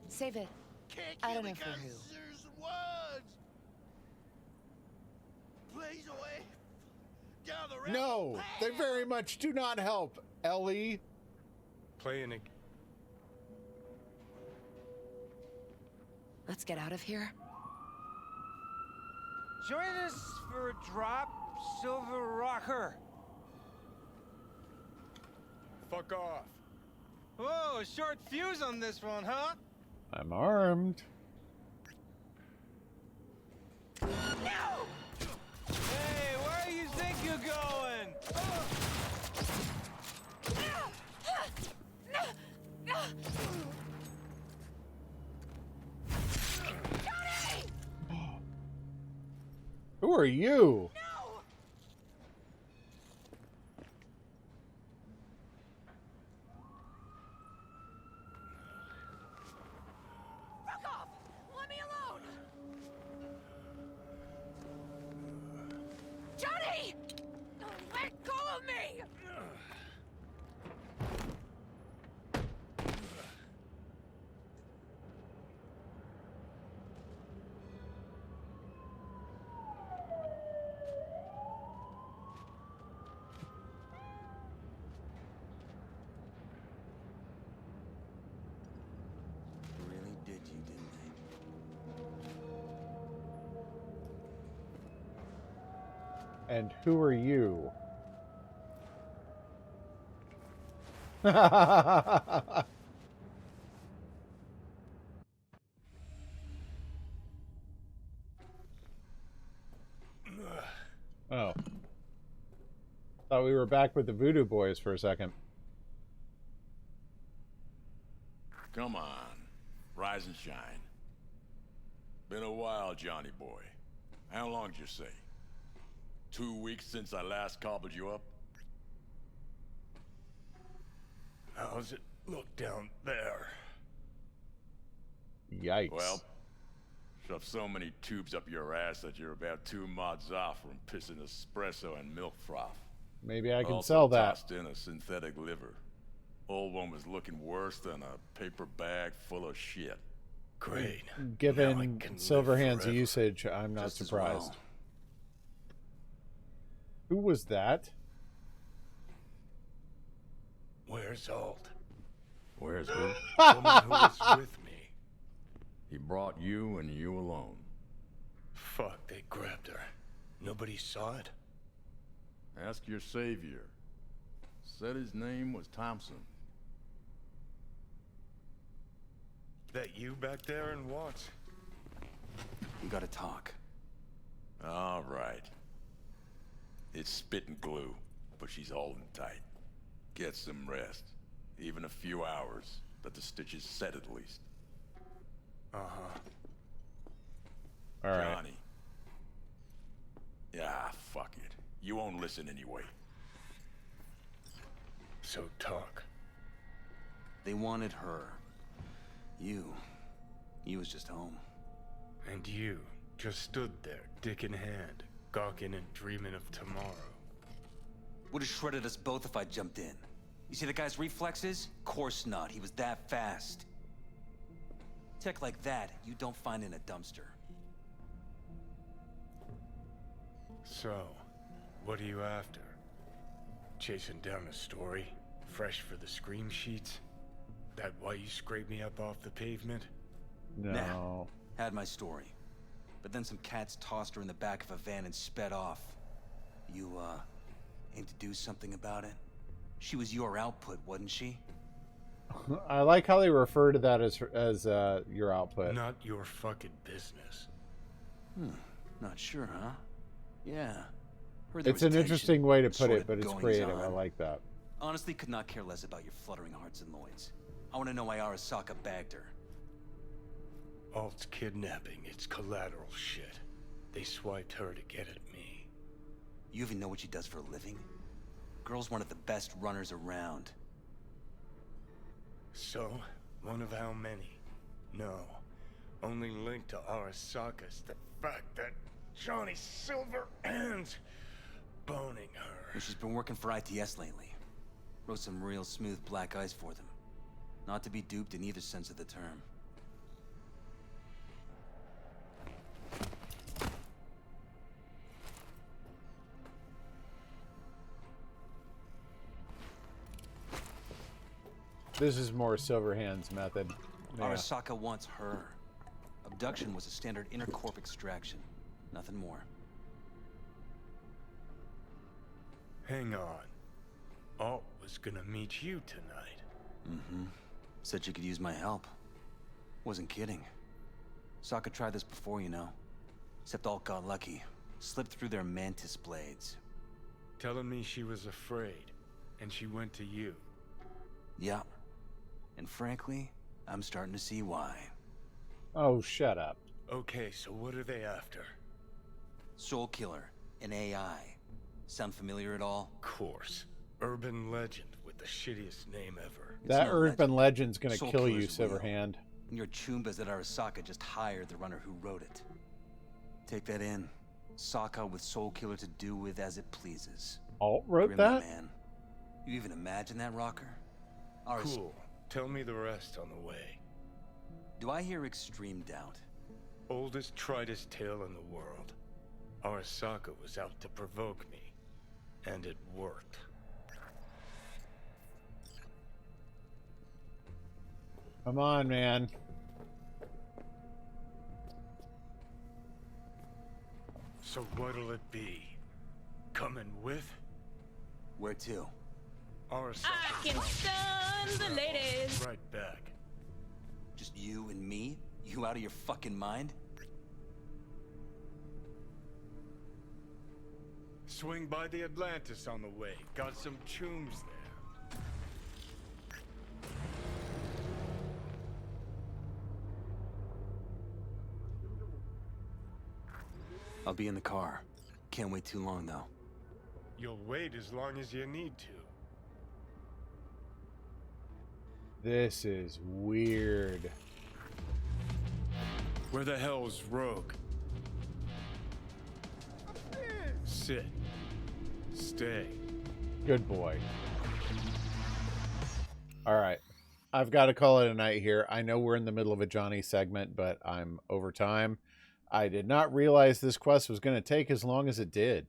Speaker 22: Save it.
Speaker 4: Can't
Speaker 22: I
Speaker 4: kill
Speaker 22: don't
Speaker 4: me
Speaker 22: know for
Speaker 4: 'cause
Speaker 22: who.
Speaker 4: there's words! Please away! Down the rabbit
Speaker 1: No, they very much do not help, Ellie.
Speaker 21: Playing a...
Speaker 22: Let's get out of here.
Speaker 7: Join us for a drop, Silver Rocker.
Speaker 21: Fuck off.
Speaker 7: Whoa, short fuse on this one, huh?
Speaker 1: I'm armed.
Speaker 7: No! Hey, where do you think you're going?
Speaker 1: Who are you?
Speaker 14: Fuck off! Let me alone! Johnny! Let go of me!
Speaker 1: And who are you? Oh. Thought we were back with the Voodoo Boys for a second.
Speaker 10: Come on. Rise and shine. Been a while, Johnny boy. How long did you say? 2 weeks since I last cobbled you up?
Speaker 21: How's it look down there?
Speaker 1: Yikes.
Speaker 10: Well, shove so many tubes up your ass that you're about 2 mods off from pissing espresso and milk froth.
Speaker 1: Maybe I can
Speaker 10: Also
Speaker 1: sell that.
Speaker 10: Tossed in a synthetic liver. Old one was looking worse than a paper bag full of shit.
Speaker 21: Great.
Speaker 1: Given Silverhand's usage, I'm not
Speaker 10: Just as
Speaker 1: surprised.
Speaker 10: well.
Speaker 1: Who was that?
Speaker 21: Where's Alt?
Speaker 10: Where's who?
Speaker 21: Woman who was with me.
Speaker 10: He brought you and you alone.
Speaker 21: Fuck, they grabbed her. Nobody saw it?
Speaker 10: Ask your savior. Said his name was Thompson.
Speaker 21: That you back there in Watts?
Speaker 16: We gotta talk.
Speaker 10: All right. It's spit and glue, but she's holding tight. Get some rest. Even a few hours. Let the stitches set at least.
Speaker 21: Uh-huh.
Speaker 1: All right.
Speaker 10: Johnny. Yeah, fuck it. You won't listen anyway.
Speaker 21: So talk.
Speaker 16: They wanted her. You was just home.
Speaker 21: And you just stood there, dick in hand, gawking and dreaming of tomorrow.
Speaker 16: Would have shredded us both if I jumped in. You see the guy's reflexes? Course not. He was that fast. Tech like that, you don't find in a dumpster.
Speaker 21: So, what are you after? Chasing down a story? Fresh for the scream sheets? That why you scraped me up off the pavement?
Speaker 1: No.
Speaker 16: Nah, had my story. But then some cats tossed her in the back of a van and sped off. You, aim to do something about it? She was your output, wasn't she?
Speaker 1: I like how they refer to that as your output.
Speaker 21: Not your fucking business.
Speaker 16: Not sure, huh? Yeah. Heard there
Speaker 1: It's
Speaker 16: was
Speaker 1: an
Speaker 16: tension,
Speaker 1: interesting way to put
Speaker 16: sort
Speaker 1: it,
Speaker 16: of
Speaker 1: but it's
Speaker 16: goings
Speaker 1: creative. I
Speaker 16: on.
Speaker 1: like that.
Speaker 16: Honestly, could not care less about your fluttering hearts and loins. I want to know why Arasaka bagged her.
Speaker 21: Alt's kidnapping, it's collateral shit. They swiped her to get at me.
Speaker 16: You even know what she does for a living? Girl's one of the best runners around.
Speaker 21: So, one of how many? No. Only link to Arasaka's the fact that Johnny Silverhand's boning her.
Speaker 16: Well, she's been working for ITS lately. Wrote some real smooth black ice for them. Not to be duped in either sense of the term.
Speaker 1: This is more Silverhand's method. Yeah.
Speaker 16: Arasaka wants her. Abduction was a standard intercorp extraction. Nothing more.
Speaker 21: Hang on. Alt was gonna meet you tonight.
Speaker 16: Mm-hmm. Said she could use my help. Wasn't kidding. Sokka tried this before, you know. Except Alt got lucky. Slipped through their mantis blades.
Speaker 21: Telling me she was afraid, and she went to you.
Speaker 16: Yeah. And frankly, I'm starting to see why.
Speaker 1: Oh, shut up.
Speaker 21: Okay, so what are they after?
Speaker 16: Soul Killer, an AI. Sound familiar at all?
Speaker 21: Course. Urban legend with the shittiest name ever.
Speaker 1: That urban legend's gonna
Speaker 16: Soul
Speaker 1: kill you,
Speaker 16: Killer's real.
Speaker 1: Silverhand.
Speaker 16: And your chumbas that Arasaka just hired the runner who wrote it. Take that in. Sokka with Soul Killer to do with as it pleases.
Speaker 1: Alt wrote
Speaker 16: Grimly,
Speaker 1: that?
Speaker 16: man. You even imagine that, Rocker?
Speaker 21: Cool. Tell me the rest on the way.
Speaker 16: Do I hear extreme doubt?
Speaker 21: Oldest, tritest tale in the world. Arasaka was out to provoke me. And it worked.
Speaker 1: Come on, man.
Speaker 21: So what'll it be? Coming with?
Speaker 16: Where to?
Speaker 21: Our
Speaker 18: I can stun the ladies.
Speaker 21: Right back.
Speaker 16: Just you and me? You out of your fucking mind?
Speaker 21: Swing by the Atlantis on the way. Got some chooms there.
Speaker 16: I'll be in the car. Can't wait too long, though.
Speaker 21: You'll wait as long as you need to.
Speaker 1: This is weird.
Speaker 21: Where the hell's Rogue? Sit. Stay.
Speaker 1: Good boy. All right. I've got to call it a night here. I know we're in the middle of a Johnny segment, but I'm over time. I did not realize this quest was going to take as long as it did.